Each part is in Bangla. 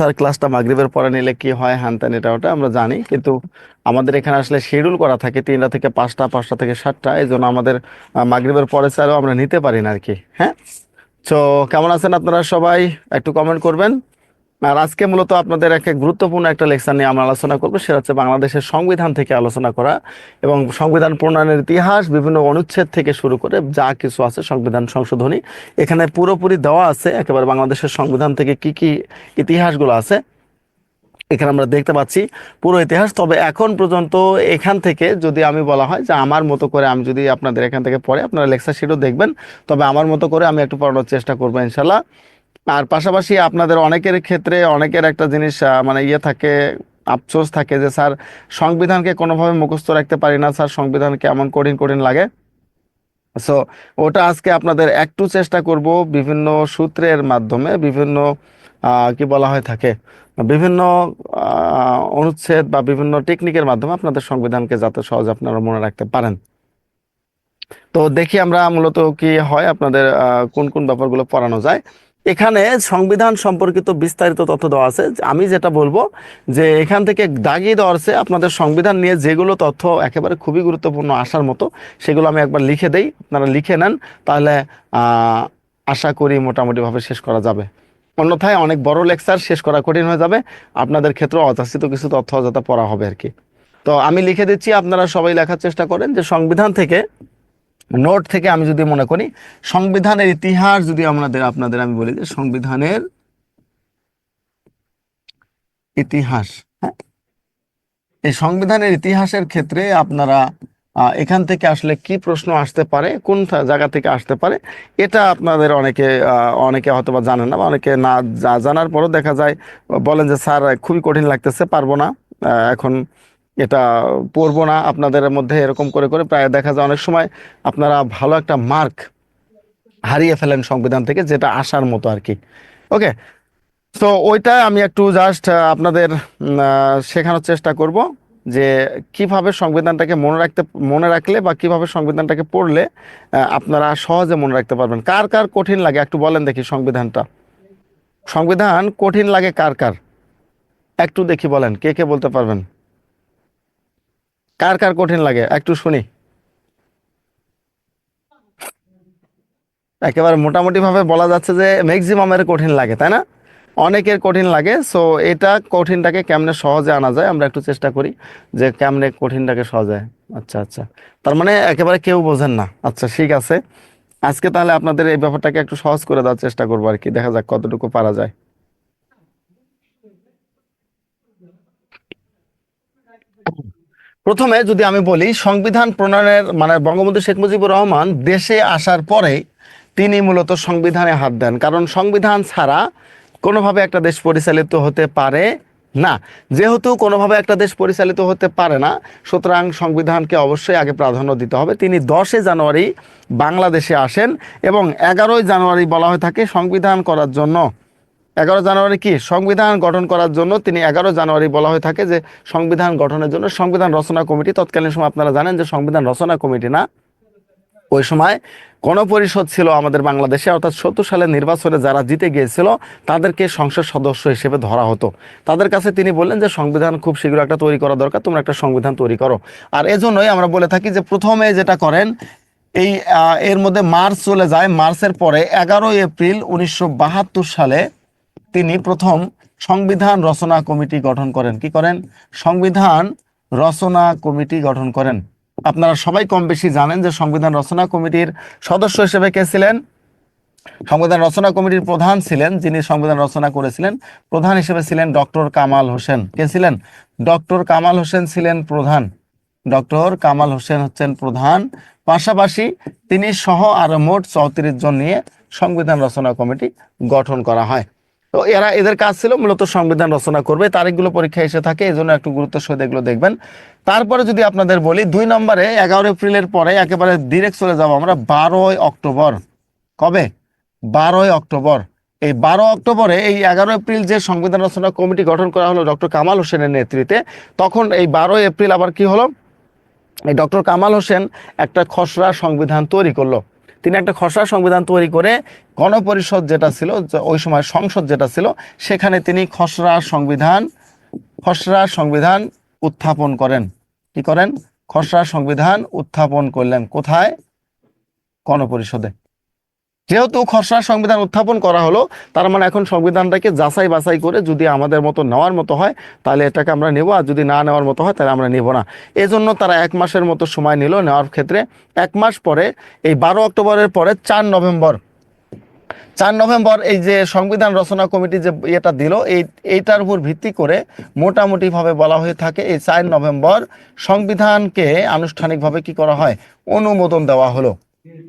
স্যার ক্লাসটা মাগরিবের পরে নিলে কি হয় হ্যান ত্যান এটা ওটা আমরা জানি, কিন্তু আমাদের এখানে আসলে শিডিউল করা থাকে 3টা থেকে 5টা, 5টা থেকে 7টা, এই জন্য আমাদের মাগরিবের পরে চাইলেও আমরা নিতে পারি না আর কি। হ্যাঁ, তো কেমন আছেন আপনারা সবাই, একটু কমেন্ট করবেন। আর আজকে মূলত আপনাদের একটা গুরুত্বপূর্ণ একটা লেকচার নিয়ে আমরা আলোচনা করবো, সেটা হচ্ছে বাংলাদেশের সংবিধান থেকে আলোচনা করা এবং সংবিধান প্রণয়নের ইতিহাস, বিভিন্ন অনুচ্ছেদ থেকে শুরু করে যা কিছু আছে সংবিধান সংশোধনী এখানে পুরোপুরি দেওয়া আছে। একেবারে বাংলাদেশের সংবিধান থেকে কি কি ইতিহাসগুলো আছে এখানে আমরা দেখতে পাচ্ছি, পুরো ইতিহাস। তবে এখন পর্যন্ত এখান থেকে যদি আমি বলা হয় যে আমার মতো করে আমি যদি আপনাদের এখান থেকে পড়ে, আপনারা লেকচার শিটও দেখবেন, তবে আমার মতো করে আমি একটু পড়ানোর চেষ্টা করবো ইনশাল্লাহ। আর পাশাপাশি আপনাদের অনেকের ক্ষেত্রে অনেকের একটা জিনিস মানে ইয়ে থাকে, আফসোস থাকে যে স্যার সংবিধানকে কোনোভাবে মুখস্থ রাখতে পারি না, স্যার সংবিধান কেমন কঠিন কঠিন লাগে। সো ওটা আজকে আপনাদের একটু চেষ্টা করব বিভিন্ন সূত্রের মাধ্যমে, বিভিন্ন কি বলা হয় থাকে, বিভিন্ন অনুচ্ছেদ বা বিভিন্ন টেকনিকের মাধ্যমে আপনাদের সংবিধানকে যাতে সহজে আপনারা মনে রাখতে পারেন। তো দেখি আমরা মূলত কি হয়, আপনাদের কোন কোন ব্যাপারগুলো পড়ানো যায়। এখানে সংবিধান সম্পর্কিত বিস্তারিত তথ্য দেওয়া আছে। আমি যেটা বলবো যে এখান থেকে দাগিয়ে দেওয়া আছে আপনাদের সংবিধান নিয়ে যেগুলো তথ্য একেবারে খুবই গুরুত্বপূর্ণ আসার মতো, সেগুলো আমি একবার লিখে দেই, আপনারা লিখে নেন, তাহলে আশা করি মোটামুটিভাবে শেষ করা যাবে। অন্যথায় অনেক বড় লেকচার শেষ করা কঠিন হয়ে যাবে, আপনাদের ক্ষেত্রে অযাচিত কিছু তথ্য যাতে পড়া হবে আর কি। তো আমি লিখে দিচ্ছি, আপনারা সবাই লেখার চেষ্টা করেন যে সংবিধান থেকে, নোট থেকে আমি যদি মনে করি সংবিধানের ইতিহাস, যদি আপনাদের আমি বলি যে সংবিধানের ইতিহাস, হ্যাঁ, এই সংবিধানের ইতিহাসের ক্ষেত্রে আপনারা এখান থেকে আসলে কি প্রশ্ন আসতে পারে, কোন জায়গা থেকে আসতে পারে, এটা আপনাদের অনেকে হয়তো বা জানেন না, বা অনেকে না জানার পরও দেখা যায় বলেন যে স্যার খুবই কঠিন লাগতেছে, পারবো না এখন, এটা পড়বো না। আপনাদের মধ্যে এরকম করে করে প্রায় দেখা যায় অনেক সময় আপনারা ভালো একটা মার্ক হারিয়ে ফেলেন সংবিধান থেকে, যেটা আসার মতো আর কি। ওকে, তো ওইটা আমি একটু জাস্ট আপনাদের শেখানোর চেষ্টা করব যে কিভাবে সংবিধানটাকে মনে রাখলে বা কিভাবে সংবিধানটাকে পড়লে আপনারা সহজে মনে রাখতে পারবেন। কার কার কঠিন লাগে একটু বলেন দেখি, সংবিধান কঠিন লাগে কার কার, একটু দেখি বলেন, কে কে বলতে পারবেন, কার কার কঠিন লাগে একটু শুনি। একেবারে মোটামুটি ভাবে বলা যাচ্ছে যে ম্যাক্সিমামের কঠিন লাগে, তাই না? অনেকের কঠিন লাগে। সো এটা কঠিনটাকে কেমনে সহজে আনা যায় আমরা একটু চেষ্টা করি, যে কেমনে কঠিনটাকে সহজে। আচ্ছা আচ্ছা, তার মানে একেবারে কেউ বোঝেন না। আচ্ছা ঠিক আছে, আজকে তাহলে আপনাদের এই ব্যাপারটাকে একটু সহজ করে দেওয়ার চেষ্টা করবো আর কি, দেখা যাক কতটুকু পারা যায়। প্রথমে যদি আমি বলি সংবিধান প্রণয়নের মানে বঙ্গবন্ধু শেখ মুজিবুর রহমান দেশে আসার পরে তিনি মূলত সংবিধানে হাত দেন, কারণ সংবিধান ছাড়া কোনোভাবে একটা দেশ পরিচালিত হতে পারে না। যেহেতু কোনোভাবে একটা দেশ পরিচালিত হতে পারে না, সুতরাং সংবিধানকে অবশ্যই আগে প্রাধান্য দিতে হবে। তিনি 10 জানুয়ারি বাংলাদেশে আসেন এবং 11 জানুয়ারি বলা হয়ে থাকে সংবিধান করার জন্য। 11 জানুয়ারি কি সংবিধান গঠন করার জন্য, তিনি 11 জানুয়ারি বলা হয়ে থাকে যে সংবিধান গঠনের জন্য সংবিধান রচনা কমিটি। তৎকালীন সময় আপনারা জানেন যে সংবিধান রচনা কমিটি না, ওই সময় গণপরিষদ ছিল আমাদের বাংলাদেশে, অর্থাৎ 70 সালের নির্বাচনে যারা জিতে গিয়েছিল তাদেরকে সংসদ সদস্য হিসেবে ধরা হতো। তাদের কাছে তিনি বললেন যে সংবিধান খুব শীঘ্র একটা তৈরি করা দরকার, তোমরা একটা সংবিধান তৈরি করো। আর এজন্যই আমরা বলে থাকি যে প্রথমে যেটা করেন, এই এর মধ্যে মার্চ চলে যায়, মার্চের পরে 11 এপ্রিল 1972 সালে তিনি প্রথম সংবিধান রচনা কমিটি গঠন করেন। কি করেন? সংবিধান রচনা কমিটি গঠন করেন। আপনারা সবাই কম বেশি জানেন যে সংবিধান রচনা কমিটির সদস্য হিসেবে কে ছিলেন? সংবিধান রচনা কমিটির প্রধান ছিলেন, যিনি সংবিধান রচনা করেছিলেন, প্রধান হিসেবে ছিলেন ডক্টর কামাল হোসেন। কে ছিলেন? ডক্টর কামাল হোসেন ছিলেন প্রধান। ডক্টর কামাল হোসেন হচ্ছেন প্রধান। পাশাপাশি তিনি সহ আরো মোট 34 জন নিয়ে সংবিধান রচনা কমিটি গঠন করা হয়। তো এদের কাজ ছিল মূলত সংবিধান রচনা করবে। তারিখগুলো পরীক্ষা এসে থাকে, এই জন্য একটু গুরুত্ব সহ এগুলো দেখবেন। তারপরে যদি আপনাদের বলি 2 নম্বরে 11 এপ্রিলের পরে একেবারে ডিরেক্ট চলে যাব আমরা 12 অক্টোবর। কবে? 12 অক্টোবর। এই 12 অক্টোবরে এই 11 এপ্রিল যে সংবিধান রচনা কমিটি গঠন করা হলো ডক্টর কামাল হোসেনের নেতৃত্বে, তখন এই 12 এপ্রিল আবার কি হলো, এই ডক্টর কামাল হোসেন একটা খসড়া সংবিধান তৈরি করলো। তিনি একটা খসড়া সংবিধান তৈরি করে গণপরিষদ যেটা ছিল, ওই সময় সংসদ যেটা ছিল, সেখানে তিনি খসড়া সংবিধান উত্থাপন করেন। কি করেন? খসড়া সংবিধান উত্থাপন করলেন। কোথায়? গণপরিষদে। যেহেতু খসড়া সংবিধান উত্থাপন করা হলো, তার মানে এখন সংবিধানটাকে যাচাই বাছাই করে যদি আমাদের মতো নেওয়ার মতো হয় তাহলে এটাকে আমরা নেব, আর যদি না নেওয়ার মতো হয় তাহলে আমরা নেব না। এজন্য তারা 1 মাসের মতো সময় নিল নেওয়ার ক্ষেত্রে। 1 মাস পরে, এই 12 অক্টোবরের পরে 4 নভেম্বর এই যে সংবিধান রচনা কমিটি যে এটা দিল, এইটার উপর ভিত্তি করে মোটামুটিভাবে বলা হয়ে থাকে এই 4 নভেম্বর সংবিধানকে আনুষ্ঠানিকভাবে কি করা হয়? অনুমোদন দেওয়া হলো।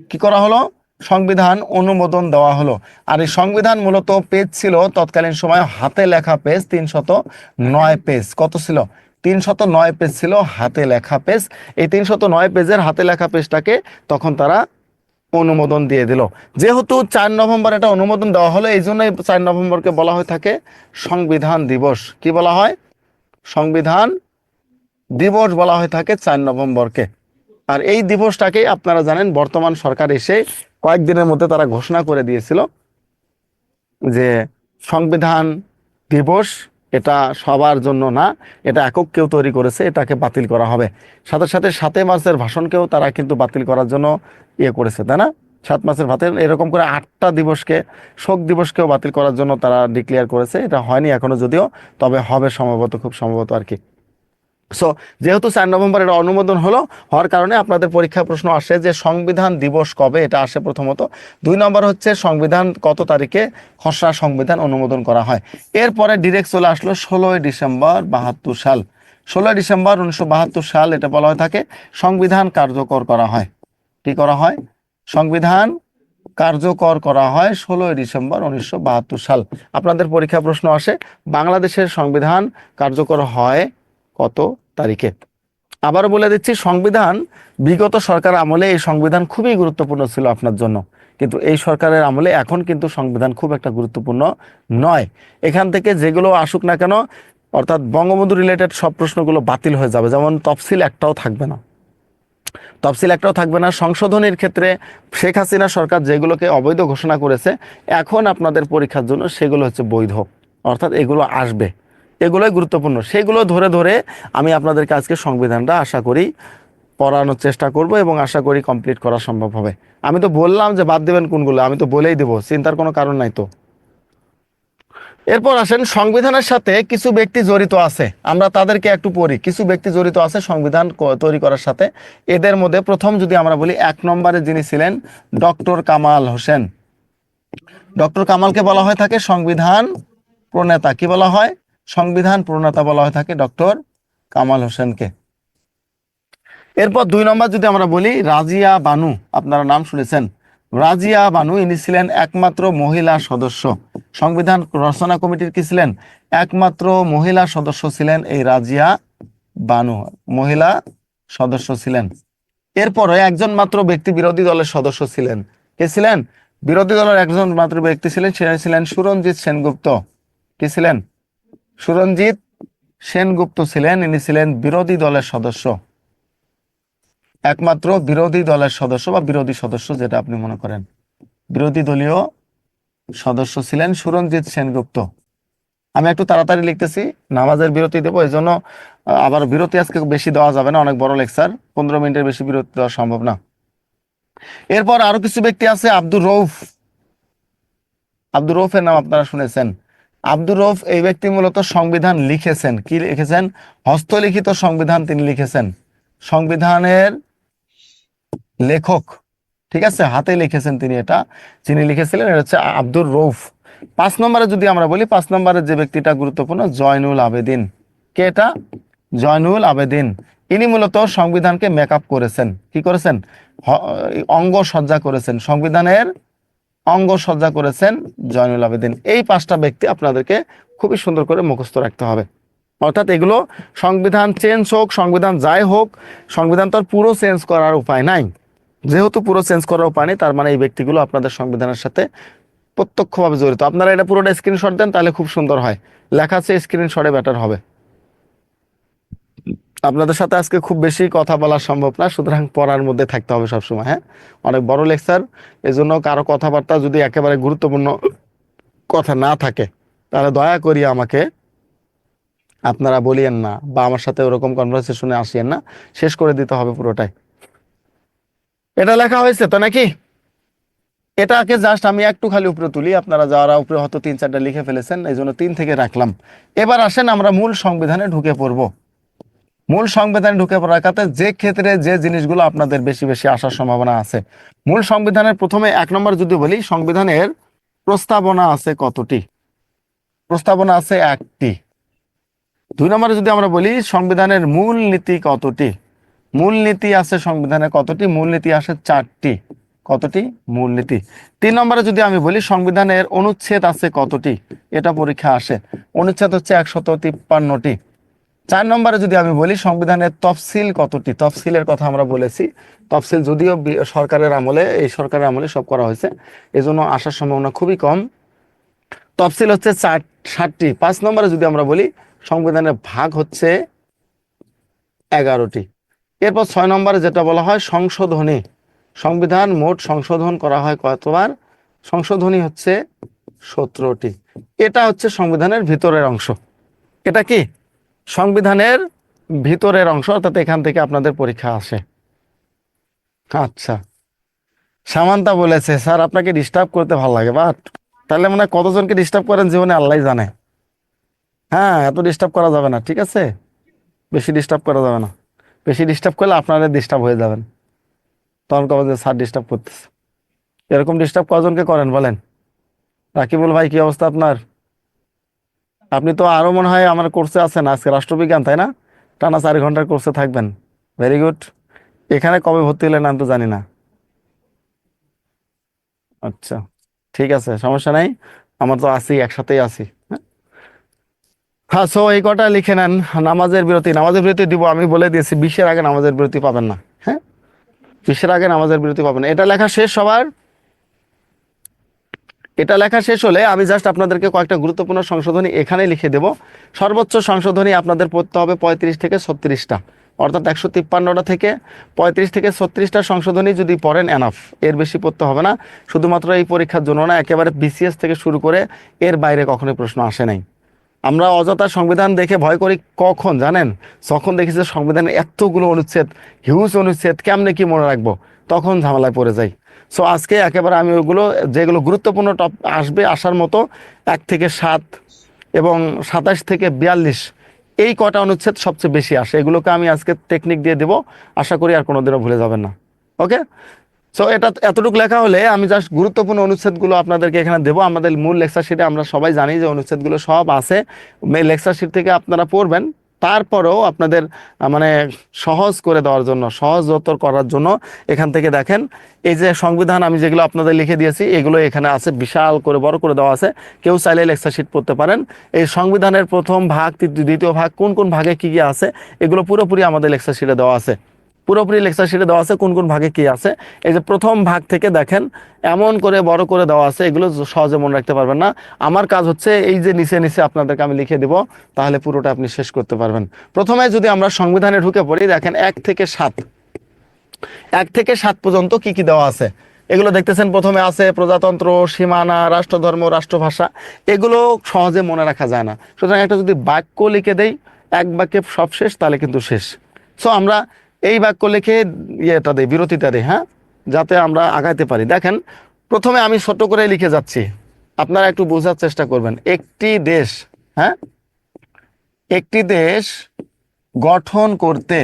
কি করা হলো? সংবিধান অনুমোদন দেওয়া হলো। আর এই সংবিধান মূলত পেজ ছিল তৎকালীন সময় হাতে লেখা পেজ 309 পেজ। কত ছিল? 309 পেজ ছিল হাতে লেখা পেজ। এই 309 পেজের হাতে লেখা পেজটাকে তখন তারা অনুমোদন দিয়ে দিল। যেহেতু 4 নভেম্বর এটা অনুমোদন দেওয়া হলো, এই জন্যই 4 নভেম্বরকে বলা হয়ে থাকে সংবিধান দিবস। কি বলা হয়? সংবিধান দিবস বলা হয়ে থাকে 4 নভেম্বরকে। আর এই দিবসটাকেই আপনারা জানেন বর্তমান সরকার এসে কয়েকদিনের মধ্যে তারা ঘোষণা করে দিয়েছিল যে সংবিধান দিবস এটা সবার জন্য না, এটা একক কেউ তৈরি করেছে, এটাকে বাতিল করা হবে। সাথে সাথে 7 মার্চের ভাষণকেও তারা কিন্তু বাতিল করার জন্য করেছে, তাই না? 7 মার্চের ভাষণ, এরকম করে 8টা দিবসকে, শোক দিবসকেও বাতিল করার জন্য তারা ডিক্লেয়ার করেছে। এটা হয়নি এখনো যদিও, তবে হবে সম্ভবত, খুব সম্ভবত আর কি। সো যেহেতু 4 নভেম্বর এটা অনুমোদন হওয়ার কারণে আপনাদের পরীক্ষা প্রশ্ন আসে যে সংবিধান দিবস কবে, এটা আসে প্রথমত। 2 নম্বর হচ্ছে সংবিধান কত তারিখে খসড়া সংবিধান অনুমোদন করা হয়। এরপরে ডিরেক্ট চলে আসলো 16ই ডিসেম্বর 72 সাল। 16ই ডিসেম্বর 1972 সাল, এটা বলা হয়ে থাকে সংবিধান কার্যকর করা হয়। কি করা হয়? সংবিধান কার্যকর করা হয় 16ই ডিসেম্বর 1972 সাল। আপনাদের পরীক্ষা প্রশ্ন আসে বাংলাদেশের সংবিধান কার্যকর হয় কত তারিখে। আবারও বলে দিচ্ছি, সংবিধান বিগত সরকার আমলে এই সংবিধান খুবই গুরুত্বপূর্ণ ছিল আপনার জন্য, কিন্তু এই সরকারের আমলে এখন কিন্তু সংবিধান খুব একটা গুরুত্বপূর্ণ নয়। এখান থেকে যেগুলো আসুক না কেন, অর্থাৎ বঙ্গবন্ধু রিলেটেড সব প্রশ্নগুলো বাতিল হয়ে যাবে, যেমন তফসিল একটাও থাকবে না। সংশোধনীর ক্ষেত্রে শেখ হাসিনা সরকার যেগুলোকে অবৈধ ঘোষণা করেছে, এখন আপনাদের পরীক্ষার জন্য সেগুলো হচ্ছে বৈধ, অর্থাৎ এগুলো আসবে। এগুলোই গুরুত্বপূর্ণ। সেগুলো ধরে ধরে আমি আপনাদেরকে আজকে সংবিধানটা আশা করি পড়ানোর চেষ্টা করব এবং আশা করি কমপ্লিট করা সম্ভব হবে। আমি তো বললাম যে বাদ দেবেন কোনগুলো, আমি তো বলেই দেবো, চিন্তার কোনো কারণ নাই তো। এরপর আসেন, সংবিধানের সাথে কিছু ব্যক্তি জড়িত আছে, আমরা তাদেরকে একটু পড়ি। কিছু ব্যক্তি জড়িত আছে সংবিধান তৈরি করার সাথে। এদের মধ্যে প্রথম যদি আমরা বলি, 1 নম্বরে যিনি ছিলেন ডক্টর কামাল হোসেন। ডক্টর কামালকে বলা হয়ে থাকে সংবিধান প্রণেতা। কি বলা হয়? সংবিধান প্রণেতা বলা হয়ে থাকে ডক্টর কামাল হোসেনকে। এরপর 2 নম্বর যদি আমরা বলি, রাজিয়া বানু, আপনারা নাম শুনেছেন। রাজিয়া বানু, ইনি ছিলেন একমাত্র মহিলা সদস্য। সংবিধান রচনা কমিটির কি ছিলেন? একমাত্র মহিলা সদস্য ছিলেন এই রাজিয়া বানু, মহিলা সদস্য ছিলেন। এরপরে একজন মাত্র ব্যক্তি বিরোধী দলের সদস্য ছিলেন। কে ছিলেন? বিরোধী দলের একজন মাত্র ব্যক্তি ছিলেন, সেটা ছিলেন সুরঞ্জিত সেনগুপ্ত। কি ছিলেন? সুরঞ্জিত সেনগুপ্ত ছিলেন, ইনি ছিলেন বিরোধী দলের সদস্য। একমাত্র বিরোধী দলের সদস্য বা বিরোধী সদস্য, যেটা আপনি মনে করেন, বিরোধী দলীয় সদস্য ছিলেন সুরঞ্জিত সেনগুপ্ত। আমি একটু তাড়াতাড়ি লিখতেছি, নামাজের বিরতি দেবো, এই জন্য আবার বিরতি আজকে বেশি দেওয়া যাবে না, অনেক বড় লেকচার, 15 মিনিটের বেশি বিরতি দেওয়া সম্ভব না। এরপর আরো কিছু ব্যক্তি আছে, আব্দুর রউফ। আব্দুর রউফের নাম আপনারা শুনেছেন। আব্দুর রউফ এই ব্যক্তি মূলত সংবিধান লিখেছেন। কি লিখেছেন? হস্তলিখিত সংবিধান তিনি লিখেছেন, সংবিধানের লেখক। ঠিক আছে, হাতে লিখেছেন তিনি, এটা যিনি লিখেছিলেন এটা হচ্ছে আব্দুর রউফ। 5 নম্বরে যদি আমরা বলি, 5 নম্বরে যে ব্যক্তিটা গুরুত্বপূর্ণ, জয়নুল আবেদিন। কে এটা? জয়নুল আবেদিন। ইনি মূলত সংবিধানকে মেকআপ করেছেন। কি করেছেন? অঙ্গ সজ্জা করেছেন, সংবিধানের অঙ্গ সজ্জা করেছেন জয়নুল আবেদিন। এই 5টা ব্যক্তি আপনাদেরকে খুবই সুন্দর করে মুখস্থ রাখতে হবে। অর্থাৎ এগুলো সংবিধান চেঞ্জ হোক, সংবিধান যাই হোক, সংবিধান তো আর পুরো চেঞ্জ করার উপায় নাই। যেহেতু পুরো চেঞ্জ করার উপায় নেই, তার মানে এই ব্যক্তিগুলো আপনাদের সংবিধানের সাথে প্রত্যক্ষভাবে জড়িত। আপনারা এটা পুরোটা স্ক্রিনশট দেন, তাহলে খুব সুন্দর হয়। লেখা আছে স্ক্রিনশটে বেটার হবে। আপনাদের সাথে আজকে খুব বেশি কথা বলা সম্ভব না, সুতরাং পড়ার মধ্যে থাকতে হবে সবসময়। হ্যাঁ, অনেক বড় লেকচার, এজন্য কারো কথাবার্তা যদি একেবারে গুরুত্বপূর্ণ কথা না থাকে তাহলে দয়া করি আমাকে আপনারা বলিয়েন না, বা আমার সাথে ওরকম কনভারসেশনে আসিয়েন না, শেষ করে দিতে হবে পুরোটাই। এটা লেখা হয়েছে তো নাকি? এটাকে জাস্ট আমি একটু খালি উপরে তুলি, আপনারা যারা উপরে হয়তো 3-4টা লিখে ফেলেছেন, এই জন্য 3 থেকে রাখলাম। এবার আসেন আমরা মূল সংবিধানে ঢুকে পড়ব। মূল সংবিধানে ঢুকে পড়ার কাছে যে ক্ষেত্রে যে জিনিসগুলো আপনাদের বেশি বেশি আসার সম্ভাবনা আছে, মূল সংবিধানের প্রথমে 1 নম্বর যদি বলি, সংবিধানের প্রস্তাবনা আছে কতটি? প্রস্তাবনা আছে 1টি। 2 নম্বরে যদি আমরা বলি সংবিধানের মূল নীতি কতটি? মূল নীতি আছে সংবিধানে কতটি? মূল নীতি আসে 4টি। কতটি মূল নীতি? 3 নম্বরে যদি আমি বলি সংবিধানের অনুচ্ছেদ আছে কতটি? এটা পরীক্ষা আসে, অনুচ্ছেদ হচ্ছে 153টি। 4 নম্বরে যদি আমি বলি সংবিধানের তফসিল কতটি? তফসিলের কথা আমরা বলেছি, তফসিল যদিও সরকারের আমলে, এই সরকারের আমলে সব করা হয়েছে, এজন্য আসার সম্ভাবনা খুবই কম। তফসিল হচ্ছে 7টি। 5 নম্বরে যদি আমরা বলি সংবিধানের ভাগ হচ্ছে 11টি। এরপর 6 নম্বরে যেটা বলা হয় সংশোধনী, সংবিধান মোট সংশোধন করা হয় কতবার? সংশোধনী হচ্ছে 17টি। এটা হচ্ছে সংবিধানের ভিতরের অংশ। এটা কি সংবিধানের ভিতরের অংশ, অর্থাৎ এখান থেকে আপনাদের পরীক্ষা আসে। আচ্ছা, সামান্তা বলেছে স্যার আপনাকে ডিস্টার্ব করতে ভালো লাগে, বাট তাহলে মানে কতজনকে ডিস্টার্ব করেন জীবনে আল্লাহ জানে। হ্যাঁ, এত ডিস্টার্ব করা যাবে না, ঠিক আছে? বেশি ডিস্টার্ব করা যাবে না, বেশি ডিস্টার্ব করলে আপনারা ডিস্টার্ব হয়ে যাবেন, তখন কবেন যে স্যার ডিস্টার্ব করতেছে। এরকম ডিস্টার্ব কজনকে করেন বলেন? রাকিবুল ভাই, কি অবস্থা আপনার? আপনি তো আরো মনে হয় আমার কোর্সে আছেন, আজকে রাষ্ট্রবিজ্ঞান, তাই না? টানা 4 ঘন্টার কোর্সে থাকবেন, ভেরি গুড। এখানে কবে ভর্তি হলেন আমি তো জানি না। আচ্ছা, ঠিক আছে, সমস্যা নাই, আমার তো আছি, একসাথেই আছি। হ্যাঁ, সো এই কটা লিখে নেন। নামাজের বিরতি, নামাজের বিরতি দিব, আমি বলে দিয়েছি 20-এর আগে নামাজের বিরতি পাবেন না। হ্যাঁ, 20-এর আগে নামাজের বিরতি পাবেন না। এটা লেখা শেষ সবার? এটা লেখা শেষ হলে আমি জাস্ট আপনাদেরকে কয়েকটা গুরুত্বপূর্ণ সংশোধনী এখানে লিখে দেব। সর্বোচ্চ সংশোধনী আপনাদের পড়তে হবে 35 থেকে 36টা, অর্থাৎ 153টা থেকে 35 থেকে 36টা সংশোধনী যদি পড়েন এনাফ, এর বেশি পড়তে হবে না। শুধুমাত্র এই পরীক্ষার জন্য না, একেবারে বিসিএস থেকে শুরু করে এর বাইরে কখনোই প্রশ্ন আসে নাই। আমরা অযথা সংবিধান দেখে ভয় করি কখন জানেন? যখন দেখি যে সংবিধানের এতগুলো অনুচ্ছেদ, হিউজ অনুচ্ছেদ, কেমনে কি মনে রাখবো, তখন ঝামেলায় পড়ে যাই। সো আজকে একেবারে আমি ওইগুলো যেগুলো গুরুত্বপূর্ণ আসবে, আসার মতো 1 থেকে 7 এবং 27 থেকে 42, এই কটা অনুচ্ছেদ সবচেয়ে বেশি আসে, এগুলোকে আমি আজকে টেকনিক দিয়ে দেবো। আশা করি আর কোনোদিনও ভুলে যাবেন না। ওকে, সো এটা এতটুকু লেখা হলে আমি জাস্ট গুরুত্বপূর্ণ অনুচ্ছেদগুলো আপনাদেরকে এখানে দেবো। আমাদের মূল লেকচার শিটে আমরা সবাই জানি যে অনুচ্ছেদগুলো সব আছে, লেকচার শিট থেকে আপনারা পড়বেন। তারপরেও আপনাদের মানে সহজ করে দেওয়ার জন্য, সহজতর করার জন্য এখান থেকে দেখেন, এই যে সংবিধান আমি যেগুলো আপনাদের লিখে দিয়েছি এগুলো এখানে আছে, বিশাল করে বড় করে দেওয়া আছে, কেউ চাইলে লেকচার শিট পড়তে পারেন। এই সংবিধানের প্রথম ভাগ, দ্বিতীয় ভাগ, কোন কোন ভাগে কি কি আছে, এগুলো পুরোপুরি আমাদের লেকচার শিটে দেওয়া আছে, পুরোপুরি লেকচার শিটে দেওয়া আছে কোন কোন ভাগে কি আছে। এই যে প্রথম ভাগ থেকে দেখেন এমন করে বড় করে দেওয়া আছে, এগুলো সহজে মনে রাখতে পারবেন না। আমার কাজ হচ্ছে এই যে নিচে নিচে আপনাদেরকে আমি লিখে দিব, তাহলে পুরোটা আপনি শেষ করতে পারবেন। প্রথমে যদি আমরা সংবিধানে ঢুকে পড়ি, দেখেন 1 থেকে 7 পর্যন্ত কি কি দেওয়া আছে এগুলো দেখতেছেন। প্রথমে আছে প্রজাতন্ত্র, সীমানা, রাষ্ট্রধর্ম, রাষ্ট্রভাষা। এগুলো সহজে মনে রাখা যায় না, সুতরাং একটা যদি বাক্য লিখে দেই, এক বাক্যে সব শেষ, তাহলে কিন্তু শেষ। সো আমরা এই বাক্য লিখে ইয়েটা দিই, বিরতিটা দিই, হ্যাঁ, যাতে আমরা আগাইতে পারি। দেখেন প্রথমে আমি ছোট করে লিখে যাচ্ছি, আপনারা একটু বোঝার চেষ্টা করবেন। একটি দেশ, হ্যাঁ, একটি দেশ গঠন করতে,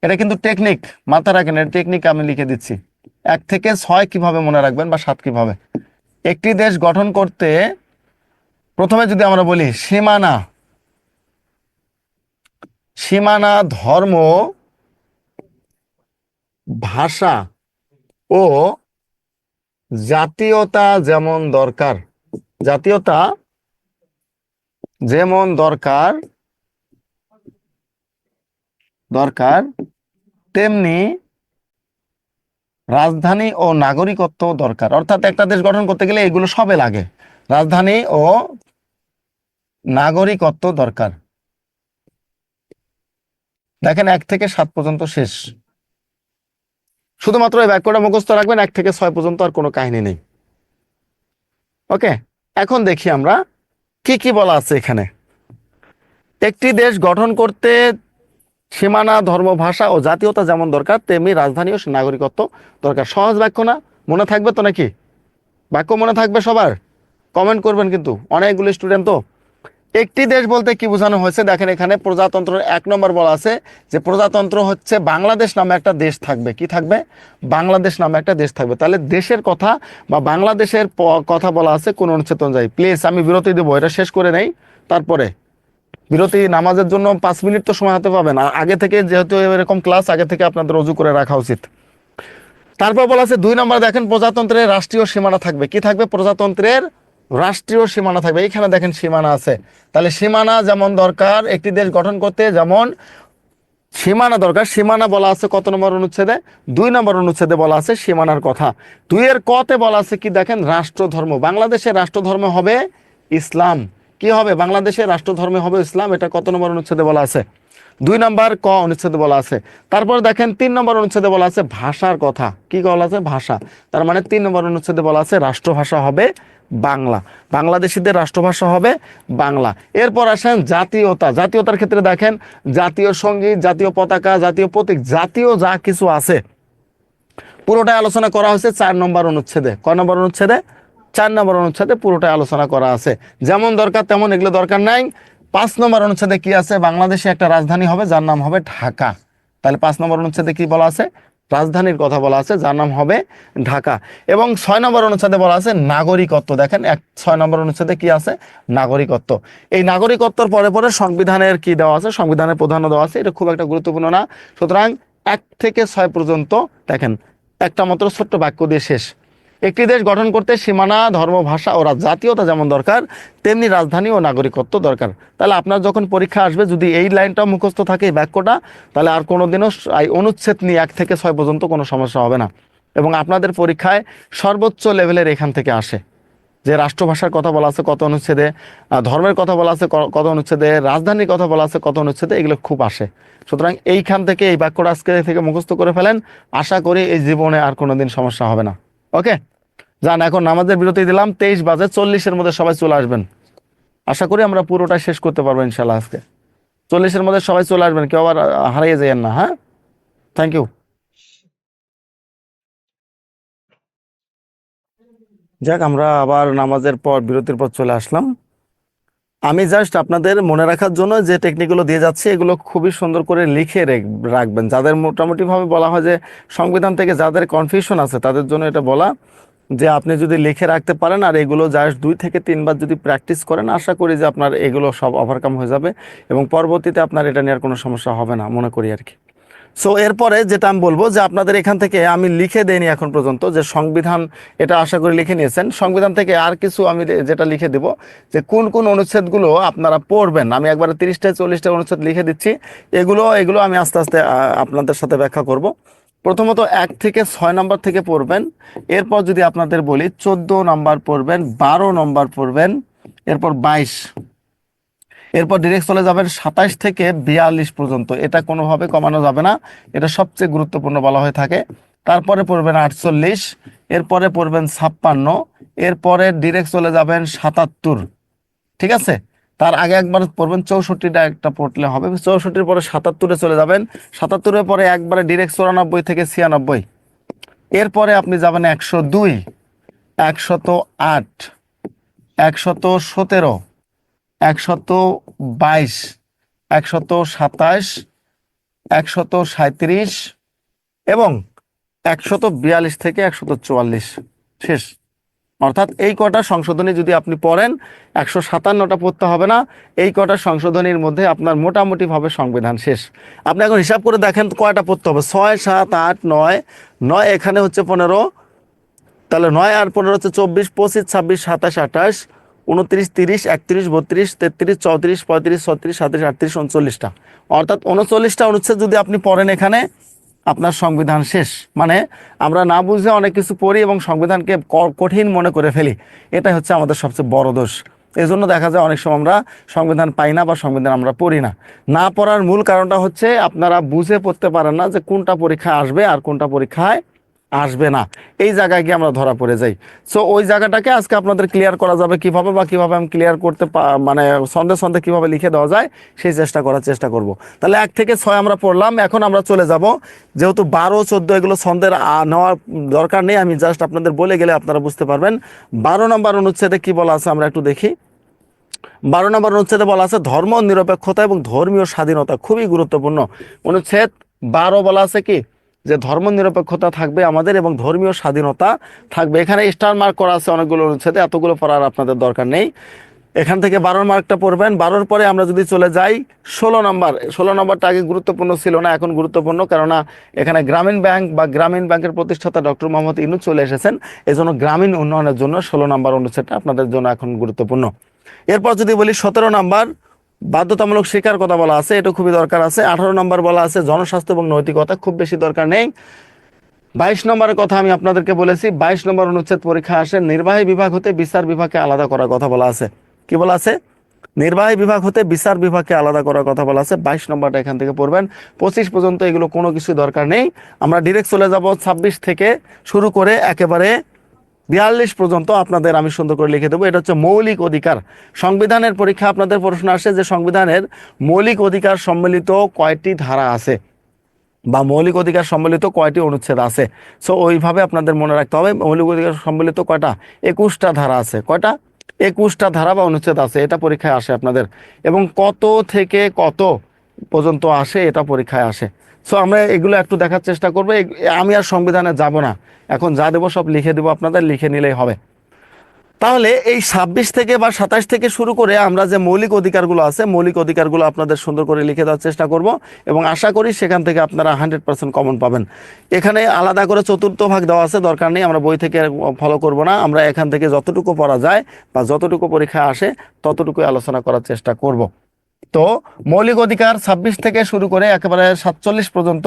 এটা কিন্তু টেকনিক, মাথা রাখেন, এটা টেকনিক আমি লিখে দিচ্ছি। 1 থেকে 6 কিভাবে মনে রাখবেন, বা 7 কিভাবে। একটি দেশ গঠন করতে প্রথমে যদি আমরা বলি সীমানা, সীমানা, ধর্ম, ভাষা ও জাতীয়তা যেমন দরকার, জাতীয়তা যেমন দরকার দরকার তেমনি রাজধানী ও নাগরিকত্ব দরকার। অর্থাৎ একটা দেশ গঠন করতে গেলে এগুলো সবে লাগে, রাজধানী ও নাগরিকত্ব দরকার। দেখেন 1 থেকে 7 পর্যন্ত শেষ। শুধুমাত্র এই বাক্যটা মুখস্থ রাখবেন, 1 থেকে 6 পর্যন্ত আর কোনো কাহিনী নেই। ওকে, এখন দেখি আমরা কি কি বলা আছে এখানে। একটি দেশ গঠন করতে সীমানা, ধর্ম, ভাষা ও জাতীয়তা যেমন দরকার তেমনি রাজধানী ও নাগরিকত্ব দরকার। সহজ বাক্য না? মনে থাকবে তো নাকি? বাক্য মনে থাকবে সবার? কমেন্ট করবেন কিন্তু, অনেকগুলো স্টুডেন্ট তো। একটি দেশ বলতে কি বোঝানো হয়েছে দেখেন, এখানে প্রজাতন্ত্রের 1 নম্বর বলা আছে যে প্রজাতন্ত্র হচ্ছে বাংলাদেশ নামে একটা দেশ থাকবে। কি থাকবে? বাংলাদেশ নামে একটা দেশ থাকবে। তাহলে দেশের কথা বা বাংলাদেশের কথা বলা আছে কোন অনুচ্ছেদ অনুযায়ী। প্লিজ আমি বিরতি দেবো, এটা শেষ করে নেই, তারপরে বিরতি। নামাজের জন্য 5 মিনিট তো সময় হাতে পাবেন, আর আগে থেকে যেহেতু এরকম ক্লাস, আগে থেকে আপনাদের অজু করে রাখা উচিত। তারপর বলা আছে 2 নম্বর দেখেন, প্রজাতন্ত্রের রাষ্ট্রীয় সীমানা থাকবে। কি থাকবে? প্রজাতন্ত্রের রাষ্ট্রীয় সীমানা থাকবে। এইখানে দেখেন সীমানা আছে। তাহলে সীমানা যেমন দরকার একটি দেশ গঠন করতে, যেমন সীমানা দরকার। সীমানা বলা আছে কত নম্বর অনুচ্ছেদে? 2 নম্বর অনুচ্ছেদে বলা আছে সীমানার কথা। 2 এর কতে বলা আছে কি দেখেন, রাষ্ট্রধর্ম। বাংলাদেশের রাষ্ট্রধর্ম হবে ইসলাম। কি হবে? বাংলাদেশের রাষ্ট্রধর্ম হবে ইসলাম। এটা কত নম্বর অনুচ্ছেদে বলা আছে? 2 নম্বর ক অনুচ্ছেদে বলা আছে। তারপর দেখেন 3 নম্বর অনুচ্ছেদে বলা আছে ভাষার কথা। কি বলা আছে? ভাষা। তার মানে 3 নম্বর অনুচ্ছেদে বলা আছে রাষ্ট্রভাষা হবে বাংলা, বাংলাদেশিদের রাষ্ট্রভাষা হবে বাংলা। এরপর আসেন জাতীয়তা। জাতীয়তার ক্ষেত্রে দেখেন জাতীয় সঙ্গীত, জাতীয় পতাকা, জাতীয় প্রতীক, জাতীয় যা কিছু আছে পুরোটাই আলোচনা করা হয়েছে 4 নম্বর অনুচ্ছেদে। কয় নম্বর অনুচ্ছেদে? 4 নম্বর অনুচ্ছেদে পুরোটাই আলোচনা করা আছে। যেমন দরকার তেমন এগুলো দরকার নাই। 5 নম্বর অনুচ্ছেদে কি আছে? বাংলাদেশে একটা রাজধানী হবে যার নাম হবে ঢাকা। তাহলে 5 নম্বর অনুচ্ছেদে কি বলা আছে? রাজধানীর কথা বলা আছে যার নাম হবে ঢাকা। এবং 6 নম্বর অনুচ্ছেদে বলা আছে নাগরিকত্ব। দেখেন 6 নম্বর অনুচ্ছেদে কি আছে? নাগরিকত্ব। এই নাগরিকত্বর পরে পরে সংবিধানের কি দেওয়া আছে? সংবিধানের প্রাধান্য দেওয়া আছে। এটা খুব একটা গুরুত্বপূর্ণ না। সুতরাং 1 থেকে 6 পর্যন্ত দেখেন একটা মাত্র ছোট্ট বাক্য দিয়ে শেষ। একটি দেশ গঠন করতে সীমানা, ধর্ম, ভাষা ও জাতীয়তা যেমন দরকার তেমনি রাজধানী ও নাগরিকত্ব দরকার। তাহলে আপনার যখন পরীক্ষা আসবে যদি এই লাইনটা মুখস্থ থাকে, এই বাক্যটা, তাহলে আর কোনোদিনও এই অনুচ্ছেদ নিয়ে 1 থেকে 6 পর্যন্ত কোনো সমস্যা হবে না। এবং আপনাদের পরীক্ষায় সর্বোচ্চ লেভেলের এখান থেকে আসে যে রাষ্ট্রভাষার কথা বলা আছে কত অনুচ্ছেদে, ধর্মের কথা বলা আছে কত অনুচ্ছেদে, রাজধানীর কথা বলা আছে কত অনুচ্ছেদে, এগুলো খুব আসে। সুতরাং এইখান থেকে এই বাক্যটা আজকে থেকে মুখস্থ করে ফেলেন। আশা করি এই জীবনে আর কোনোদিন সমস্যা হবে না। ওকে, যান এখন নামাজের বিরতি দিলাম। 23 বাজে 40-এর মধ্যে সবাই চলে আসবেন। আশা করি আমরা পুরোটা শেষ করতে পারবো ইনশাল্লাহ আজকে। 40-এর মধ্যে সবাই চলে আসবেন, কেউ আবার হারিয়ে যাইয়েন না। হ্যাঁ, থ্যাংক ইউ। যাক, আমরা আবার নামাজের পর বিরতির পর চলে আসলাম। আমি জাস্ট আপনাদের মনে রাখার জন্য যে টেকনিকগুলো দিয়ে যাচ্ছি এগুলো খুবই সুন্দর করে লিখে রাখবেন। যাদের মোটামুটিভাবে বলা হয় যে সংবিধান থেকে যাদের কনফিউশন আছে তাদের জন্য এটা বলা, যে আপনি যদি লিখে রাখতে পারেন আর এগুলো জাস্ট 2 থেকে 3 বার যদি প্র্যাকটিস করেন, আশা করি যে আপনার এগুলো সব ওভারকাম হয়ে যাবে এবং পরবর্তীতে আপনার এটা নিয়ে আর কোনো সমস্যা হবে না মনে করি আর কি। সো এরপরে যেটা আমি বলবো যে আপনাদের এখান থেকে আমি লিখে দেইনি এখন পর্যন্ত যে সংবিধান, এটা আশা করি লিখে নিয়েছেন। সংবিধান থেকে আর কিছু আমি যেটা লিখে দেব যে কোন কোন অনুচ্ছেদগুলো আপনারা পড়বেন। আমি একবারে 30টা 40টা অনুচ্ছেদ লিখে দিচ্ছি। এগুলো আমি আস্তে আস্তে আপনাদের সাথে ব্যাখ্যা করব। প্রথমত 1 থেকে 6 নম্বর থেকে পড়বেন। এরপর যদি আপনাদের বলি 14 নম্বর পড়বেন, 12 নম্বর পড়বেন, এরপর 22, এরপর ডিরেক্ট চলে যাবেন 27 থেকে 42 পর্যন্ত। এটা কোনোভাবে কমানো যাবে না, এটা সবচেয়ে গুরুত্বপূর্ণ বলা হয়ে থাকে। তারপরে পড়বেন 48, এরপরে পড়বেন 56, এরপরে ডিরেক্ট চলে যাবেন 77। ঠিক আছে, তার আগে একবার পড়বেন 64টা একটা পড়লে হবে। 64-এর পরে 77-এ চলে যাবেন। 77-এর পরে একবারে ডিরেক্ট 94 থেকে 96। এরপরে আপনি যাবেন 102, 108, 117, 122, 127, 137 এবং 142 থেকে 144 শেষ। অর্থাৎ এই কটা সংশোধনী যদি আপনি পড়েন, 157টা পড়তে হবে না। এই কটা সংশোধনীর মধ্যে আপনার মোটামুটিভাবে সংবিধান শেষ। আপনি এখন হিসাব করে দেখেন কয়টা পড়তে হবে। 6, 7, 8, 9, 9 এখানে হচ্ছে 15, তাহলে 9 আর 15 হচ্ছে 24, 25, 26, 27, 28, 29, 30, 31, 32, 33, 34, 35, 36, 37, 38, 39টা। অর্থাৎ 39টা অনুচ্ছেদ যদি আপনি পড়েন এখানে, আপনার সংবিধান শেষ। মানে আমরা না বুঝে অনেক কিছু পড়ি এবং সংবিধানকে কঠিন মনে করে ফেলি, এটাই হচ্ছে আমাদের সবচেয়ে বড় দোষ। এই জন্য দেখা যায় অনেক সময় আমরা সংবিধান পাই না বা সংবিধান আমরা পড়ি না। না পড়ার মূল কারণটা হচ্ছে আপনারা বুঝে পড়তে পারেন না যে কোনটা পরীক্ষায় আসবে আর কোনটা পরীক্ষায় আসবে না। এই জায়গায় গিয়ে আমরা ধরা পড়ে যাই। সো ওই জায়গাটাকে আজকে আপনাদের ক্লিয়ার করা যাবে কিভাবে, বা কিভাবে আমি ক্লিয়ার করতে মানে সন্দেহ সন্দেহ কিভাবে লিখে দেওয়া যায় সেই চেষ্টা করব। তাহলে 1 থেকে 6 আমরা পড়লাম। এখন আমরা চলে যাব, যেহেতু 12, 14 এগুলো ছন্দের নেওয়ার দরকার নেই, আমি জাস্ট আপনাদের বলে গেলে আপনারা বুঝতে পারবেন। 12 নম্বর অনুচ্ছেদে কি বলা আছে আমরা একটু দেখি। 12 নম্বর অনুচ্ছেদে বলা আছে ধর্ম নিরপেক্ষতা এবং ধর্মীয় স্বাধীনতা, খুবই গুরুত্বপূর্ণ অনুচ্ছেদ। 12 বলা আছে কি, যে ধর্ম নিরপেক্ষতা থাকবে আমাদের এবং ধর্মীয় স্বাধীনতা থাকবে। এখানে স্টার মার্ক করা আছে অনেকগুলো অনুচ্ছেদে, এতগুলো পড়ার আপনাদের দরকার নেই। এখান থেকে 12 মার্কটা পড়বেন। 12-র পরে আমরা যদি চলে যাই 16 নম্বর, 16 নম্বরটা আগে গুরুত্বপূর্ণ ছিল না, এখন গুরুত্বপূর্ণ, কেননা এখানে গ্রামীণ ব্যাংক বা গ্রামীণ ব্যাংকের প্রতিষ্ঠাতা ডক্টর মোহাম্মদ ইউনূস চলে এসেছেন। এজন্য গ্রামীণ উন্নয়নের জন্য 16 নম্বর অনুচ্ছেদটা আপনাদের জন্য এখন গুরুত্বপূর্ণ। এরপর যদি বলি 17 নম্বর বাধ্যতামূলক শিক্ষার কথা বলা আছে, এটা খুবই দরকার আছে। 18 নম্বর বলা আছে জনস্বাস্থ্য এবং নৈতিকতা, খুব বেশি দরকার নেই। 22 নম্বরের কথা আমি আপনাদেরকে বলেছি। 22 নম্বর অনুচ্ছেদ পরীক্ষা আসে, নির্বাহী বিভাগ হতে বিচার বিভাগকে আলাদা করার কথা বলা আছে। কি বলা আছে? নির্বাহী বিভাগ হতে বিচার বিভাগকে আলাদা করার কথা বলা আছে। 22 নম্বরটা এখান থেকে পড়বেন। 25 পর্যন্ত এগুলো কোনো কিছু দরকার নেই। আমরা ডিরেক্ট চলে যাব 26 থেকে শুরু করে একেবারে 42 পর্যন্ত আপনাদের আমি সুন্দর করে লিখে দেবো। এটা হচ্ছে মৌলিক অধিকার। সংবিধানের পরীক্ষা আপনাদের প্রশ্ন আসে যে সংবিধানের মৌলিক অধিকার সম্মিলিত কয়টি ধারা আছে বা মৌলিক অধিকার সম্মিলিত কয়টি অনুচ্ছেদ আছে। সো ওইভাবে আপনাদের মনে রাখতে হবে মৌলিক অধিকার সম্মিলিত কয়টা, 21টা ধারা আছে। কয়টা? 21টা ধারা বা অনুচ্ছেদ আছে। এটা পরীক্ষায় আসে আপনাদের, এবং কত থেকে কত পর্যন্ত আসে এটা পরীক্ষায় আসে। সো আমরা এগুলো একটু দেখার চেষ্টা করবো। আমি আর সংবিধানে যাব না, এখন যা দেবো সব লিখে দেবো, আপনাদের লিখে নিলেই হবে। তাহলে এই 26 থেকে বা 27 থেকে শুরু করে আমরা যে মৌলিক অধিকারগুলো আছে, মৌলিক অধিকারগুলো আপনাদের সুন্দর করে লিখে দেওয়ার চেষ্টা করব, এবং আশা করি সেখান থেকে আপনারা 100% কমন পাবেন। এখানে আলাদা করে চতুর্থ ভাগ দেওয়া আছে, দরকার নেই, আমরা বই থেকে ফলো করব না। আমরা এখান থেকে যতটুকু পড়া যায় বা যতটুকু পরীক্ষায় আসে ততটুকু আলোচনা করার চেষ্টা করব। তো মৌলিক অধিকার 26 থেকে শুরু করে একেবারে 47 পর্যন্ত,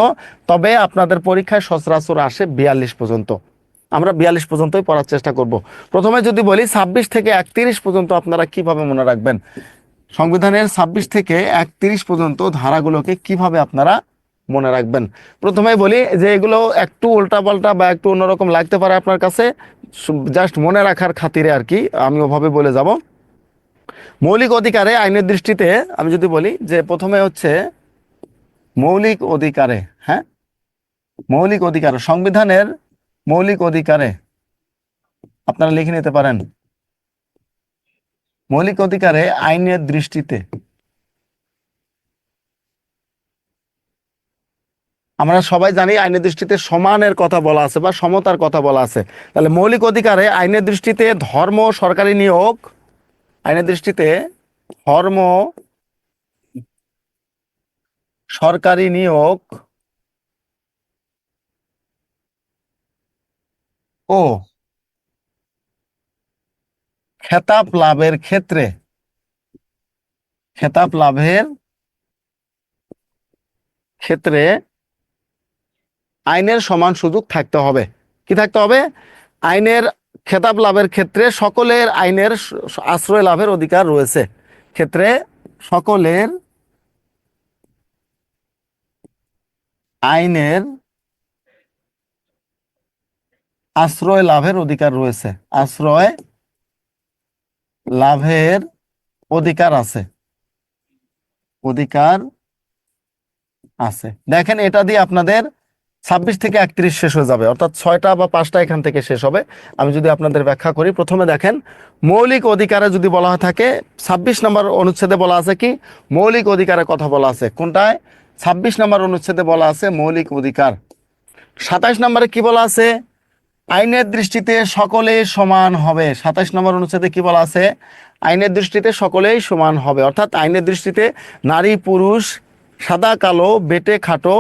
তবে আপনাদের পরীক্ষায় সচরাচর আসে 42 পর্যন্ত। আমরা 42 পর্যন্তই পড়ার চেষ্টা করব। প্রথমে যদি বলি 26 থেকে 31 পর্যন্ত আপনারা কিভাবে মনে রাখবেন, সংবিধানের 26 থেকে 31 পর্যন্ত ধারাগুলোকে কিভাবে আপনারা মনে রাখবেন। প্রথমেই বলি যে এগুলো একটু উল্টাপাল্টা বা একটু অন্যরকম লাগতে পারে আপনার কাছে, জাস্ট মনে রাখার খাতিরে আর কি আমি ওভাবে বলে যাব। মৌলিক অধিকারে আইনের দৃষ্টিতে আমি যদি বলি যে প্রথমে হচ্ছে মৌলিক অধিকারে, হ্যাঁ, মৌলিক অধিকার, সংবিধানের মৌলিক অধিকারে আপনারা লিখে নিতে পারেন। মৌলিক অধিকারে আইনের দৃষ্টিতে আমরা সবাই জানি আইনের দৃষ্টিতে সমানের কথা বলা আছে বা সমতার কথা বলা আছে। তাহলে মৌলিক অধিকারে আইনের দৃষ্টিতে ধর্ম, সরকারি নিয়োগ, আইনের দৃষ্টিতে ধর্ম, সরকারি নিয়োগ ও খেতাব লাভের ক্ষেত্রে, খেতাব লাভের ক্ষেত্রে আইনের সমান সুযোগ থাকতে হবে। কি থাকতে হবে? আইনের খেতাব লাভের ক্ষেত্রে সকলের আইনের আশ্রয় লাভের অধিকার রয়েছে। ক্ষেত্রে সকলের আইনের আশ্রয় লাভের অধিকার রয়েছে। আশ্রয় লাভের অধিকার আছে, অধিকার আছে। দেখেন এটা দিয়ে আপনাদের 26 থেকে 31 শেষ হয়ে যাবে, অর্থাৎ 6টা বা 5টা এখান থেকে শেষ হবে। আমি যদি আপনাদের ব্যাখ্যা করি, প্রথমে দেখেন মৌলিক অধিকারে যদি বলা হয়ে থাকে 26 নম্বর অনুচ্ছেদে বলা আছে কি, মৌলিক অধিকারের কথা বলা আছে। কোনটায়? 26 নম্বর অনুচ্ছেদে বলা আছে মৌলিক অধিকার। 27 নম্বরে কি বলা আছে? আইনের দৃষ্টিতে সকলে সমান হবে। 27 নম্বর অনুচ্ছেদে কি বলা আছে? আইনের দৃষ্টিতে সকলেই সমান হবে, অর্থাৎ আইনের দৃষ্টিতে নারী পুরুষ, সাদা কালো, বেটে খাটো,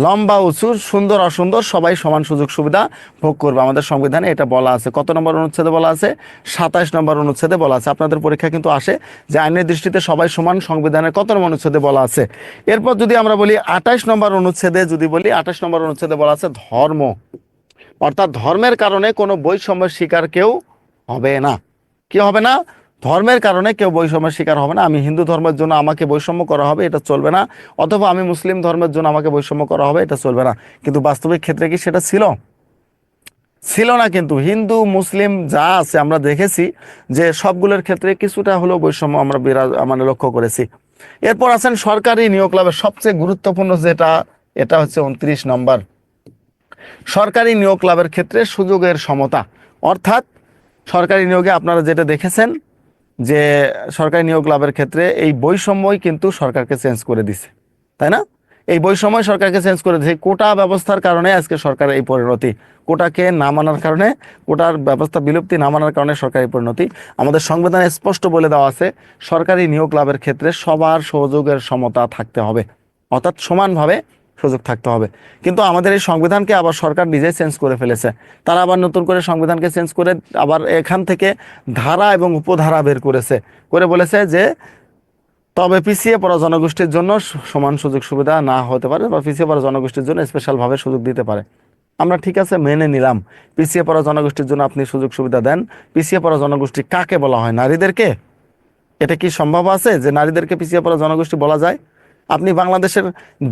লম্বা উঁচু, সুন্দর অসুন্দর সবাই সমান সুযোগ সুবিধা ভোগ করবে। আমাদের সংবিধানে এটা বলা আছে। কত নম্বর অনুচ্ছেদে বলা আছে? 27 নম্বর অনুচ্ছেদে বলা আছে। আপনাদের পরীক্ষা কিন্তু আসে যে আইনের দৃষ্টিতে সবাই সমান, সংবিধানের কত নম্বর অনুচ্ছেদে বলা আছে। এরপর যদি আমরা বলি 28 নম্বর অনুচ্ছেদে, যদি বলি 28 নম্বর অনুচ্ছেদে বলা আছে ধর্ম, অর্থাৎ ধর্মের কারণে কোনো বৈষম্যের শিকার কেউ হবে না। কি হবে না? ধর্মের কারণে কেউ বৈষম্যের শিকার হবে না। আমি হিন্দু ধর্মের জন্য আমাকে বৈষম্য করা হবে, এটা চলবে না। অথবা আমি মুসলিম ধর্মের জন্য আমাকে বৈষম্য করা হবে, এটা চলবে না। কিন্তু বাস্তবিক ক্ষেত্রে কি সেটা ছিল? ছিল না। কিন্তু হিন্দু মুসলিম যা আছে আমরা দেখেছি যে সবগুলোর ক্ষেত্রে কিছুটা হলেও বৈষম্য আমরা মানে লক্ষ্য করেছি। এরপর আছেন সরকারি নিয়োগ লাভের সবচেয়ে গুরুত্বপূর্ণ যেটা, এটা হচ্ছে 29 নম্বর। সরকারি নিয়োগ লাভের ক্ষেত্রে সুযোগের সমতা। অর্থাৎ সরকারি নিয়োগে আপনারা যেটা দেখেছেন যে সরকারি নিয়োগ লাভের ক্ষেত্রে এই বৈষম্যই কিন্তু সরকারকে চেঞ্জ করে দিছে, তাই না? এই বৈষম্য সরকারকে চেঞ্জ করে দিয়েছে। কোটা ব্যবস্থার কারণে আজকে সরকারের এই পরিণতি, কোটাকে না মানার কারণে, কোটার ব্যবস্থা বিলুপ্তি না মানার কারণে সরকারি পরিণতি। আমাদের সংবিধানে স্পষ্ট বলে দেওয়া আছে সরকারি নিয়োগ লাভের ক্ষেত্রে সবার সুযোগের সমতা থাকতে হবে, অর্থাৎ সমানভাবে সুযোগ থাকতে হবে। কিন্তু আমাদের এই সংবিধানকে আবার সরকার নিজেই চেঞ্জ করে ফেলেছে। তারা আবার নতুন করে সংবিধানকে চেঞ্জ করে আবার এখান থেকে ধারা এবং উপধারা বের করেছে, করে বলেছে যে তবে পিছিয়ে পড়া জনগোষ্ঠীর জন্য সমান সুযোগ সুবিধা না হতে পারে, বা পিছিয়ে পড়া জনগোষ্ঠীর জন্য স্পেশালভাবে সুযোগ দিতে পারে। আমরা ঠিক আছে মেনে নিলাম, পিছিয়ে পড়া জনগোষ্ঠীর জন্য আপনি সুযোগ সুবিধা দেন। পিছিয়ে পড়া জনগোষ্ঠী কাকে বলা হয়? নারীদেরকে? এটা কি সম্ভব আছে যে নারীদেরকে পিছিয়ে পড়া জনগোষ্ঠী বলা যায়? আপনি বাংলাদেশের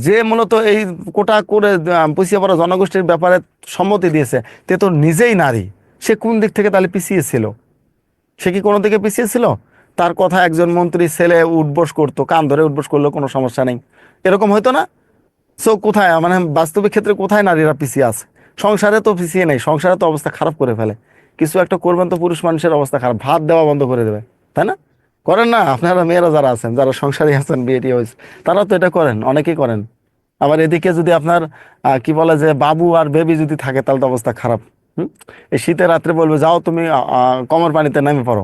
যে মূলত এই কোটা করে পিছিয়ে পড়া জনগোষ্ঠীর ব্যাপারে সম্মতি দিয়েছে, তে তো নিজেই নারী। সে কোন দিক থেকে তাহলে পিছিয়ে ছিল? সে কি কোনো দিকে পিছিয়ে ছিল? তার কথা একজন মন্ত্রী ছেলে উঠবোস করতো, কান ধরে উঠবোস করলো, কোনো সমস্যা নেই, এরকম হয়তো না? সো কোথায় মানে বাস্তবিক ক্ষেত্রে কোথায় নারীরা পিছিয়ে আছে? সংসারে তো পিছিয়ে নেই, সংসারে তো অবস্থা খারাপ করে ফেলে। কিছু একটা করবেন তো পুরুষ মানুষের অবস্থা খারাপ, ভাত দেওয়া বন্ধ করে দেবে, তাই না? করেন না আপনারা? মেয়েরা যারা আছেন, যারা সংসারী আছেন, বিয়ে টিয়ে হয়েছে, তারা তো এটা করেন, অনেকেই করেন। আবার এদিকে যদি আপনার কি বলে যে বাবু আর বেবি যদি থাকে, তাহলে তো অবস্থা খারাপ। হুম। এই শীতের রাত্রে বলবে যাও তুমি কমর পানিতে নেমে পড়ো,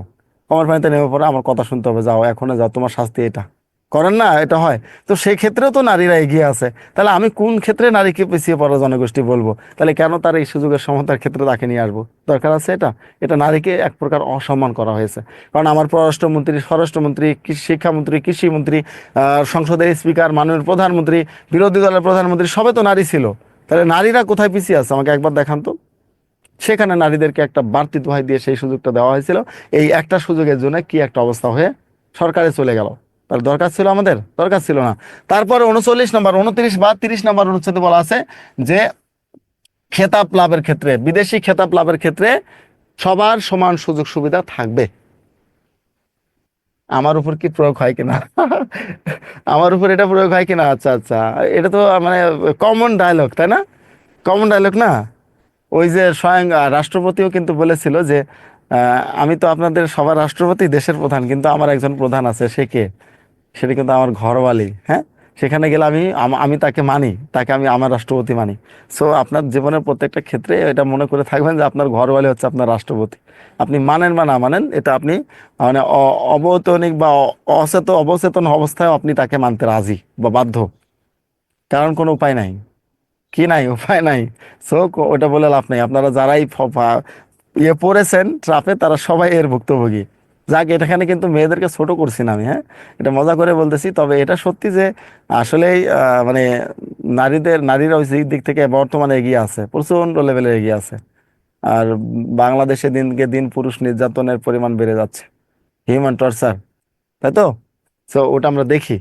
কমর পানিতে নেমে পড়ো, আমার কথা শুনতে হবে, যাও এখনো যাও, তোমার শাস্তি এটা। করেন না? এটা হয়। তো সেই ক্ষেত্রেও তো নারীরা এগিয়ে আছে। তাহলে আমি কোন ক্ষেত্রে নারীকে পিছিয়ে পড়া জনগোষ্ঠী বলবো? তাহলে কেন তার এই সুযোগের সমতার ক্ষেত্রে তাকে নিয়ে আসবো? দরকার আছে এটা? এটা নারীকে এক প্রকার অসম্মান করা হয়েছে। কারণ আমার পররাষ্ট্রমন্ত্রী, স্বরাষ্ট্রমন্ত্রী, শিক্ষামন্ত্রী, কৃষিমন্ত্রী, সংসদের স্পিকার, মাননীয় প্রধানমন্ত্রী, বিরোধী দলের প্রধানমন্ত্রী, সবে তো নারী ছিল। তাহলে নারীরা কোথায় পিছিয়ে আছে আমাকে একবার দেখান তো। সেখানে নারীদেরকে একটা বাড়তি দোহাই দিয়ে সেই সুযোগটা দেওয়া হয়েছিল। এই একটা সুযোগের জন্য কি একটা অবস্থা হয়ে সরকারে চলে গেল। তার দরকার ছিল? আমাদের দরকার ছিল না। তারপরে 39 নম্বর, 29 বা 30 নম্বর অনুচ্ছেদে বলা আছে যে খেতাব লাভের ক্ষেত্রে, বিদেশি খেতাব লাভের ক্ষেত্রে সবার সমান সুযোগ সুবিধা থাকবে। আমার উপর কি প্রয়োগ হয় কিনা? আমার উপর এটা প্রয়োগ হয় কিনা? আচ্ছা আচ্ছা, এটা তো মানে কমন ডায়লগ, তাই না? কমন ডায়লগ না? ওই যে স্বয়ং রাষ্ট্রপতিও কিন্তু বলেছিল যে আমি তো আপনাদের সবার রাষ্ট্রপতি, দেশের প্রধান, কিন্তু আমার একজন প্রধান আছে। সে কে? সেটা কিন্তু আমার ঘরওয়ালি। হ্যাঁ, সেখানে গেলে আমি আমি তাকে মানি, তাকে আমি আমার রাষ্ট্রপতি মানি। সো আপনার জীবনের প্রত্যেকটা ক্ষেত্রে এটা মনে করে থাকবেন যে আপনার ঘরওয়ালি হচ্ছে আপনার রাষ্ট্রপতি। আপনি মানেন বা না মানেন, এটা আপনি মানে অবৈতনিক বা অবচেতন অবস্থায় আপনি তাকে মানতে রাজি বা বাধ্য, কারণ কোনো উপায় নাই। কি নাই? উপায় নাই। সো ওটা বলে লাভ নাই। আপনারা যারাই ইয়ে পড়েছেন ট্রাফে, তারা সবাই এর ভুক্তভোগী। যাক, এটাখানে কিন্তু মেয়েদেরকে ছোট করছি না আমি, হ্যাঁ, এটা মজা করে বলতেছি। তবে এটা সত্যি যে আসলেই মানে নারীরা ওই দিক থেকে বর্তমানে এগিয়ে আছে, প্রচন্ড লেভেলে এগিয়ে আছে। আর বাংলাদেশে দিনকে দিন পুরুষ নির্যাতনের পরিমাণ বেড়ে যাচ্ছে, হিউম্যান টর্চার, তাই তো? সো ওটা আমরা দেখি।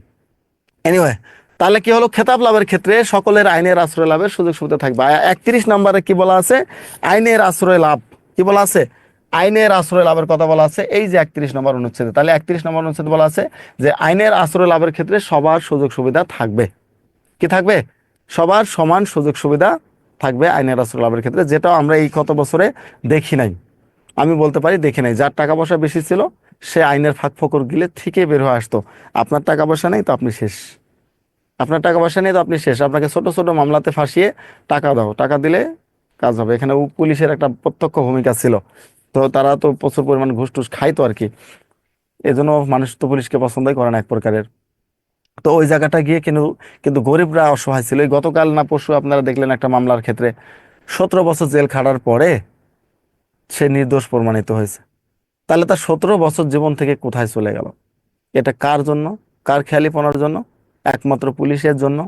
এনিওয়ে, তাহলে কি হলো? খেতাব লাভের ক্ষেত্রে সকলের আইনের আশ্রয় লাভের সুযোগ সুবিধা থাকবে। 31 নম্বরে কি বলা আছে? আইনের আশ্রয় লাভ। কি বলা আছে? আইনের আশ্রয় লাভের কথা বলা আছে এই যে 31 নম্বর অনুচ্ছেদে। তাহলে 31 নম্বর অনুচ্ছেদে বলা আছে যে আইনের আশ্রয় লাভের ক্ষেত্রে সবার সুযোগ সুবিধা থাকবে। কি থাকবে? সবার সমান সুযোগ সুবিধা থাকবে আইনের আশ্রয় লাভের ক্ষেত্রে, যেটা আমরা এই কত বছরে দেখি নাই। আমি বলতে পারি দেখি নাই। যার টাকা পয়সা বেশি ছিল সে আইনের ফাঁক ফোকর গিলে ঠিকই বের হয়ে আসতো। আপনার টাকা পয়সা নেই তো আপনি শেষ। আপনার টাকা পয়সা নেই তো আপনি শেষ। আপনাকে ছোট ছোট মামলাতে ফাঁসিয়ে টাকা দাও, টাকা দিলে কাজ হবে। এখানে পুলিশের একটা প্রত্যক্ষ ভূমিকা ছিল। তো তারা তো প্রচুর পরিমাণ ঘুষ টুস খাইতো আর কি। এজন্য মানুষ তো পুলিশকে পছন্দই করে না এক প্রকারের। তো ওই জায়গাটা গিয়ে কিন্তু কিন্তু গরিবরা অসহায় ছিল। এই গতকাল না পরশু আপনারা দেখলেন একটা মামলার ক্ষেত্রে 17 বছর জেল খাটার পরে সে নির্দোষ প্রমাণিত হয়েছে। তাহলে তার 17 বছর জীবন থেকে কোথায় চলে গেল? এটা কার জন্য? কার খেয়ালিপনার জন্য? একমাত্র পুলিশের জন্য।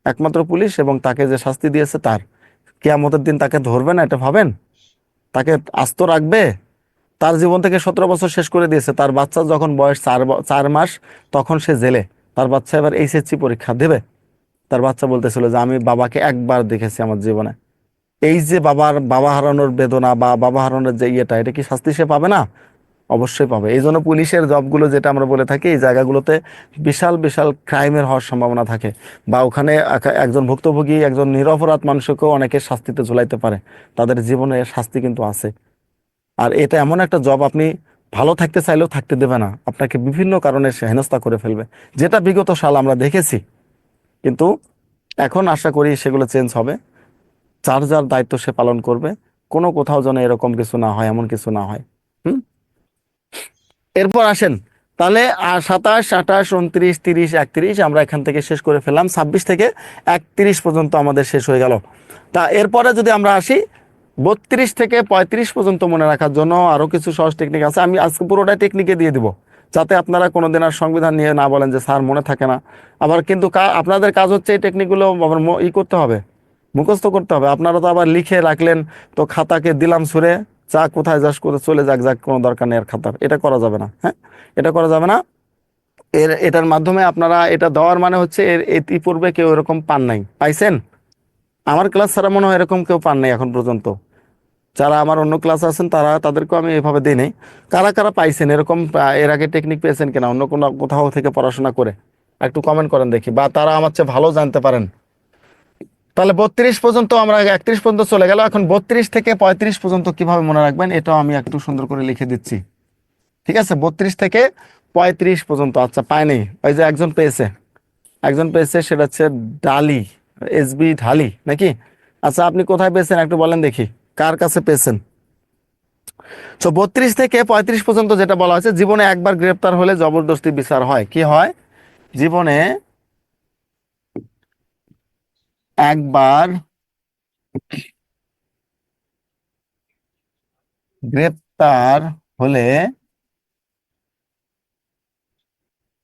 একমাত্র পুলিশ এবং তাকে যে শাস্তি দিয়েছে তার। কিয়ামতের দিন তাকে ধরবে না এটা ভাবেন? তাকে আস্ত রাখবে? তার জীবন থেকে 17 বছর শেষ করে দিয়েছে, তার বাচ্চা যখন বয়স 4 মাস তখন সে জেলে। তার বাচ্চা এবার এইচএসসি পরীক্ষা দেবে। তার বাচ্চা বলতেছিল যে আমি বাবাকে একবার দেখেছি আমার জীবনে। এই যে বাবা হারানোর বেদনা বা বাবা হারানোর যে ইয়েটা, এটা কি শাস্তি সে পাবে না? অবশ্যই পাবে। এই জন্য পুলিশের জবগুলো যেটা আমরা বলে থাকি, এই জায়গাগুলোতে বিশাল বিশাল ক্রাইমের হওয়ার সম্ভাবনা থাকে, বা ওখানে একজন ভুক্তভোগী, একজন নিরপরাধ মানুষকেও অনেকে শাস্তিতে ঝুলাইতে পারে। তাদের জীবনে শাস্তি কিন্তু আছে। আর এটা এমন একটা জব, আপনি ভালো থাকতে চাইলেও থাকতে দেবে না, আপনাকে বিভিন্ন কারণে সে হেনস্থা করে ফেলবে, যেটা বিগত সাল আমরা দেখেছি। কিন্তু এখন আশা করি সেগুলো চেঞ্জ হবে। যার যার দায়িত্ব সে পালন করবে, কোনো কোথাও যেন এরকম কিছু না হয়, এমন কিছু না হয়। হুম। এরপর আসেন, তাহলে 27, 28, 29, 30, 31 আমরা এখান থেকে শেষ করে ফেললাম। 26 থেকে 31 পর্যন্ত আমাদের শেষ হয়ে গেল। তা এরপরে যদি আমরা আসি 32 থেকে 35 পর্যন্ত মনে রাখার জন্য আরো কিছু সহজ টেকনিক আছে। আমি আজকে পুরোটাই টেকনিকে দিয়ে দিব, যাতে আপনারা কোনোদিন আর সংবিধান নিয়ে না বলেন যে স্যার মনে থাকে না। আবার কিন্তু আপনাদের কাজ হচ্ছে এই টেকনিকগুলো আবার করতে হবে, মুখস্থ করতে হবে। আপনারা তো আবার লিখে রাখলেন, তো খাতাকে দিলাম ছুঁড়ে, যা কোথায় যাস করে চলে যাক যাক, কোনো দরকার নেই আর খাতার। এটা করা যাবে না, হ্যাঁ, এটা করা যাবে না। এটার মাধ্যমে আপনারা, এটা দেওয়ার মানে হচ্ছে এর ইতিপূর্বে কেউ এরকম পান নাই, পাইছেন? আমার ক্লাস ছাড়া মনে হয় এরকম কেউ পান নাই এখন পর্যন্ত। যারা আমার অন্য ক্লাস আছেন তাদেরকেও আমি এভাবে দিই নাই। কারা কারা পাইছেন এরকম, এর আগে টেকনিক পেয়েছেন কিনা অন্য কোনো কোথাও থেকে পড়াশোনা করে, একটু কমেন্ট করেন দেখি, বা তারা আমার চেয়ে ভালো জানতে পারেন। তাহলে 32 পর্যন্ত, আমরা 31 পর্যন্ত চলে গেল। এখন 32 থেকে 35 পর্যন্ত কিভাবে মনে রাখবেন, এটাও আমি একটু সুন্দর করে লিখে দিচ্ছি। ঠিক আছে, 32 থেকে 35 পর্যন্ত। আচ্ছা, পায়নি, ওই যে একজন পেয়েছে, একজন পেয়েছে, সেটা হচ্ছে ডালি, এসবি ঢালি নাকি? আচ্ছা, আপনি কোথায় পেয়েছেন একটু বলেন দেখি, কার কাছে পেয়েছেন? তো 32 থেকে 35 পর্যন্ত যেটা বলা হয়েছে, জীবনে একবার গ্রেপ্তার হলে জবরদস্তি বিচার হয়। কি হয়? জীবনে একবার গ্রেপ্তার হলে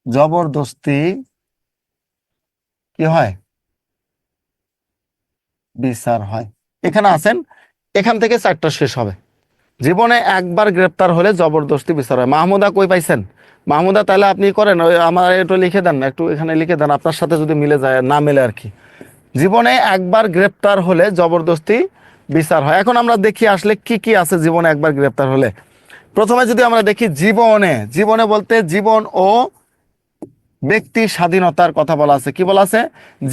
জবরদস্তি কি হয়? বিচার হয়। এখানে আছেন, এখান থেকে চারটা শেষ হবে। জীবনে একবার গ্রেপ্তার হলে জবরদস্তি বিচার হয়। মাহমুদা কই পাইছেন? মাহমুদা, তাহলে আপনি করেন, ওই আমার একটু লিখে দেন, একটু এখানে লিখে দেন, আপনার সাথে যদি মিলে যায়, না মিলে আর কি। জীবনে একবার গ্রেপ্তার হলে জবরদস্তি বিচার হয়। এখন আমরা দেখি আসলে কি কি আছে জীবনে একবার গ্রেপ্তার হলে। প্রথমে যদি আমরা দেখি, জীবনে, জীবনে বলতে জীবন ও ব্যক্তি স্বাধীনতার কথা বলা আছে। কি বলা আছে?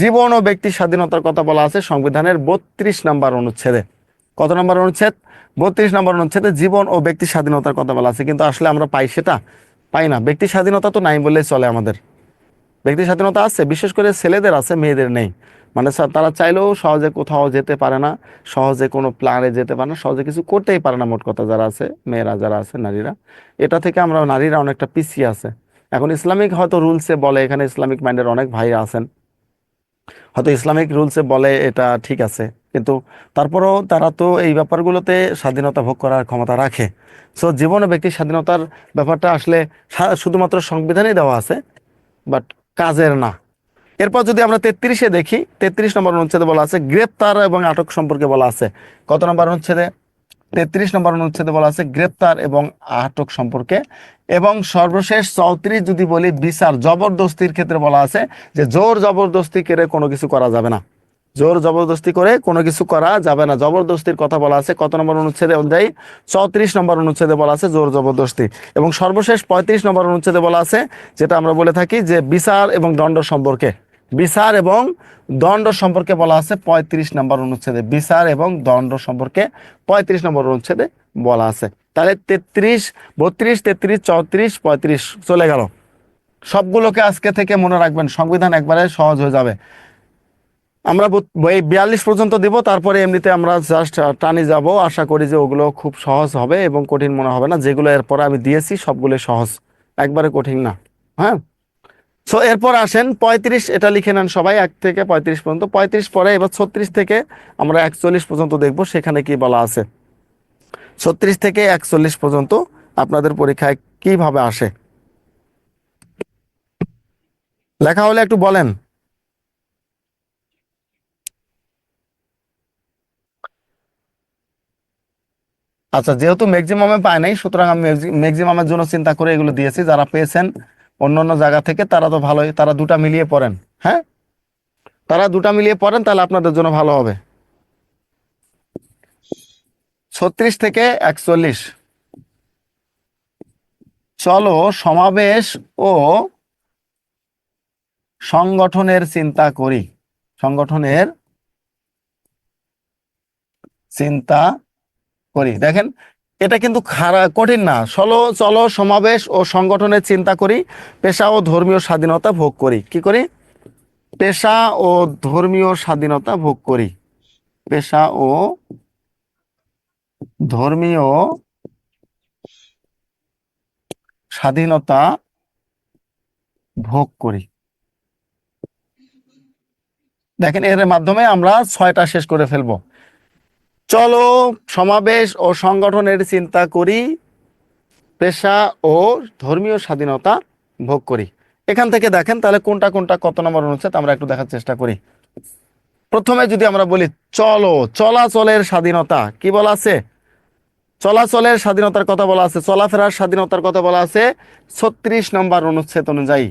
জীবন ও ব্যক্তি স্বাধীনতার কথা বলা আছে সংবিধানের 32 নম্বর অনুচ্ছেদে। কত নম্বর অনুচ্ছেদ? 32 নম্বর অনুচ্ছেদে জীবন ও ব্যক্তি স্বাধীনতার কথা বলা আছে। কিন্তু আসলে আমরা পাই সেটা? পাই না। ব্যক্তি স্বাধীনতা তো নাই বললেই চলে আমাদের। ব্যক্তি স্বাধীনতা আছে, বিশেষ করে ছেলেদের আছে, মেয়েদের নেই। মানে তারা চাইলেও সহজে কোথাও যেতে পারে না, সহজে কোনো প্ল্যানে যেতে পারে না, সহজে কিছু করতেই পারে না। মোট কথা, যারা আছে, মেয়েরা যারা আছে, নারীরা, এটা থেকে আমরা নারীরা অনেকটা পিছিয়ে আছে। এখন ইসলামিক হয়তো রুলসে বলে, এখানে ইসলামিক মাইন্ডের অনেক ভাই আছেন, হয়তো ইসলামিক রুলসে বলে এটা ঠিক আছে, কিন্তু তারপরেও তারা তো এই ব্যাপারগুলোতে স্বাধীনতা ভোগ করার ক্ষমতা রাখে। সো জীবন ও ব্যক্তির স্বাধীনতার ব্যাপারটা আসলে শুধুমাত্র সংবিধানেই দেওয়া আছে, বাট কাজের না। এরপর যদি আমরা 33-এ দেখি, 33 নম্বর অনুচ্ছেদে বলা আছে গ্রেপ্তার এবং আটক সম্পর্কে বলা আছে। কত নম্বর অনুচ্ছেদে? 33 নম্বর অনুচ্ছেদে বলা আছে গ্রেপ্তার এবং আটক সম্পর্কে। এবং সর্বশেষ 34 যদি বলি, বিচার জবরদস্তির ক্ষেত্রে বলা আছে যে জোর জবরদস্তি করে কোনো কিছু করা যাবে না। জোর জবরদস্তি করে কোনো কিছু করা যাবে না, জবরদস্তির কথা বলা আছে। কত নম্বর অনুচ্ছেদে অনুযায়ী? 34 নম্বর অনুচ্ছেদে বলা আছে জোর জবরদস্তি। এবং সর্বশেষ 35 নম্বর অনুচ্ছেদে বলা আছে, যেটা আমরা বলে থাকি যে বিচার এবং দণ্ড সম্পর্কে। বিচার এবং দণ্ড সম্পর্কে বলা আছে 35 নম্বর অনুচ্ছেদে। বিচার এবং দণ্ড সম্পর্কে 35 নম্বর অনুচ্ছেদে বলা আছে। তাহলে 33, 32, 33, 34, 35 চলে গেল। সবগুলোকে আজকে থেকে মনে রাখবেন, সংবিধান একবারে সহজ হয়ে যাবে। আমরা এই 42 পর্যন্ত দিব, তারপরে এমনিতে আমরা জাস্ট টানি যাব। আশা করি যে ওগুলো খুব সহজ হবে এবং কঠিন মনে হবে না। যেগুলো এরপরে আমি দিয়েছি সবগুলো সহজ, একবারে কঠিন না। হ্যাঁ। সো এরপর আসেন 35, এটা লিখে নেন সবাই, 1 থেকে 35 পর্যন্ত। 35 পরে এবার 36 থেকে আমরা 41 পর্যন্ত দেখব, সেখানে কি বলা আছে। 36 থেকে 41 পর্যন্ত আপনাদের পরীক্ষায় কিভাবে আসে, লেখা হলে একটু বলেন। আচ্ছা, যেহেতু ম্যাক্সিমামে পায় নাই, সুতরাং আমি ম্যাক্সিমামের জন্য চিন্তা করে এগুলো দিয়েছি। যারা পেয়েছেন অন্য অন্য জায়গা থেকে তারা তো ভালোই, তারা দুটা মিলিয়ে পড়েন। হ্যাঁ, তারা দুটা মিলিয়ে পড়েন, তাহলে আপনাদের জন্য ভালো হবে। 36 থেকে 41। চলো সমাবেশ ও সংগঠনের চিন্তা করি। সংগঠনের চিন্তা করি। দেখেন, এটা কিন্তু কঠিন না। চলো চলো সমাবেশ ও সংগঠনের চিন্তা করি, পেশা ও ধর্মীয় স্বাধীনতা ভোগ করি। কি করি? পেশা ও ধর্মীয় স্বাধীনতা ভোগ করি। পেশা ও ধর্মীয় স্বাধীনতা ভোগ করি। দেখেন, এর মাধ্যমে আমরা 6টা শেষ করে ফেলবো। চলো সমাবেশ ও সংগঠনের চিন্তা করি, পেশা ও ধর্মীয় স্বাধীনতা ভোগ করি। এখান থেকে দেখেন তাহলে কোনটা কোনটা কত নম্বর অনুচ্ছেদ আমরা একটু দেখার চেষ্টা করি। প্রথমে যদি আমরা বলি চলো, চলাচলের স্বাধীনতা, কি বলা আছে? চলাচলের স্বাধীনতার কথা বলা আছে, চলাফেরার স্বাধীনতার কথা বলা আছে 36 নম্বর অনুচ্ছেদ অনুযায়ী।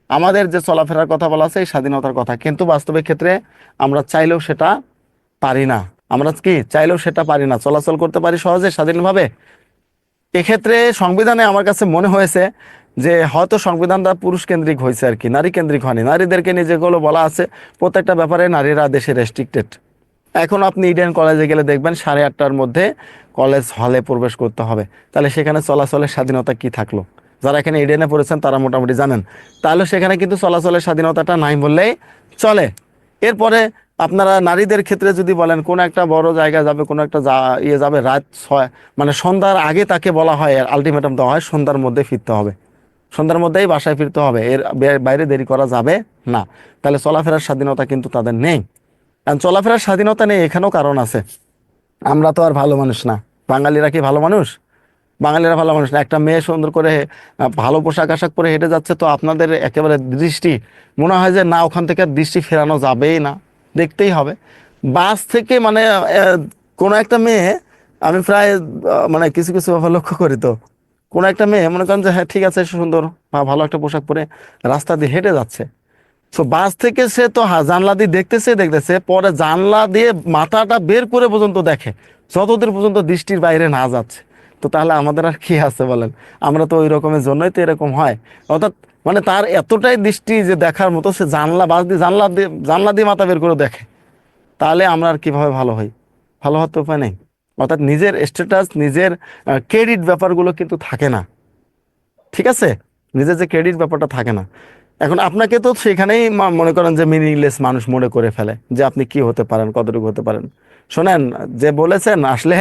আমাদের যে চলাফেরার কথা বলা আছে এই স্বাধীনতার কথা, কিন্তু বাস্তবিক ক্ষেত্রে আমরা চাইলেও সেটা পারি না। আমরা কি চাইলেও সেটা পারি না, চলাচল করতে পারি সহজে স্বাধীনভাবে? এক্ষেত্রে সংবিধানে আমার কাছে মনে হয়েছে যে হয়তো সংবিধানটা পুরুষ কেন্দ্রিক হয়েছে আর কি, নারী কেন্দ্রিক হয়নি। নারীদেরকে নিয়ে যেগুলো বলা আছে প্রত্যেকটা ব্যাপারে নারীরা দেশে রেস্ট্রিক্টেড। এখন আপনি ইডেন কলেজে গেলে দেখবেন 8:30টার মধ্যে কলেজ হলে প্রবেশ করতে হবে। তাহলে সেখানে চলাচলের স্বাধীনতা কি থাকলো? যারা এখানে ইডেনে পড়েছেন তারা মোটামুটি জানেন। তাহলে সেখানে কিন্তু চলাচলের স্বাধীনতাটা নাই বললেই চলে। এরপরে আপনারা নারীদের ক্ষেত্রে যদি বলেন কোন একটা বড় জায়গায় যাবে, কোনো একটা ইয়ে যাবে, রাত 6 মানে সন্ধ্যার আগে তাকে বলা হয়, আলটিমেটাম দেওয়া হয় সন্ধ্যার মধ্যে ফিরতে হবে, সন্ধ্যার মধ্যেই বাসায় ফিরতে হবে, এর বাইরে দেরি করা যাবে না। তাহলে চলাফেরার স্বাধীনতা কিন্তু তাদের নেই। কারণ চলাফেরার স্বাধীনতা নেই, এখানেও কারণ আছে। আমরা তো আর ভালো মানুষ না। বাঙালিরা কি ভালো মানুষ? বাঙালিরা ভালো মানুষ না। একটা মেয়ে সুন্দর করে ভালো পোশাক আশাক পরে হেঁটে যাচ্ছে, তো আপনাদের একেবারে দৃষ্টি মনে হয় যে না, ওখান থেকে আর দৃষ্টি ফেরানো যাবেই না, দেখতেই হবে। বাস থেকে মানে কোনো একটা মেয়ে, আমি প্রায় মানে কিছু কিছু ব্যাপার লক্ষ্য করি, তো কোনো একটা মেয়ে মনে করেন যে হ্যাঁ ঠিক আছে, সুন্দর বা ভালো একটা পোশাক পরে রাস্তা দিয়ে হেঁটে যাচ্ছে। তো বাস থেকে সে তো জানলা দিয়ে দেখতেছে দেখতেছে, পরে জানলা দিয়ে মাথাটা বের করে পর্যন্ত দেখে, যতদূর পর্যন্ত দৃষ্টির বাইরে না যাচ্ছে। তো তাহলে আমাদের আর কি আছে বলেন? আমরা তো ওই রকমের জন্যই তো এরকম হয়। অর্থাৎ মানে তার এতটাই দৃষ্টি যে দেখার মতো, সে জানলা দিয়ে মাথা বের করে দেখে। তাহলে আমরা আর কিভাবে ভালো হই? ভালো হতে উপায় নেই। অর্থাৎ নিজের স্ট্যাটাস, নিজের ক্রেডিট ব্যাপারগুলো কিন্তু থাকে না। ঠিক আছে, নিজের যে ক্রেডিট ব্যাপারটা থাকে না। এখন আপনাকে তো সেখানেই মনে করেন যে মিনিংলেস মানুষ মনে করে ফেলে যে আপনি কি হতে পারেন, কতটুকু হতে পারেন। শোনেন, যে বলেছেন আসলে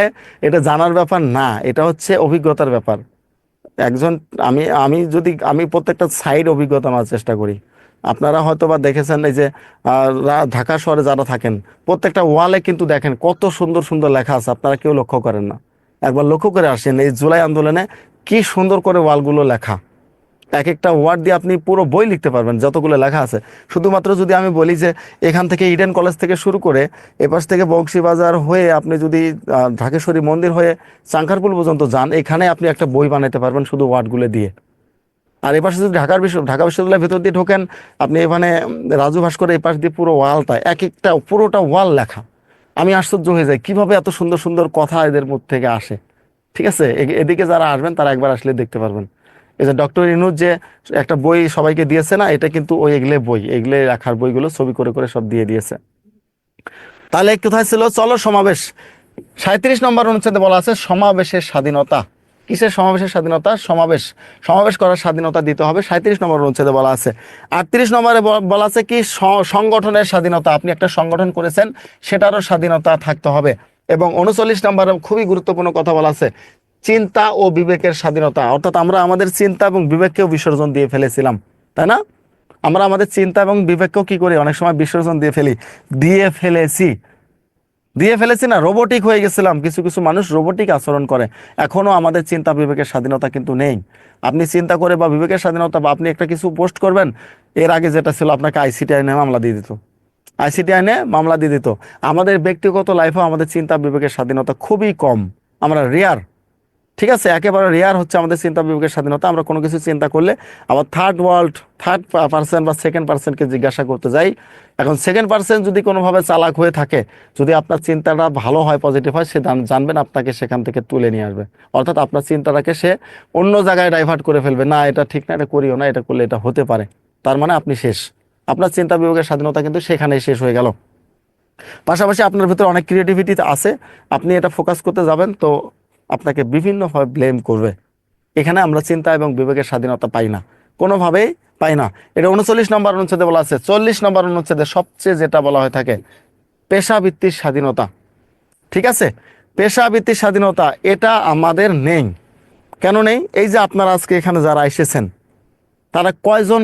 এটা জানার ব্যাপার না, এটা হচ্ছে অভিজ্ঞতার ব্যাপার। একজন, আমি প্রত্যেকটা সাইড অভিজ্ঞতা নেওয়ার চেষ্টা করি। আপনারা হয়তো বা দেখেছেন এই যে ঢাকা শহরে যারা থাকেন, প্রত্যেকটা ওয়ালে কিন্তু দেখেন কত সুন্দর সুন্দর লেখা আছে, আপনারা কেউ লক্ষ্য করেন না। একবার লক্ষ্য করে আসেন, এই জুলাই আন্দোলনে কি সুন্দর করে ওয়ালগুলো লেখা। এক একটা ওয়ার্ড দিয়ে আপনি পুরো বই লিখতে পারবেন, যতগুলো লেখা আছে। শুধুমাত্র যদি আমি বলি যে এখান থেকে ইডেন কলেজ থেকে শুরু করে এপাশ থেকে বংশীবাজার হয়ে আপনি যদি ঢাকেশ্বরী মন্দির হয়ে চাঙ্কারপুল পর্যন্ত যান, এখানে আপনি একটা বই বানাতে পারবেন শুধু ওয়ার্ডগুলো দিয়ে। আর এপাশে যদি ঢাকা বিশ্ববিদ্যালয়ের ভেতর দিয়ে ঢোকেন, আপনি এখানে রাজু ভাস্করের এপাশ দিয়ে পুরো ওয়ালটা, এক একটা পুরোটা ওয়াল লেখা। আমি আশ্চর্য হয়ে যাই কিভাবে এত সুন্দর সুন্দর কথা এদের মধ্যে থেকে আসে। ঠিক আছে, এদিকে যারা আসবেন তারা একবার আসলে দেখতে পারবেন। এই যে ডক্টর ইনুজ যে একটা বই সবাইকে দিয়েছে না, এটা কিন্তু ওই এগুলো বই, এগুলো রাখার বইগুলো ছবি করে করে সব দিয়ে দিয়েছে। তাহলে কোথায় ছিল? চলো সমাবেশ। 37 নম্বর অনুচ্ছেদে বলা আছে সমাবেশের স্বাধীনতা। কিসের সমাবেশের স্বাধীনতা? সমাবেশ, সমাবেশ করার স্বাধীনতা দিতে হবে, 37 নম্বর অনুচ্ছেদে বলা আছে। 38 নম্বরে বলা আছে কি সংগঠনের স্বাধীনতা, আপনি একটা সংগঠন করেছেন সেটারও স্বাধীনতা থাকতে হবে। এবং 39 নম্বরে খুবই গুরুত্বপূর্ণ কথা বলা আছে, চিন্তা ও বিবেকের স্বাধীনতা। অর্থাৎ আমরা আমাদের চিন্তা এবং বিবেককেও বিসর্জন দিয়ে ফেলেছিলাম, তাই না? আমরা আমাদের চিন্তা এবং বিবেককেও কি করি, অনেক সময় বিসর্জন দিয়ে ফেলি, দিয়ে ফেলেছি, দিয়ে ফেলেছি না, রোবটিক হয়ে গেছিলাম। কিছু কিছু মানুষ রোবটিক আচরণ করে। এখনো আমাদের চিন্তা বিবেকের স্বাধীনতা কিন্তু নেই। আপনি চিন্তা করে বা বিবেকের স্বাধীনতা, বা আপনি একটা কিছু পোস্ট করবেন, এর আগে যেটা ছিল আপনাকে আইসিটি আইনে মামলা দিয়ে দিত, আইসিটি আইনে মামলা দিয়ে দিত। আমাদের ব্যক্তিগত লাইফেও আমাদের চিন্তা বিবেকের স্বাধীনতা খুবই কম, আমরা রেয়ার। ঠিক আছে, একেবারে রেয়ার হচ্ছে আমাদের চিন্তা বিবেকের স্বাধীনতা। আমরা কোনো কিছু চিন্তা করলে আবার থার্ড পার্সন বা সেকেন্ড পার্সনকে জিজ্ঞাসা করতে যাই। এখন সেকেন্ড পার্সন যদি কোনোভাবে চালাক হয়ে থাকে, যদি আপনার চিন্তাটা ভালো হয়, পজিটিভ হয়, সে জানবেন আপনাকে সেখান থেকে তুলে নিয়ে আসবে। অর্থাৎ আপনার চিন্তাটাকে সে অন্য জায়গায় ডাইভার্ট করে ফেলবে, না এটা ঠিক না, এটা করিও না, এটা করলে এটা হতে পারে। তার মানে আপনি শেষ। আপনার চিন্তা বিবেকের স্বাধীনতা কিন্তু সেখানেই শেষ হয়ে গেল। পাশাপাশি আপনার ভিতরে অনেক ক্রিয়েটিভিটি আছে, আপনি এটা ফোকাস করতে যাবেন তো আপনাকে বিভিন্নভাবে ব্লেম করবে। এখানে আমরা চিন্তা এবং বিবেকের স্বাধীনতা পাই না, কোনোভাবেই পাই না। এটা 39 নম্বর অনুচ্ছেদে বলা আছে। 40 নম্বর অনুচ্ছেদে সবচেয়ে যেটা বলা হয়ে থাকে, পেশাবৃত্তির স্বাধীনতা। ঠিক আছে, পেশাবৃত্তির স্বাধীনতা এটা আমাদের নেই। কেন নেই? এই যে আপনারা আজকে এখানে যারা এসেছেন, তারা কয়জন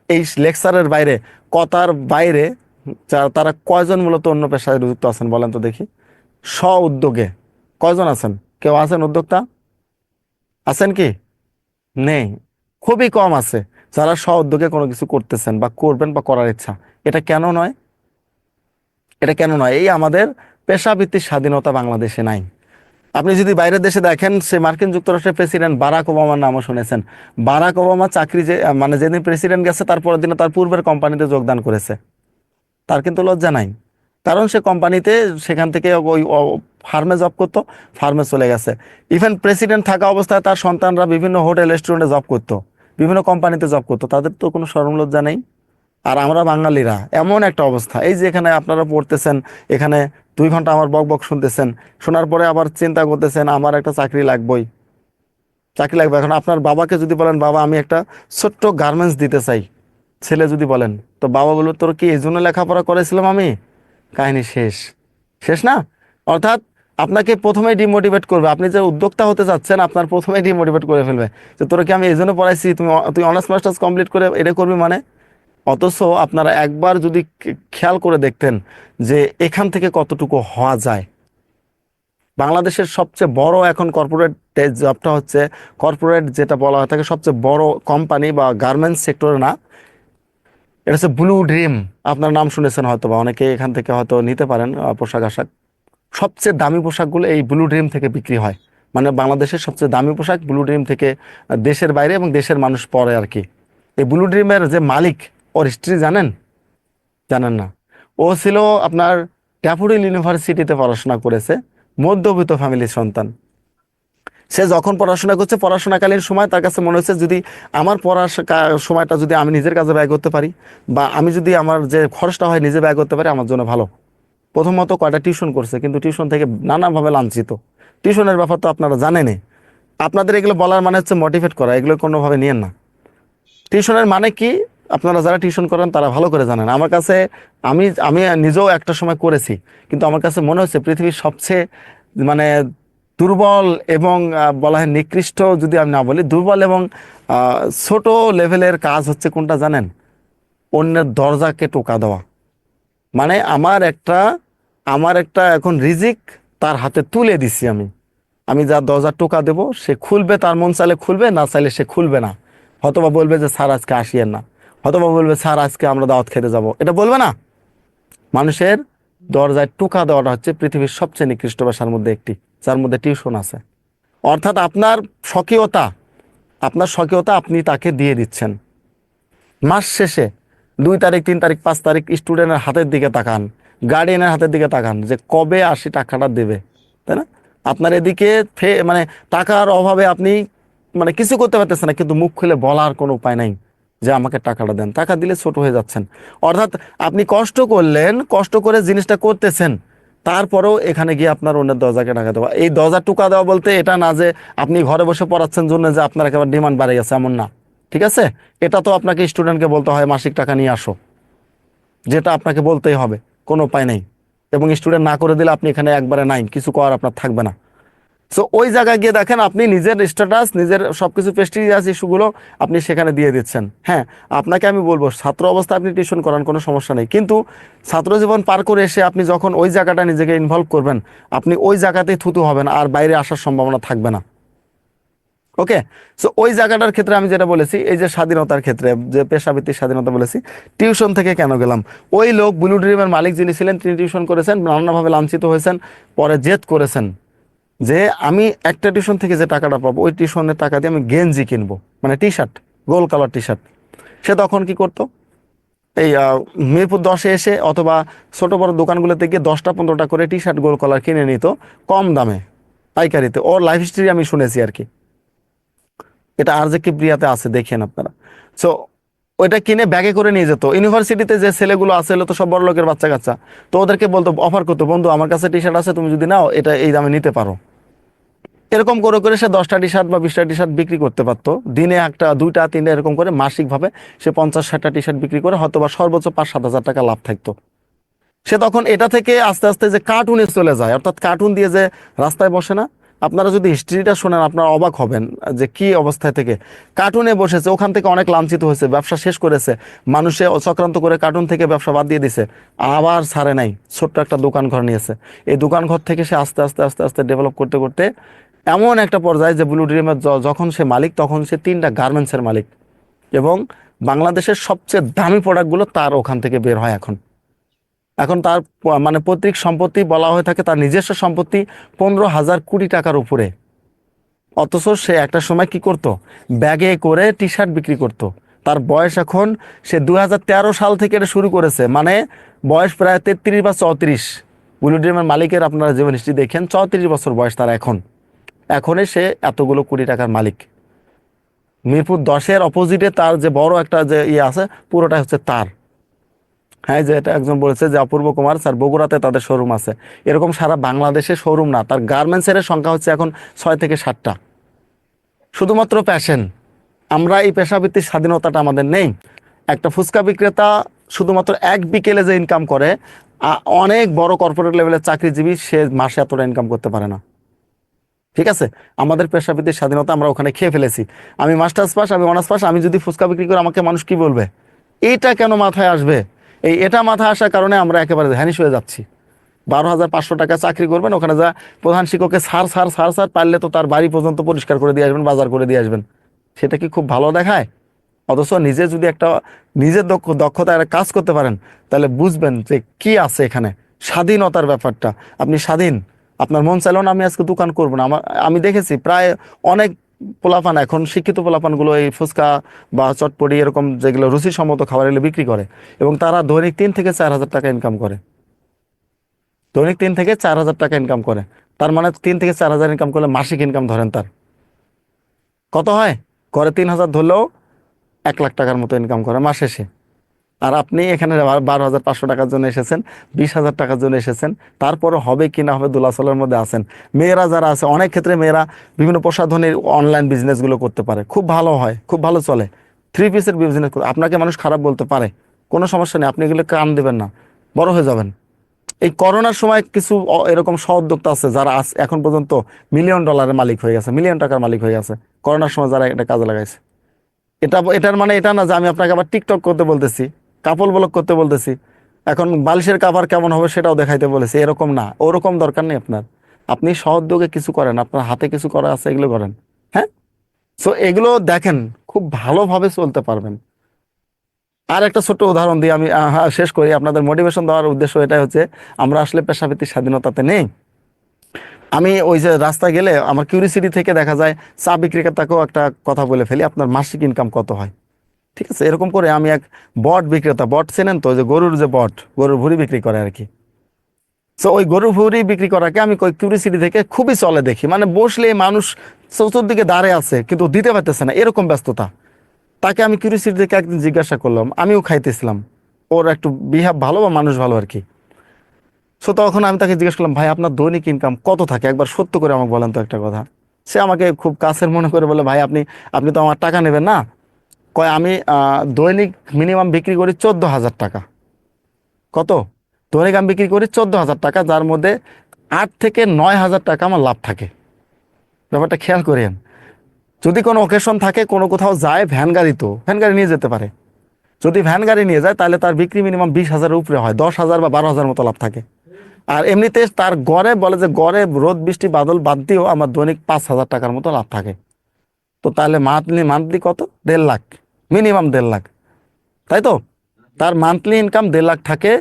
এই লেকচারের বাইরে, কথার বাইরে তারা কয়জন মূলত অন্য পেশায় যুক্ত আছেন বলেন তো দেখি? স্ব উদ্যোগে কয়জন আছেন? কেউ আছেন উদ্যোক্তা? আছেন কি? নেই, খুবই কম আছে যারা স্ব উদ্যোগে কোনো কিছু করতেছেন বা করবেন বা করার ইচ্ছা। এটা কেন নয়? এটা কেন নয়? এই আমাদের পেশাবৃত্তির স্বাধীনতা বাংলাদেশে নাই। আপনি যদি বাইরের দেশে দেখেন, সে মার্কিন যুক্তরাষ্ট্রের প্রেসিডেন্ট বারাক ওবামার নামও শুনেছেন। বারাক ওবামা চাকরি যে মানে যেদিন প্রেসিডেন্ট গেছে তার পরের দিনে তার পূর্বের কোম্পানিতে যোগদান করেছে। তার কিন্তু লজ্জা নাই, কারণ সে কোম্পানিতে সেখান থেকে ওই ফার্মে জব করতো, ফার্মে চলে গেছে। ইভেন প্রেসিডেন্ট থাকা অবস্থায় তার সন্তানরা বিভিন্ন হোটেল রেস্টুরেন্টে জব করতো, বিভিন্ন কোম্পানিতে জব করতো, তাদের তো কোনো শরম লজ্জা নেই। আর আমরা বাঙালিরা এমন একটা অবস্থা, এই যে এখানে আপনারা পড়তেছেন, এখানে 2 ঘন্টা আমার বক বক শুনতেছেন, শোনার পরে আবার চিন্তা করতেছেন আমার একটা চাকরি লাগবেই, চাকরি লাগবে। এখন আপনার বাবাকে যদি বলেন, বাবা আমি একটা ছোট্ট গার্মেন্টস দিতে চাই, ছেলে যদি বলেন, তো বাবা বলবে তোর কি এই জন্য লেখাপড়া করেছিলাম আমি? কাহিনী শেষ। শেষ না? অর্থাৎ আপনাকে প্রথমে ডিমোটিভেট করবে। আপনি যে উদ্যোক্তা হতে যাচ্ছেন, আপনার প্রথমে ডিমোটিভেট করে ফেলবে যে তোরা কি আমি এই জন্য পড়াইছি, তুই অনার্স মাস্টার্স কমপ্লিট করে এটা করবি মানে? অথচ আপনারা একবার যদি খেয়াল করে দেখতেন যে এখান থেকে কতটুকু হওয়া যায়। বাংলাদেশের সবচেয়ে বড় এখন কর্পোরেট জবটা হচ্ছে, কর্পোরেট যেটা বলা হয় থাকে সবচেয়ে বড় কোম্পানি বা গার্মেন্টস সেক্টরে না, এটা হচ্ছে ব্লু ড্রিম। আপনার নাম শুনেছেন হয়তো, বা অনেকে এখান থেকে হয়তো নিতে পারেন পোশাক আশাক। সবচেয়ে দামি পোশাকগুলো এই ব্লু ড্রিম থেকে বিক্রি হয়। মানে বাংলাদেশের সবচেয়ে দামি পোশাক ব্লু ড্রিম থেকে দেশের বাইরে এবং দেশের মানুষ পরে আর কি। এই ব্লু ড্রিমের যে মালিক, ওর হিস্ট্রি জানেন? জানেন না। ও ছিল আপনার ড্যাফোডিল ইউনিভার্সিটিতে পড়াশোনা করেছে, মধ্যবিত্ত ফ্যামিলির সন্তান। সে যখন পড়াশোনা করছে, পড়াশোনাকালীন সময় তার কাছে মনে হচ্ছে যদি আমার পড়ার সময়টা যদি আমি নিজের কাজে ব্যয় করতে পারি, বা আমি যদি আমার যে খরচটা হয় নিজে ব্যয় করতে পারি, আমার জন্য ভালো। প্রথমত কয়টা টিউশন করছে, কিন্তু টিউশন থেকে নানাভাবে লাঞ্ছিত। টিউশনের ব্যাপার তো আপনারা জানেনই। আপনাদের এগুলো বলার মানে হচ্ছে মোটিভেট করা, এগুলো কোনোভাবে নিয়েন না। টিউশনের মানে কি আপনারা যারা টিউশন করেন তারা ভালো করে জানেন। আমার কাছে, আমি আমি নিজেও একটা সময় করেছি, কিন্তু আমার কাছে মনে হচ্ছে পৃথিবীর সবচেয়ে মানে দুর্বল এবং বলা হয় নিকৃষ্ট, যদি আমি না বলি দুর্বল এবং ছোট লেভেলের কাজ হচ্ছে কোনটা জানেন? অন্যের দরজাকে টোকা দেওয়া। মানে আমার একটা এখন রিজিক তার হাতে তুলে দিছি আমি। আমি যার দরজা টোকা দেবো সে খুলবে, তার মন চাইলে খুলবে, না চাইলে সে খুলবে না। হয়তোবা বলবে যে স্যার আজকে আসিয়েন না, হয়তোবা বলবে স্যার আজকে আমরা দাওয়াত খেতে যাব, এটা বলবে না। মানুষের দরজায় টোকা দেওয়াটা হচ্ছে পৃথিবীর সবচেয়ে নিকৃষ্ট পেশার মধ্যে একটি, যার মধ্যে টিউশন আছে। অর্থাৎ স্বকীয়তা আপনার স্বকীয়তা আপনি তাকে দিয়ে দিচ্ছেন। মাস শেষে 2 তারিখ, 3 তারিখ, 5 তারিখ স্টুডেন্টের হাতের দিকে তাকান, গার্ডিয়ানের হাতের দিকে তাকান যে কবে 80 টাকাটা দেবে, তাই না? আপনার এদিকে মানে টাকার অভাবে আপনি মানে কিছু করতে পারতেছেন না, কিন্তু মুখ খুলে বলার কোনো উপায় নাই যে আমাকে টাকাটা দেন। টাকা দিলে ছোট হয়ে যাচ্ছেন। অর্থাৎ আপনি কষ্ট করলেন, কষ্ট করে জিনিসটা করতেছেন, তারপরেও এখানে গিয়ে আপনার অন্যের দরজাকে টাকা দেওয়া। এই দরজা টুকা দেওয়া বলতে এটা না যে আপনি ঘরে বসে পড়াচ্ছেন জন্য যে আপনার একেবারে ডিমান্ড বাড়ে গেছে, এমন না। ঠিক আছে, এটা তো আপনাকে স্টুডেন্টকে বলতে হয় মাসিক টাকা নিয়ে আসো, যেটা আপনাকে বলতেই হবে, কোনো উপায় নেই। এবং স্টুডেন্ট না করে দিলে আপনি এখানে একবারে নাই, কিছু করার আপনার থাকবে না। সো ওই জায়গায় গিয়ে দেখেন আপনি নিজের স্ট্যাটাস, নিজের সবকিছু প্রেস্টিজিয়াস ইস্যুগুলো আপনি সেখানে দিয়ে দিচ্ছেন। হ্যাঁ, আপনাকে আমি বলবো ছাত্র অবস্থায় আপনি টিউশন করান, কোনো সমস্যা নেই, কিন্তু ছাত্র জীবন পার করে এসে আপনি যখন ওই জায়গাটা নিজেকে ইনভলভ করবেন, আপনি ওই জায়গাতেই থুতু হবেন, আর বাইরে আসার সম্ভাবনা থাকবে না। ওকে। সো ওই জায়গাটার ক্ষেত্রে আমি যেটা বলেছি, এই যে স্বাধীনতার ক্ষেত্রে যে পেশাভিত্তিক স্বাধীনতা বলেছি, টিউশন থেকে কেন গেলাম? ওই লোক ব্লু ড্রিমের মালিক যিনি ছিলেন, তিনি টিউশন করেছেন, নানাভাবে লাঞ্ছিত হয়েছেন, পরে জেদ করেছেন যে আমি একটা টিউশন থেকে যে টাকাটা পাবো ওই টিউশনের টাকা দিয়ে আমি গেঞ্জি কিনবো, মানে টি শার্ট, গোল কালার টি শার্ট। সে তখন কি করতো, এই মিরপুর 10-এ এসে অথবা ছোট বড় দোকানগুলোতে গিয়ে 10টা 15টা করে টি শার্ট গোল কালার কিনে নিত কম দামে, পাইকারিতে। ওর লাইফ হিস্ট্রি আমি শুনেছি আর কি, এটা আর যে কি প্রিয়াতে আছে দেখেন আপনারা। সো ওইটা কিনে ব্যাগে করে নিয়ে যেত। ইউনিভার্সিটিতে যে ছেলেগুলো আছে এগুলো তো সব বড় লোকের বাচ্চা কাচ্চা, তো ওদেরকে বলতো, অফার করতো, বন্ধু আমার কাছে টি শার্ট আছে, তুমি যদি নাও এটা এই দামে নিতে পারো। এরকম করে করে সে 10টা টি শার্ট বা 20টা টি শার্ট বিক্রি করতে পারতো দিনে, একটা 2টা 3টা এরকম করে মাসিকভাবে সে 50-60টা টি শার্ট বিক্রি করে হয়তো বা সর্বোচ্চ 5-7 হাজার টাকা লাভ থাকতো। সে তখন এটা থেকে আস্তে আস্তে যে কার্টুনে চলে যায়, অর্থাৎ কার্টুন দিয়ে যে রাস্তায় বসে না, আপনারা যদি হিস্ট্রিটা শোনেন আপনারা অবাক হবেন যে কি অবস্থায় থেকে কার্টুনে বসেছে, ওখান থেকে অনেক লাঞ্ছিত হয়েছে, ব্যবসা শেষ করেছে, মানুষে চক্রান্ত করে কার্টুন থেকে ব্যবসা বাদ দিয়ে দিছে, আবার ছাড়ে নাই, ছোট্ট একটা দোকান ঘর নিয়েছে। এই দোকান ঘর থেকে সে আস্তে আস্তে আস্তে আস্তে ডেভেলপ করতে করতে এমন একটা পর্যায়ে যে ব্লু ড্রিমের যখন সে মালিক, তখন সে 3টা গার্মেন্টসের মালিক, এবং বাংলাদেশের সবচেয়ে দামি প্রোডাক্টগুলো তার ওখান থেকে বের হয় এখন। এখন তার মানে পৈতৃক সম্পত্তি বলা হয়ে থাকে, তার নিজস্ব সম্পত্তি 15,000 কোটি টাকার উপরে। অথচ সে একটা সময় কি করত, ব্যাগে করে টি শার্ট বিক্রি করত। তার বয়স এখন, সে 2013 সাল থেকে এটা শুরু করেছে, মানে বয়স প্রায় 33 বা 34। ব্লু ড্রিমের মালিকের আপনারা জীবন হিস্ট্রি দেখেন, 34 বছর বয়স তার এখন। এখনই সে এতগুলো কোটি টাকার মালিক। মিরপুর 10-এর অপোজিটে তার যে বড় একটা যে ইয়ে আছে, পুরোটা হচ্ছে তার। হ্যাঁ, যে এটা একজন বলেছে যে অপূর্ব কুমার স্যার বগুড়াতে তাদের শোরুম আছে, এরকম সারা বাংলাদেশে শোরুম না, তার গার্মেন্টসের সংখ্যা হচ্ছে এখন 6 থেকে 7টা। শুধুমাত্র প্যাশন, আমরা এই পেশাভিত্তিক স্বাধীনতাটা আমাদের নেই। একটা ফুচকা বিক্রেতা শুধুমাত্র এক বিকেলে যে ইনকাম করে, অনেক বড় কর্পোরেট লেভেলের চাকরিজীবী সে মাসে এতটা ইনকাম করতে পারে না। ঠিক আছে, আমাদের পেশাভিত্তিক স্বাধীনতা আমরা ওখানে খেয়ে ফেলেছি। আমি মাস্টার্স পাস, আমি অনার্স পাস, আমি যদি ফুচকা বিক্রি করি আমাকে মানুষ কি বলবে, এইটা কেন মাথায় আসবে? এটা মাথায় আসার কারণে আমরা একেবারে ধ্যানিস হয়ে যাচ্ছি। 12,500 টাকা চাকরি করবেন, ওখানে যা প্রধান শিক্ষককে সার সার সার সার পারলে তো তার বাড়ি পর্যন্ত পরিষ্কার করে দিয়ে আসবেন, বাজার করে দিয়ে আসবেন। সেটা কি খুব ভালো দেখায়? অথচ নিজে যদি একটা নিজের দক্ষতায় একটা কাজ করতে পারেন, তাহলে বুঝবেন যে কি আছে এখানে, স্বাধীনতার ব্যাপারটা। আপনি স্বাধীন, আপনার মন চাইলেও না আমি আজকে দোকান করবো না। আমি দেখেছি প্রায় অনেক পোলাপান, এখন শিক্ষিত পোলাপানগুলো এই ফুচকা বা চটপটি এরকম যেগুলো রুচিসম্মত খাবার এগুলো বিক্রি করে, এবং তারা দৈনিক 3 থেকে 4 হাজার টাকা ইনকাম করে। দৈনিক 3 থেকে 4 হাজার টাকা ইনকাম করে। তার মানে 3 থেকে 4 হাজার ইনকাম করলে মাসিক ইনকাম ধরেন তার কত হয়? করে 3 হাজার ধরলেও 1 লাখ টাকার মতো ইনকাম করে মাস শেষে। আর আপনি এখানে 12,500 টাকার জন্য এসেছেন, 20,000 টাকার জন্য এসেছেন, তারপরে হবে কি না হবে দোলাচলের মধ্যে আছেন। মেয়েরা যারা আছে, অনেক ক্ষেত্রে মেয়েরা বিভিন্ন প্রসাধনীর অনলাইন বিজনেসগুলো করতে পারে, খুব ভালো হয়, খুব ভালো চলে। 3 পিসের বিজনেস, আপনাকে মানুষ খারাপ বলতে পারে, কোনো সমস্যা নেই, আপনি এগুলো কান দেবেন না, বড় হয়ে যাবেন। এই করোনার সময় কিছু এরকম সহোদ্যোক্তা আছে যারা এখন পর্যন্ত $1,000,000 মালিক হয়ে গেছে, $1,000,000 মালিক হয়ে গেছে করোনার সময়, যারা এটা কাজে লাগাইছে। এটার মানে এটা না যে আমি আপনাকে আবার টিকটক করতে বলতেছি, কাপল ব্লগ করতে বলতেছি, এখন বালিশের কাভার কেমন হবে সেটাও দেখাইতে বলেছি, এরকম না, ওরকম দরকার নেই আপনার। আপনি সহোদ্যোগে কিছু করেন, আপনার হাতে কিছু করা আছে এগুলো করেন। হ্যাঁ, সো এগুলো দেখেন, খুব ভালোভাবে চলতে পারবেন। আর একটা ছোট্ট উদাহরণ দিয়ে আমি হ্যাঁ শেষ করি, আপনাদের মোটিভেশন দেওয়ার উদ্দেশ্য এটাই হচ্ছে, আমরা আসলে পেশাভিত্তিক স্বাধীনতাতে নেই। আমি ওই যে রাস্তায় গেলে আমার কিউরিসিটি থেকে দেখা যায়, চা বিক্রেতাকেও একটা কথা বলে ফেলি, আপনার মাসিক ইনকাম কত হয়? ঠিক আছে, এরকম করে আমি এক বট বিক্রেতা, বট চেনেন তো, ওই যে গরুর যে বট, গরুর ভুঁড়ি বিক্রি করে আর কি। তো ওই গরুর ভুঁড়ি বিক্রি করাকে আমি কিউরিসিটি থেকে খুবই চলে দেখি, মানে বসলে মানুষ চতুর্দিকে দাঁড়িয়ে আছে কিন্তু দিতে পারতেছে না, এরকম ব্যস্ততা। তাকে আমি কিউরিসিটি থেকে একদিন জিজ্ঞাসা করলাম, আমিও খাইতেছিলাম, ওর একটু বিহেভ ভালো বা মানুষ ভালো আর কি। সো তখন আমি তাকে জিজ্ঞেস করলাম, ভাই আপনার দৈনিক ইনকাম কত থাকে, একবার সত্য করে আমাকে বলেন তো একটা কথা। সে আমাকে খুব কাছের মনে করে বলে, ভাই আপনি আপনি তো আমার টাকা নেবেন না, কয় আমি দৈনিক মিনিমাম বিক্রি করি 14,000 টাকা। কত? দৈনিক আমি বিক্রি করি 14,000 টাকা, যার মধ্যে 8 থেকে 9 হাজার টাকা আমার লাভ থাকে। ব্যাপারটা খেয়াল করেন। যদি কোনো অকেশন থাকে, কোনো কোথাও যায়, ভ্যান গাড়ি, তো ভ্যান গাড়ি নিয়ে যেতে পারে। যদি ভ্যান গাড়ি নিয়ে যায় তাহলে তার বিক্রি মিনিমাম 20,000-এর উপরে হয়, 10,000 বা 12,000 মতো লাভ থাকে। আর এমনিতে তার গড়ে বলে যে গড়ে রোদ বৃষ্টি বাদল বাদ দিয়েও আমার দৈনিক 5,000 টাকার মতো লাভ থাকে। তো তাহলে মান্থলি মান্থলি কত? 1.5 লাখ, মিনিমাম 1.5 লাখ, তাই তো? তার মান্থলি ইনকাম 1.5 লাখ থাকে।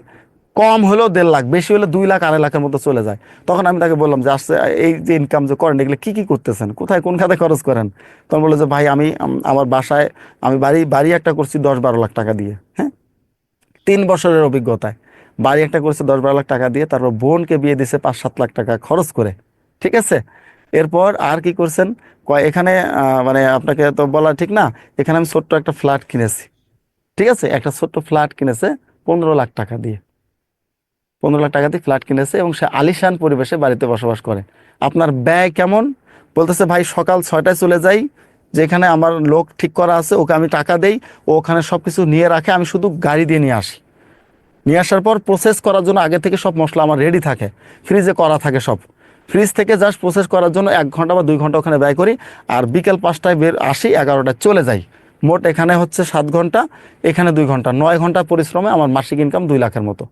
কম হলেও 1.5 লাখ, বেশি হলে 2 লাখ 2.5 লাখের মতো চলে যায়। তখন আমি তাকে বললাম যে আসছে এই যে ইনকাম যে করেন এগুলো কি কি করতেছেন, কোথায় কোন খাতে খরচ করেন? তখন বললো যে ভাই আমি আমার বাসায় আমি বাড়ি বাড়ি একটা করছি 10-12 লাখ টাকা দিয়ে, হ্যাঁ, 3 বছরের অভিজ্ঞতায় বাড়ি একটা করছে 10-12 লাখ টাকা দিয়ে, তারপর বোনকে বিয়ে দিছে 5-7 লাখ টাকা খরচ করে, ঠিক আছে। এরপর আর কি করছেন, কয় এখানে মানে আপনাকে তো বলা ঠিক না, এখানে আমি ছোট্ট একটা ফ্ল্যাট কিনেছি, ঠিক আছে, একটা ছোট্ট ফ্ল্যাট কিনেছে 15 লাখ টাকা দিয়ে, 15 লাখ টাকা দিয়ে ফ্ল্যাট কিনেছে এবং সে আলিশান পরিবেশে বাড়িতে বসবাস করে। আপনার ব্যয় কেমন? বলতেছে ভাই সকাল 6টায় চলে যাই, যেখানে আমার লোক ঠিক করা আছে ওকে আমি টাকা দেই, ও ওখানে সব কিছু নিয়ে রাখে, আমি শুধু গাড়ি দিয়ে নিয়ে আসি, নিয়ে আসার পর প্রসেস করার জন্য আগে থেকে সব মশলা আমার রেডি থাকে, ফ্রিজে করা থাকে সব, ফ্রিজ থেকে জাস্ট প্রসেস করার জন্য 1 ঘন্টা বা 2 ঘন্টা ওখানে ব্যয় করি, আর বিকেল 5টায় বের আসি, 11টায় চলে যাই। মোট এখানে হচ্ছে 7 ঘন্টা, এখানে 2 ঘন্টা, 9 ঘন্টা পরিশ্রমে আমার মাসিক ইনকাম 2 লাখের মতো।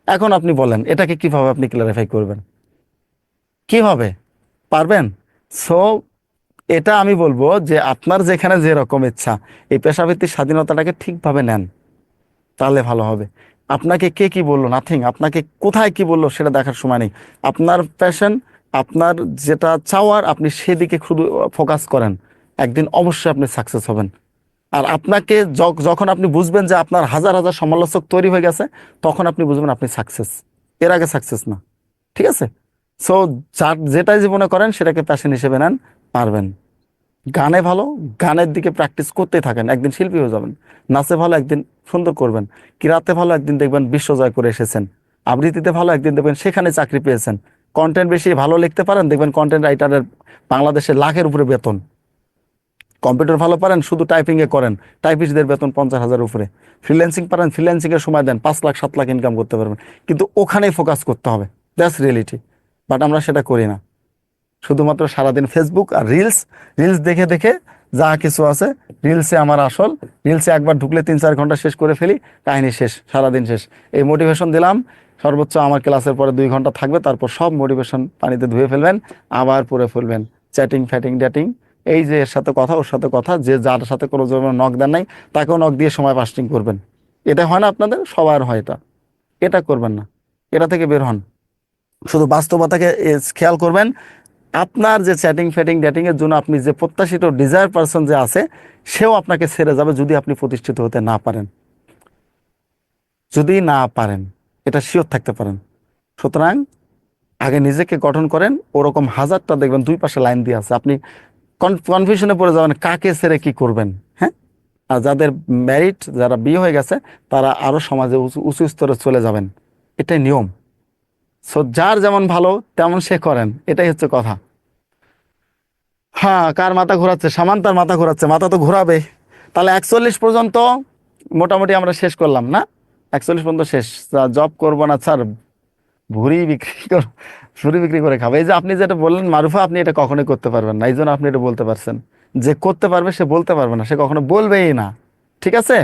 এখন আপনি বলেন এটাকে কিভাবে আপনি ক্লারিফাই করবেন, কিভাবে পারবেন? সো এটা আমি বলবো যে আপনার যেখানে যে রকম ইচ্ছা, এই পেশাভিত্তিক স্বাধীনতাটাকে ঠিকভাবে নেন, তাহলে ভালো হবে। আপনাকে কে কি বললো নাথিং, আপনাকে কোথায় কি বললো সেটা দেখার সময় নেই। আপনার প্যাশন, আপনার যেটা চাওয়ার আপনি সেদিকে শুধু ফোকাস করেন, একদিন অবশ্যই আপনি সাকসেস হবেন। আর আপনাকে যখন আপনি বুঝবেন যে আপনার হাজার হাজার সমালোচক তৈরি হয়ে গেছে, তখন আপনি বুঝবেন আপনি সাকসেস, এর আগে সাকসেস না, ঠিক আছে। সো যার যেটাই জীবনে করেন সেটাকে প্যাশন হিসেবে নেন, পারবেন। গানে ভালো, গানের দিকে প্র্যাকটিস করতে থাকেন, একদিন শিল্পী হয়ে যাবেন। নাচে ভালো, একদিন সুন্দর করবেন। কিরাতে ভালো, একদিন দেখবেন বিশ্বজয় করে এসেছেন। আবৃত্তিতে ভালো, একদিন দেখবেন সেখানে চাকরি পেয়েছেন। কন্টেন্ট বেশি ভালো লিখতে পারেন, দেখবেন কন্টেন্ট রাইটারের বাংলাদেশে লাখের উপরে বেতন। কম্পিউটার ভালো পারেন, শুধু টাইপিংয়ে করেন, টাইপিস্টদের বেতন 50,000 উপরে। ফ্রিল্যান্সিং পারেন, ফ্রিল্যান্সিংয়ের সময় দেন, 5 লাখ 7 লাখ ইনকাম করতে পারবেন। কিন্তু ওখানেই ফোকাস করতে হবে, দ্যাটস রিয়েলিটি। বাট আমরা সেটা করি না, শুধুমাত্র সারাদিন ফেসবুক আর রিলস, রিলস দেখে দেখে যা কিছু আছে, রিলসে আমার আসল, রিলসে একবার ঢুকলে 3-4 ঘন্টা শেষ করে ফেলি, কাহিনী শেষ, সারাদিন শেষ। এই মোটিভেশন দিলাম, সর্বোচ্চ আমার ক্লাসের পরে 2 ঘন্টা থাকবে, তারপর সব মোটিভেশন পানিতে ধুয়ে ফেলবেন, আবার পড়ে ফেলবেন। চ্যাটিং ফ্যাটিং ড্যাটিং, এই যে এর সাথে কথা ওর সাথে কথা, যে যার সাথে কোনো জন্য নক দেন নাই তাকেও নক দিয়ে সময় পাস্টিং করবেন। এটা হয় না আপনাদের, সবার হয় এটা, এটা করবেন না, এটা থেকে বের হন। শুধু বাস্তবতাকে খেয়াল করবেন। আপনার যে চ্যাটিং ফ্যাটিং ডেটিং এর জন্য আপনি যে প্রত্যাশিত ডিজায়ার পারসন যে আছে, সেও আপনাকে ছেড়ে যাবে যদি আপনি প্রতিষ্ঠিত হতে না পারেন, যদি না পারেন, এটা শিওর থাকতে পারেন। সুতরাং আগে নিজেকে গঠন করেন, ওরকম হাজারটা দেখবেন দুই পাশে লাইন দিয়ে আছে, আপনি কনফিউশনে পড়ে যাবেন কাকে ছেড়ে কি করবেন, হ্যাঁ। আর যাদের ম্যারিড, যারা বিয়ে হয়ে গেছে, তারা আরো সমাজে উঁচু উঁচু স্তরে চলে যাবেন, এটাই নিয়ম। সো যার যেমন ভালো তেমন সে করেন, এটাই হচ্ছে কথা। হ্যাঁ, কার মাথা ঘোরাচ্ছে? সামান্তার মাথা ঘোরাচ্ছে, মাথা তো ঘোরাবে। তাহলে 41 পর্যন্ত মোটামুটি আমরা শেষ করলাম না? 41 পর্যন্ত শেষ। জব করবো না স্যার, ভুড়ি বিক্রি কর, ভুড়ি বিক্রি করে খাবে। এই যে আপনি যেটা বললেন মারুফা, আপনি এটা কখনোই করতে পারবেন না, এই জন্য আপনি এটা বলতে পারছেন। যে করতে পারবে সে বলতে পারবে না, সে কখনো বলবেই না, ঠিক আছে।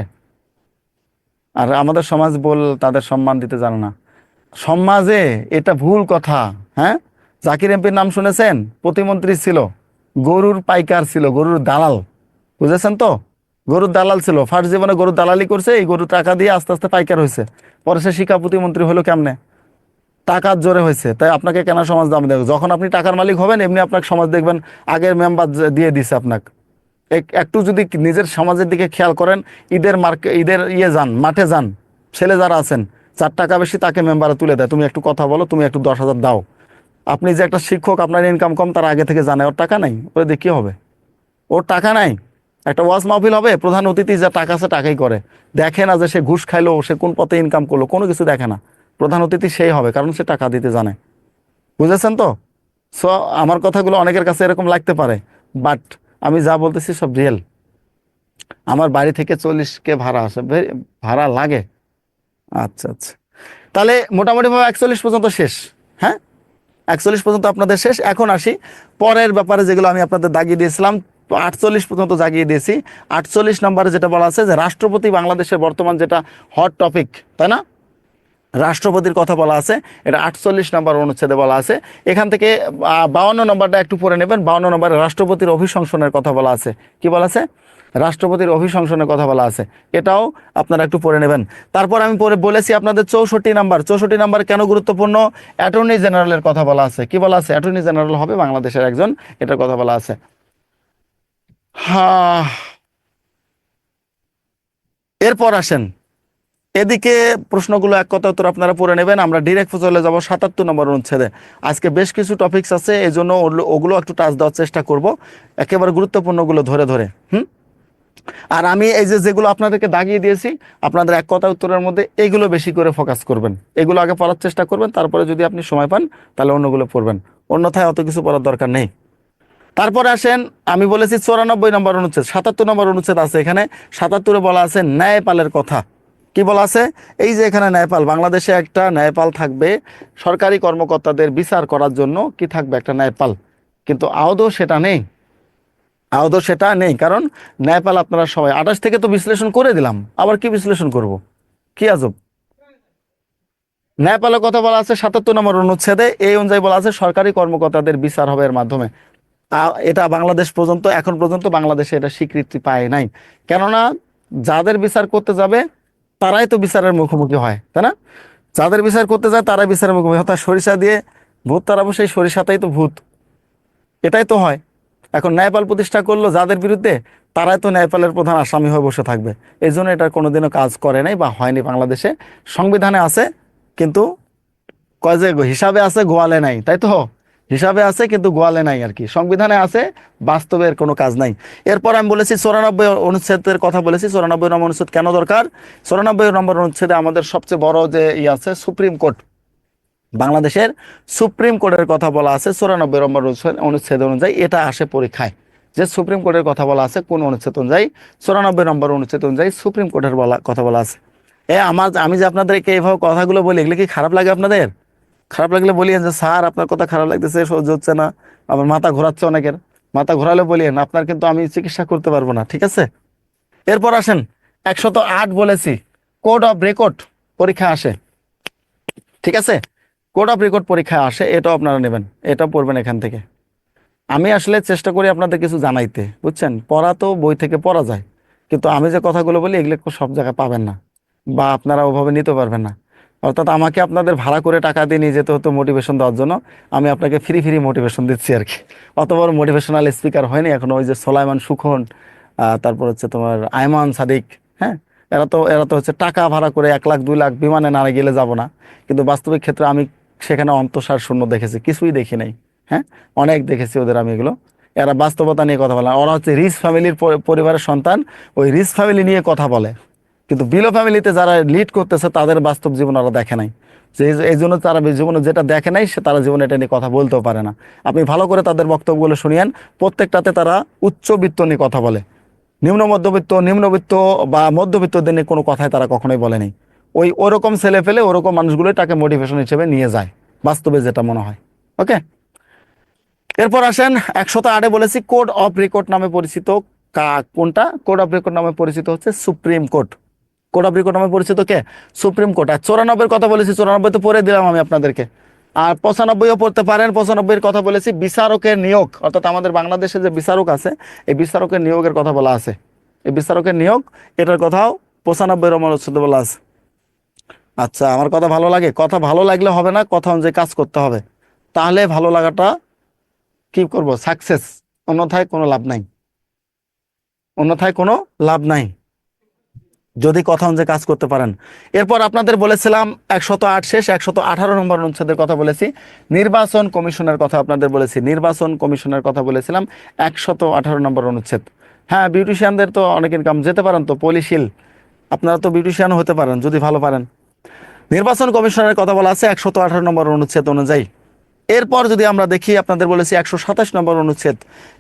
আর আমাদের সমাজ তাদের সম্মান দিতে জানে না সমাজে, এটা ভুল কথা। হ্যাঁ, জাকির এমপির নাম শুনেছেন? প্রতিমন্ত্রী ছিল, গরুর পাইকার ছিল, গরুর দালাল, বুঝেছেন তো? গরুর দালাল ছিল, ফার্স্ট জীবনে গরুর দালালি করছে, এই গরুর টাকা দিয়ে আস্তে আস্তে পাইকার হয়েছে, পরে সে শিক্ষা প্রতিমন্ত্রী হলো কেমনে? টাকার জোরে হয়েছে। তাই আপনাকে কেন সমাজ দাম দেবে? যখন আপনি টাকার মালিক হবেন, এমনি আপনাকে সমাজ দেখবেন আগের মেম্বার দিয়ে দিছে আপনাকে। একটু যদি নিজের সমাজের দিকে খেয়াল করেন, ঈদের যান, মাঠে যান, ছেলে যারা আছেন, 4 টাকা বেশি তাকে মেম্বারে তুলে দেয়, তুমি একটু কথা বলো, তুমি একটু 10,000 দাও। আপনি যে একটা শিক্ষক, আপনার ইনকাম কম, তার আগে থেকে জানে ওর টাকা নাই, ওরে দিয়ে কি হবে? ওর টাকা নাই। একটা ওয়াজ মাহফিল হবে, প্রধান অতিথি যা টাকা আছে টাকাই করে, দেখে না যে সে ঘুষ খাইলো, সে কোন পথে ইনকাম করলো, কোনো কিছু দেখে না। প্রধান অতিথি সেই হবে, কারণ সে টাকা দিতে জানে। বুঝেছেন তো? সো আমার কথাগুলো অনেকের কাছে এরকম লাগতে পারে, বাট আমি যা বলতেছি সব রিয়েল। আমার বাড়ি থেকে 40K ভাড়া আসে, ভাড়া লাগে। আচ্ছা আচ্ছা, তাহলে মোটামুটি ভাবে 41 পর্যন্ত শেষ। হ্যাঁ, 41 পর্যন্ত আপনাদের শেষ। এখন আসি পরের ব্যাপারে, যেগুলো আমি আপনাদের দাগিয়ে দিয়েছিলাম। 48 পর্যন্ত জাগিয়ে দিয়েছি। 48 নম্বরে যেটা বলা আছে যে রাষ্ট্রপতি বাংলাদেশের বর্তমান যেটা হট টপিক, তাই না? রাষ্ট্রপতির কথা বলা আছে, এটা 48 নম্বর অনুচ্ছেদে বলা আছে। এখান থেকে 52 নম্বরটা একটু পড়ে নেবেন। 52 নম্বরে রাষ্ট্রপতির অভিশংসনের কথা বলা আছে। কি বলা আছে? রাষ্ট্রপতির অভিশংসনের কথা বলা আছে, এটাও আপনারা একটু পড়ে নেবেন। তারপর আমি পরে বলেছি আপনাদের 64 নাম্বার কেন গুরুত্বপূর্ণ, অ্যাটর্নি জেনারেলের কথা বলা আছে। কি বলা আছে? অ্যাটর্নি জেনারেল হবে বাংলাদেশের একজন, এটার কথা বলা আছে। হ্যাঁ, এরপর আসেন এদিকে, প্রশ্নগুলো এক কথা উত্তর আপনারা পড়ে নেবেন। আমরা ডিরেক্ট চলে যাব 77 নম্বর অনুচ্ছেদে। আজকে বেশ কিছু টপিকস আছে, এই জন্য ওগুলো একটু টাচ দেওয়ার চেষ্টা করব, একেবারে গুরুত্বপূর্ণগুলো ধরে ধরে। আর আমি এই যে যেগুলো আপনাদেরকে দাগিয়ে দিয়েছি, আপনাদের এক কথা উত্তরের মধ্যে এইগুলো বেশি করে ফোকাস করবেন, এগুলো আগে পড়ার চেষ্টা করবেন, তারপরে যদি আপনি সময় পান তাহলে অন্যগুলো পড়বেন, অন্যথায় অত কিছু পড়ার দরকার নেই। তারপরে আসেন, আমি বলেছি 94 নম্বর অনুচ্ছেদ, 77 নম্বর অনুচ্ছেদ আছে এখানে। 77-এ বলা আছে ন্যায়পালের কথা। কি বলা আছে? এই যে এখানে ন্যায়পাল, বাংলাদেশে একটা ন্যায়পাল থাকবে, সরকারি কর্মকর্তাদের বিচার করার জন্য কি থাকবে? একটা ন্যায়পাল। কিন্তু আদৌ সেটা নেই, আদৌ সেটা নেই, কারণ ন্যায়পাল আপনারা সবাই 28 থেকে তো বিশ্লেষণ করে দিলাম, আবার কি বিশ্লেষণ করব? কি আজব! ন্যায়পালের কথা বলা আছে 77 নম্বর অনুচ্ছেদে, এই অনুযায়ী বলা আছে সরকারি কর্মকর্তাদের বিচার হবে এর মাধ্যমে। এটা বাংলাদেশ পর্যন্ত, এখন পর্যন্ত বাংলাদেশে এটা স্বীকৃতি পায় নাই। কেননা যাদের বিচার করতে যাবে তারাই তো বিচারের মুখোমুখি হয়, তাই না? যাদের বিচার করতে যায় তারাই বিচারের মুখোমুখি, অর্থাৎ সরিষা দিয়ে ভূত তাড়াবো, সেই সরিষাটাই তো ভূত, এটাই তো হয়। এখন ন্যায়পাল প্রতিষ্ঠা করলো যাদের বিরুদ্ধে, তারাই তো ন্যায়পালের প্রধান আসামি হয়ে বসে থাকবে। এই জন্য এটা কোনোদিনও কাজ করে নাই বা হয়নি বাংলাদেশে। সংবিধানে আছে কিন্তু কয় যে হিসাবে আছে, গোয়ালে নাই, তাই তো? হিসাবে আছে কিন্তু গোয়ালে নাই আর কি, সংবিধানে আছে, বাস্তবের কোনো কাজ নাই। এরপর আমি বলেছি 94 অনুচ্ছেদের কথা বলেছি। 94 নম্বর অনুচ্ছেদ কেন দরকার? 94 নম্বর অনুচ্ছেদে আমাদের সবচেয়ে বড় যে আছে সুপ্রিম কোর্ট, বাংলাদেশের সুপ্রিম কোর্টের কথা বলা আছে 94 নম্বর অনুচ্ছেদ অনুযায়ী। এটা আসে পরীক্ষায়, যে সুপ্রিম কোর্টের কথা বলা আছে কোন অনুচ্ছেদ অনুযায়ী? 94 নম্বর অনুচ্ছেদ অনুযায়ী সুপ্রিম কোর্টের কথা বলা আছে। আমি যে আপনাদেরকে এইভাবে কথাগুলো বলি, এগুলো কি খারাপ লাগে আপনাদের? খারাপ লাগলে বলিয়েন যে স্যার আপনার কথা খারাপ লাগতেছে, সহ্য হচ্ছে না, আমার মাথা ঘোরাচ্ছে, অনেকের মাথা ঘোরালে বলিয়েন, আপনার কিন্তু আমি চিকিৎসা করতে পারবো না, ঠিক আছে? এরপর আসেন 108 বলেছি, কোড অফ রেকর্ড পরীক্ষা আসে, ঠিক আছে? কোড অফ রেকর্ড পরীক্ষায় আসে, এটাও আপনারা নেবেন, এটা পড়বেন এখান থেকে। আমি আসলে চেষ্টা করি আপনাদের কিছু জানাইতে, বুঝছেন? পড়া তো বই থেকে পড়া যায়, কিন্তু আমি যে কথাগুলো বলি এগুলো সব জায়গায় পাবেন না, বা আপনারা ওভাবে নিতে পারবেন না। অর্থাৎ আমাকে আপনাদের ভাড়া করে টাকা দিয়ে নিয়ে যেতে হতো মোটিভেশন দেওয়ার জন্য, আমি আপনাকে ফ্রি ফ্রি মোটিভেশন দিচ্ছি আর কি। অত বড় মোটিভেশনাল স্পিকার হয়নি এখনো। ওই যে সোলাইমান সুখন, তারপর হচ্ছে তোমার আয়মান সাদিক, হ্যাঁ, এরা তো হচ্ছে টাকা ভাড়া করে 1 লাখ 2 লাখ বিমানে না গেলে যাব না, কিন্তু বাস্তবিক ক্ষেত্রে আমি সেখানে অন্তঃসার শূন্য দেখেছি, কিছুই দেখি নাই। হ্যাঁ, অনেক দেখেছি ওদের আমি এগুলো। এরা বাস্তবতা নিয়ে কথা বলে, ওরা হচ্ছে রিচ ফ্যামিলির পরিবারের সন্তান, ওই রিচ ফ্যামিলি নিয়ে কথা বলে, কিন্তু বিলো ফ্যামিলিতে যারা লিড করতেছে তাদের বাস্তব জীবন ওরা দেখে নাই। যে এই জন্য তারা জীবনে যেটা দেখে নাই, সে তারা জীবনে এটা নিয়ে কথা বলতেও পারে না। আপনি ভালো করে তাদের বক্তব্যগুলো শুনিয়েন, প্রত্যেকটাতে তারা উচ্চবিত্ত নিয়ে কথা বলে, নিম্ন মধ্যবিত্ত, নিম্নবিত্ত বা মধ্যবিত্তদের নিয়ে কোনো কথাই তারা কখনোই বলেনি। ওরকম ছেলে পেলে ওরকম মানুষগুলোই তাকে মোটিভেশন হিসেবে নিয়ে যায়, বাস্তবে যেটা মনে হয়। ওকে, এরপর আসেন 108-এ বলেছি কোড অফ রেকর্ড নামে পরিচিত। কোনটা? কোড অফ রেকর্ড নামে পরিচিত হচ্ছে supreme court. Code of record নামে পরিচিত কে? Supreme court. আর 94-এর কথা বলেছি, 94 তো পড়ে দিলাম আমি আপনাদেরকে। আর 95-ও পড়তে পারেন। 95-এর কথা বলেছি বিচারকের নিয়োগ, অর্থাৎ আমাদের বাংলাদেশে যে বিচারক আছে, এই বিচারকের নিয়োগের কথা বলা আছে। এই বিচারকের নিয়োগ, এটার কথাও 95 নম্বর অনুচ্ছেদে বলা আছে। আচ্ছা, আমার কথা ভালো লাগে? কথা ভালো লাগলে হবে না, কথা অনুযায়ী কাজ করতে হবে, তাহলে ভালো লাগাটা কি করব? সাকসেস, অন্যথায় কোনো লাভ নাই, অন্যথায় কোনো লাভ নাই যদি কথা অনুযায়ী কাজ করতে পারেন। এরপর আপনাদের বলেছিলাম 108 শেষ, 118 নম্বর অনুচ্ছেদের কথা বলেছি। নির্বাচন কমিশনের কথা আপনাদের বলেছি, নির্বাচন কমিশনের কথা বলেছিলাম 118 নম্বর অনুচ্ছেদ। হ্যাঁ, বিউটিশিয়ানদের তো অনেক ইনকাম, যেতে পারেন তো পলিশিল, আপনারা তো বিউটিশিয়ান হতে পারেন যদি ভালো পারেন। নির্বাচন কমিশনের কথা বলা আছে 118 নম্বর অনুচ্ছেদ অনুযায়ী। এরপর যদি আমরা দেখি, আপনাদের বলেছি 127 নম্বর অনুচ্ছেদ।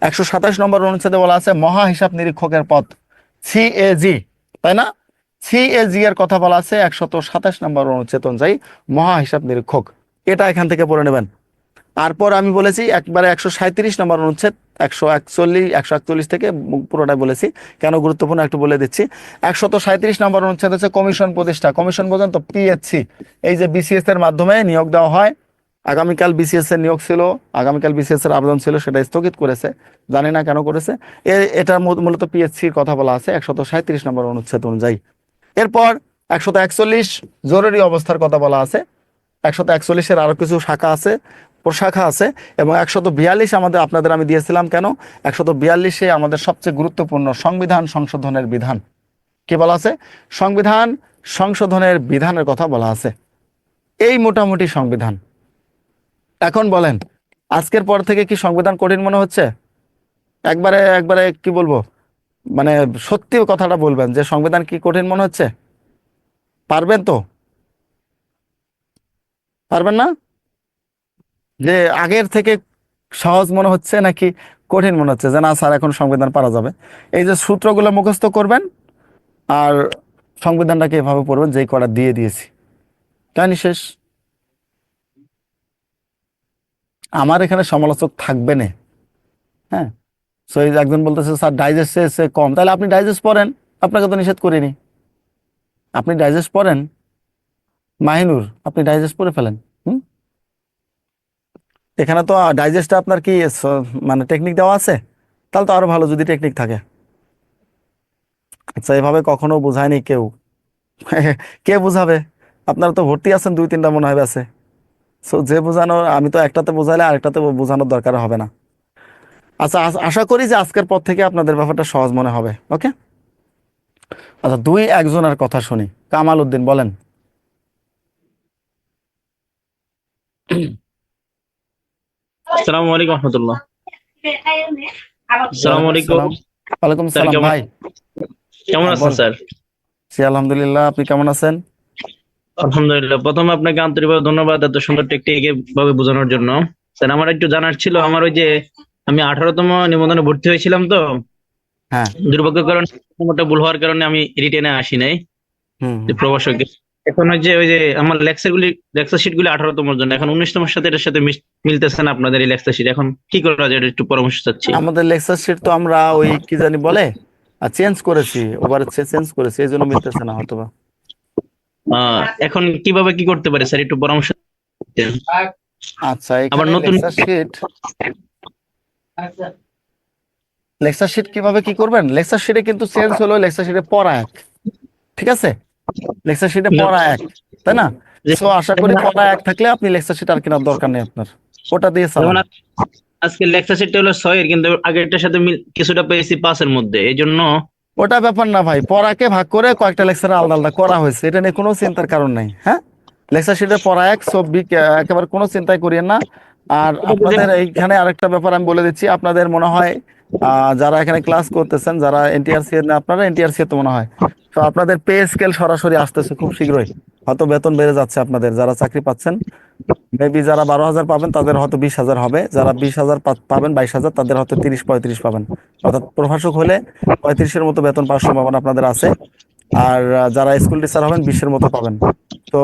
127 নম্বর অনুচ্ছেদে বলা আছে মহা হিসাব নিরীক্ষকের পদ, সিএজি, তাই না? সিএজি এর কথা বলা আছে 127 নম্বর অনুচ্ছেদ অনুযায়ী, মহা হিসাব নিরীক্ষক, এটা এখান থেকে পড়ে নেবেন। তারপর আমি বলেছি একবারে 137 নম্বর অনুচ্ছেদ, 141 থেকে পুরোটাই বলেছি, কেন গুরুত্বপূর্ণ একটু বলে দিচ্ছি। 137 নম্বর অনুচ্ছেদ হচ্ছে কমিশন প্রতিষ্ঠা। কমিশন পর্যন্ত পিএসসি, এই যে বিসিএস এর মাধ্যমে নিয়োগ দেওয়া হয়, আগামীকাল বিসিএস এর নিয়োগ ছিল, আগামীকাল বিসিএস এর আবেদন ছিল, সেটা স্থগিত করেছে, জানি না কেন করেছে। এটা মূলত পিএসসির কথা বলা আছে 137 নম্বর অনুচ্ছেদ অনুযায়ী। এরপর 141 জরুরি অবস্থার কথা বলা আছে। 141-এর আরো কিছু শাখা আছে, প্রশাখা আছে, এবং 142 আপনাদের আমি দিয়েছিলাম কেন। 142-এ আমাদের সবচেয়ে গুরুত্বপূর্ণ সংবিধান সংশোধনের বিধান কি বলা আছে, সংবিধান সংশোধনের বিধানের কথা বলা আছে। এই মোটামুটি সংবিধান। এখন বলেন, আজকের পর থেকে কি সংবিধান কঠিন মনে হচ্ছে? একবারে একবারে কি বলবো, মানে সত্যি কথাটা বলবেন যে সংবিধান কি কঠিন মনে হচ্ছে? পারবেন তো? পারবেন না? যে আগের থেকে সহজ মনে হচ্ছে নাকি কঠিন মনে হচ্ছে যে না স্যার এখন সংবিধান পারা যাবে? এই যে সূত্রগুলো মুখস্থ করবেন আর সংবিধানটাকে এভাবে পড়বেন যেই করা দিয়ে দিয়েছি, কাহিনী শেষ। আমার এখানে সমালোচক থাকবে না। হ্যাঁ, সো এই যে একজন বলতেছে স্যার ডাইজেস্ট এসে কম, তাহলে আপনি ডাইজেস্ট পড়েন, আপনাকে তো নিষেধ করিনি। আপনি ডাইজেস্ট পড়েন, মাহিনুর আপনি ডাইজেস্ট পড়ে ফেলেন। হুম, এখানে তো ডাইজেস্টটা আপনার কি মানে টেকনিক দেওয়া আছে, তাহলে তো আরো ভালো যদি টেকনিক থাকে। আচ্ছা, এভাবে কখনো বোঝায়নি কেউ। কে বুঝাবে? আপনারা তো ভর্তি আছেন 2-3টা মনে হয় আছে। সো যে বোঝানো, আমি তো একটাতে বোঝাইলে আরেকটাতে বোঝানোর দরকার হবে না। আচ্ছা, আশা করি যে আজকের পর থেকে আপনাদের ব্যাপারটা সহজ মনে হবে। ওকে, আচ্ছা, একজনের কথা শুনি। কামাল উদ্দিন বলেন। আসসালামু আলাইকুম রহমতুল্লাহ। আসসালামু ওয়ালাইকুম আলাইকুম আসসালাম। ওয়ালাইকুম স্যার, আসসালাম কেমন ভাই। কেমন হ্যাঁ আছেন বল। স্যার? জি আলহামদুলিল্লাহ, আপনি কেমন আছেন? আলহামদুলিল্লাহ। প্রথমে আপনাকে আন্তরিকভাবে ধন্যবাদ এত সুন্দর টেকনিক ভাবে বোঝানোর জন্য। স্যার, আমার একটু জানার ছিল, আমার ওই যে আমি 18তম নিবন্ধনে ভর্তি হয়েছিলাম তো, হ্যাঁ। দুর্ভাগ্যের কারণে নম্বরটা ভুল হওয়ার কারণে আমি রিটেনে আসি নাই হুম যে হুম। প্রভাষকে। এখন ওই যে আমার লেকচার শিট গুলি 18তমের জন্য, এখন 19তমের সাথে এটার সাথে মিলতেছে না আপনাদের এই লেকচার শিট। এখন কি করা যায় এটা একটু পরামর্শ চাচ্ছি। আমাদের লেকচার শিট তো আমরা ওই কি জানি বলে চেঞ্জ করেছি, ওভার চেঞ্জ করেছি, এই জন্য মিলতেছে না হয়তো বা। এখন কিভাবে কি করতে পারে স্যার, একটু পরামর্শ দিতেন। আচ্ছা, আবার এখানে নতুন লেকচার শিট কিভাবে কি করবেন, লেকচার শিটে কিন্তু চেঞ্জ হলো, লেকচার শিটে পড়া এক, ঠিক আছে? লেকচার শিটে পড়া এক, তাই না? সো আশা করি পড়া এক থাকলে আপনি লেকচার শিট আর কেনার দরকার নেই আপনার, ওটা দিয়ে চালান। যেমন আজকে লেকচার সেটটা হলো 6-এর, কিন্তু আগেরটার সাথে কিছুটা পেয়েছি 5-এর মধ্যে, এই জন্য। ওটা ব্যাপার না ভাই, পড়াকে ভাগ করে কয়েকটা লেকচার আলাদা আলাদা করা হয়েছে, এটা নিয়ে কোনো চিন্তার কারণ নাই। হ্যাঁ, লেকচার শিটের পড়া এক, সব একেবারে কোনো চিন্তাই করিয়েন না। আর আপনাদের এইখানে আরেকটা ব্যাপার আমি বলে দিচ্ছি, আপনাদের মনে হয় যারা এখানে ক্লাস করতেছেন, যারা এনটিআরসি না, আপনারা এনটিআরসি তো মনে হয়, তো আপনাদের পে স্কেল সরাসরি আসতেছে খুব শীঘ্রই, হয়তো বেতন বেড়ে যাচ্ছে আপনাদের যারা চাকরি পাচ্ছেন। মেবি যারা 12,000 পাবেন তাদের হয়তো 20,000 হবে, যারা 20,000 পাবেন, 22,000, তাদের হয়তো 30-35 পাবেন। অর্থাৎ প্রভাষক হলে 35-এর মতো বেতন পাওয়ার সম্ভাবনা আপনাদের আছে। আর যারা স্কুল টিচার হবেন 20-এর মতো পাবেন। তো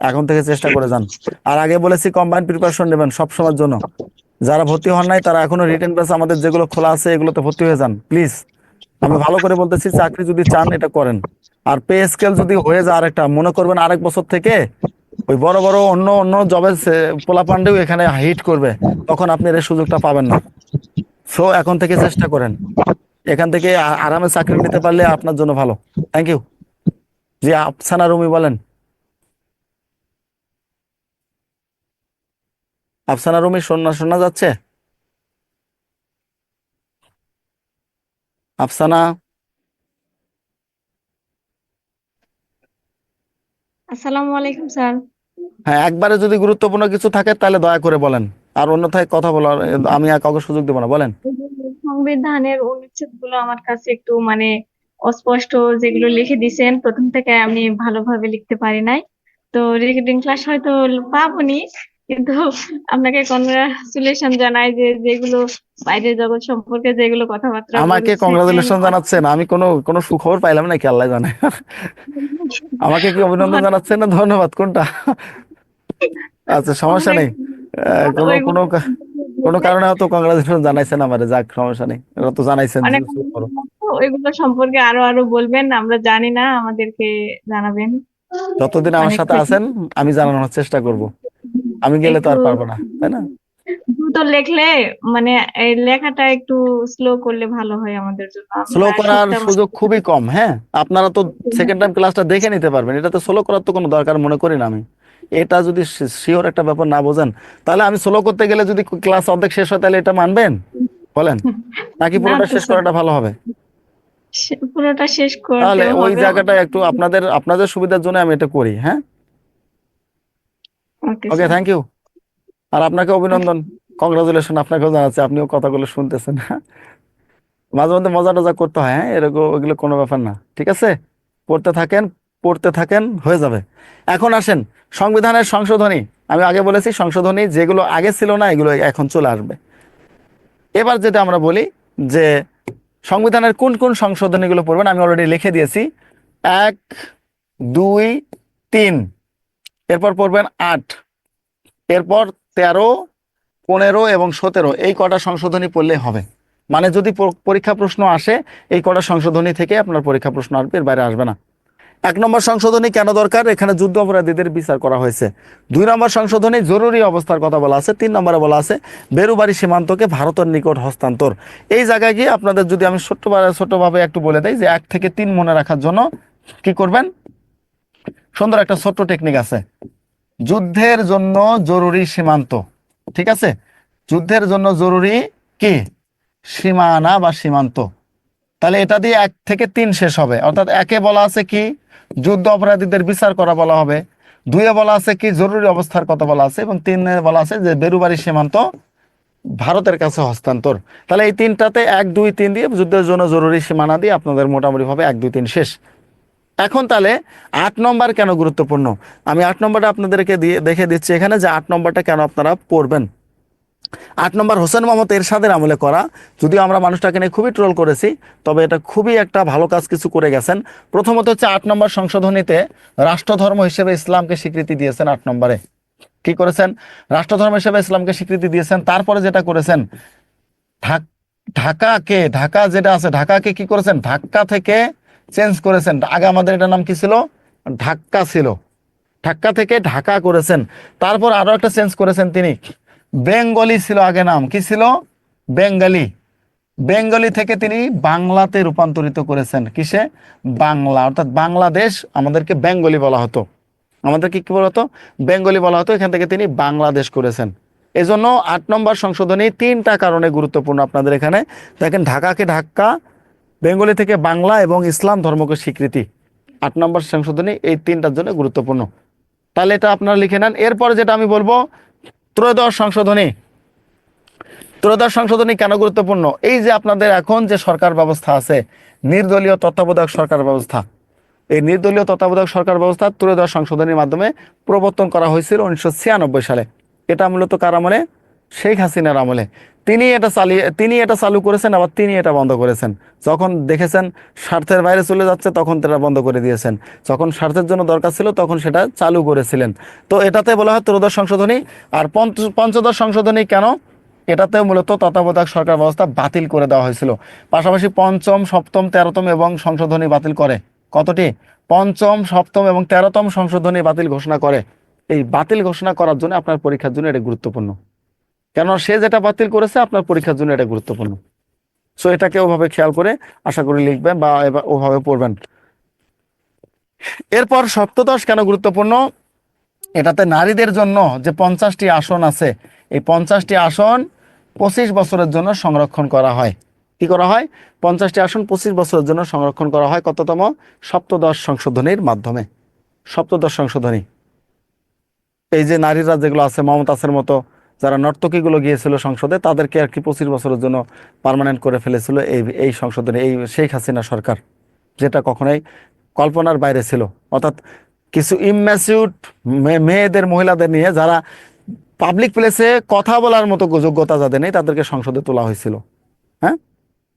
এখন থেকে চেষ্টা করে যান। আর আগে বলেছি কম্বাইন্ড প্রিপারেশন নেবেন সব সময়ের জন্য। যারা ভর্তি হন নাই তারা এখনো রিটেন ব্যাচ আমাদের যেগুলো খোলা আছে এগুলোতে ভর্তি হয়ে যান প্লিজ। আমি ভালো করে বলতেছি, চাকরি যদি চান এটা করেন। আর পে স্কেল যদি হয়ে যায় আরেকটা, মনে করবেন আরেক বছর থেকে ওই বড় বড় অন্য অন্য জবের পোলাপান্ডেও এখানে হিট করবে, তখন আপনি এর সুযোগটা পাবেন না। সো এখন থেকে চেষ্টা করেন, এখান থেকে আরামে চাকরি নিতে পারলে আপনার জন্য ভালো। Thank you. জি আফসানা রুমি বলেন। আফসানা রুমি শোনা শোনা যাচ্ছে? আফসানা? আসসালামু আলাইকুম স্যার। হ্যাঁ, একবারে যদি গুরুত্বপূর্ণ কিছু থাকে তাহলে দয়া করে বলেন, আর অন্যথায় কথা বলার আমি আর কাউকে সুযোগ দেবো না, বলেন। এই যে সংবিধানের অনুচ্ছেদ গুলো আমার কাছে একটু মানে অস্পষ্ট, যেগুলো লিখে দিছেন প্রথম থেকে আমি ভালোভাবে লিখতে পারি নাই। তো রিডিং ক্লাস হয়তো পাবনি, কিন্তু আপনাকে কনগ্রাচুলেশন জানাই যে যেগুলো বাইরের জগৎ সম্পর্কে যেগুলো কথাবার্তা আমাকে বলছেন কংগ্রাচুলেশন জানাচ্ছেন? আমি কোনো কোনো সুখবর পাইলাম নাকি, আল্লাহ জানে। আমাকে কি অভিনন্দন জানাচ্ছেন না ধন্যবাদ, কোনটা? আচ্ছা, সমস্যা অনেক নেই। কোনো ওইগুলো কোনো কোনো বলবেন। কারণে হয়তো কংগ্রাচুলেশন জানাইছেন আমারে, যাক সমস্যা নেই, এটা তো জানাইছেন যে অনেক বড়। ওইগুলো সম্পর্কে আরো আরো বলবেন, আমরা জানি না, আমাদেরকে জানাবেন। যতদিন আমার অনেক সাথে খুশি। আছেন আমি জানানোর চেষ্টা করব। আমি গেলে তো একটু আর পারবো না, তাই না? দ্রুত লেখলে মানে এই লেখাটা একটু স্লো করলে ভালো হয় আমাদের জন্য, স্লো আমরা করার সবটা সুযোগ খুবই কম। হ্যাঁ, আপনারা তো সেকেন্ড টাইম ক্লাসটা দেখে নিতে পারবেন, এটা তো স্লো করার তো কোনো দরকার মনে করি না আমি। এটা যদি শিওর একটা ব্যাপার না বোঝেন, তাহলে আমি স্লো করতে গেলে যদি ক্লাস অর্ধেক শেষ হয় তাহলে এটা মানবেন বলেন, নাকি না পুরোটা তো শেষ স্যার, করাটা ভালো হবে? পুরোটা শেষ তাহলে করতেও ওই হবে। জায়গাটা একটু আপনাদের আপনাদের সুবিধার জন্য আমি এটা করি। হ্যাঁ, okay okay, sir. Thank you. আর আপনাকে অভিনন্দন, কংগ্রাচুলেশন, আপনাকেও জানাচ্ছি, আপনিও কথাগুলো শুনতেছেন। হ্যাঁ, মাঝে মধ্যে মজা টজা করতে হয়, হ্যাঁ, এরকম ওইগুলো কোনো ব্যাপার না, ঠিক আছে? পড়তে থাকেন, পড়তে থাকেন, হয়ে যাবে। এখন আসেন সংবিধানের সংশোধনী। আমি আগে বলেছি সংশোধনী যেগুলো আগে ছিল না এগুলো এখন চলে আসবে। এবার যেটা আমরা বলি যে সংবিধানের কোন কোন সংশোধনীগুলো পড়বেন, আমি অলরেডি লিখে দিয়েছি। 1, 2, 3, এরপর পড়বেন 8, এরপর 13, 15 এবং 17, এই কটা সংশোধনী পড়লেই হবে। মানে যদি পরীক্ষা প্রশ্ন আসে এই কটা সংশোধনী থেকে আপনার পরীক্ষা প্রশ্ন আসবে, এর বাইরে আসবে না। 1 নম্বর সংশোধনী কেন দরকার, এখানে যুদ্ধ অপরাধীদের বিচার করা হয়েছে। 2 নম্বর সংশোধনী জরুরি অবস্থার কথা বলা আছে। 3 নম্বরে বলা আছে বেরুবাড়ি সীমান্তকে ভারতের নিকট হস্তান্তর। এই জায়গায় গিয়ে আপনাদের যদি আমি ছোট্টভাবে একটু বলে দেই যে 1 থেকে 3 মনে রাখার জন্য কি করবেন, সুন্দর একটা ছোট্ট টেকনিক আছে। যুদ্ধের জন্য জরুরি সীমান্ত, ঠিক আছে? যুদ্ধের জন্য জরুরি কি, সীমানা বা সীমান্ত। তাহলে এটা দিয়ে 1 থেকে 3 শেষ হবে, অর্থাৎ 1-এ বলা আছে কি যুদ্ধ অপরাধীদের বিচার করা বলা হবে, 2-এ বলা আছে কি জরুরি অবস্থার কথা বলা আছে, এবং 3-এ বলা আছে যে বেরুবাড়ি সীমান্ত ভারতের কাছে হস্তান্তর। তাহলে এই তিনটাতে 1, 2, 3 দিয়ে যুদ্ধের জন্য জরুরি সীমানা দিয়ে আপনাদের মোটামুটি ভাবে 1, 2, 3 শেষ। এখন তাহলে 8 নম্বর কেন গুরুত্বপূর্ণ, আমি 8 নম্বরটা আপনাদেরকে দিয়ে দেখে দিচ্ছি এখানে যে 8 নম্বরটা কেন আপনারা পড়বেন। 8 নম্বর হোসেন মোহাম্মদ এরশাদের আমলে করা, যদিও আমরা মানুষটাকে নিয়ে খুবই ট্রোল করেছি, তবে এটা খুবই একটা ভালো কাজ কিছু করে গেছেন। প্রথমত হচ্ছে 8 নম্বর সংশোধনীতে রাষ্ট্রধর্ম হিসেবে ইসলামকে স্বীকৃতি দিয়েছেন। 8 নম্বরে কি করেছেন, রাষ্ট্রধর্ম হিসেবে ইসলামকে স্বীকৃতি দিয়েছেন। তারপরে যেটা করেছেন, ঢাকা যেটা আছে ঢাকাকে কি করেছেন, ঢাকা থেকে চেঞ্জ করেছেন। আগে আমাদের এটার নাম কি ছিল, ঢাকা ছিল, ঢাকা থেকে ঢাকা করেছেন। তারপর আরো একটা চেঞ্জ করেছেন তিনি, বেঙ্গলি ছিল আগে, নাম কি ছিল, বেঙ্গলি। বেঙ্গলি থেকে তিনি বাংলাতে রূপান্তরিত করেছেন, কিসে, বাংলা, অর্থাৎ বাংলাদেশ আমাদেরকে বেঙ্গলি বলা হতো, আমাদেরকে কি বলা হতো, বেঙ্গলি বলা হতো, এখান থেকে তিনি বাংলাদেশ করেছেন। এজন্য 8 নম্বর সংশোধনী 3টা কারণে গুরুত্বপূর্ণ আপনাদের এখানে। দেখেন, ঢাকাকে ঢাকা, বেঙ্গলি থেকে বাংলা এবং ইসলাম ধর্মকে স্বীকৃতি। 8 নম্বর সংশোধনী এই 3টার জন্য গুরুত্বপূর্ণ। তাহলে এটা আপনারা লিখে নেন। এরপরে যেটা আমি বলবো, ত্রয়োদশ সংশোধনী। ত্রয়োদশ সংশোধনী কেন গুরুত্বপূর্ণ, এই যে আপনাদের এখন যে সরকার ব্যবস্থা আছে, নির্দলীয় তত্ত্বাবধায়ক সরকার ব্যবস্থা, এই নির্দলীয় তত্ত্বাবধায়ক সরকার ব্যবস্থা ত্রয়োদশ সংশোধনীর মাধ্যমে প্রবর্তন করা হয়েছিল 1996 সালে। এটা মূলত কার আমলে, শেখ হাসিনার আমলে। তিনি এটা চালু করেছেন, আবার তিনি এটা বন্ধ করেছেন। যখন দেখেছেন স্বার্থের বাইরে চলে যাচ্ছে তখন সেটা বন্ধ করে দিয়েছেন, যখন স্বার্থের জন্য দরকার ছিল তখন সেটা চালু করেছিলেন। তো এটাতে বলা হয় ত্রয়োদশ সংশোধনী। আর পঞ্চদশ সংশোধনী কেন, এটাতে মূলত তত্ত্বাবধায়ক সরকার ব্যবস্থা বাতিল করে দেওয়া হয়েছিল। পাশাপাশি পঞ্চম, সপ্তম, 13তম এবং সংশোধনী বাতিল করে। কতটি, পঞ্চম, সপ্তম এবং 13তম সংশোধনী বাতিল ঘোষণা করে। এই বাতিল ঘোষণা করার জন্য আপনার পরীক্ষার জন্য এটা গুরুত্বপূর্ণ, কেননা সে যেটা বাতিল করেছে আপনার পরীক্ষার জন্য এটা গুরুত্বপূর্ণ। সো এটাকে ওভাবে খেয়াল করে আশা করি লিখবেন বা ওভাবে পড়বেন। এরপর সপ্তদশ কেন গুরুত্বপূর্ণ, এটাতে নারীদের জন্য যে 50টি আসন আছে, এই 50টি আসন 25 বছরের জন্য সংরক্ষণ করা হয়। কি করা হয়, 50টি আসন 25 বছরের জন্য সংরক্ষণ করা হয়। কততম, সপ্তদশ সংশোধনীর মাধ্যমে। সপ্তদশ সংশোধনী, এই যে নারীরা যেগুলো আছে মমতাজের মতো যারা নর্তকীগুলো গিয়েছিল সংসদে, তাদেরকে আর কি 25 বছরের জন্য পার্মানেন্ট করে ফেলেছিল এই এই সংশোধনী, এই শেখ হাসিনা সরকার, যেটা কখনোই কল্পনার বাইরে ছিল। অর্থাৎ কিছু ইম্যাচিউর মেয়েদের, মহিলাদের নিয়ে যারা পাবলিক প্লেসে কথা বলার মতো যোগ্যতা যাদের নেই তাদেরকে সংসদে তোলা হয়েছিল। হ্যাঁ,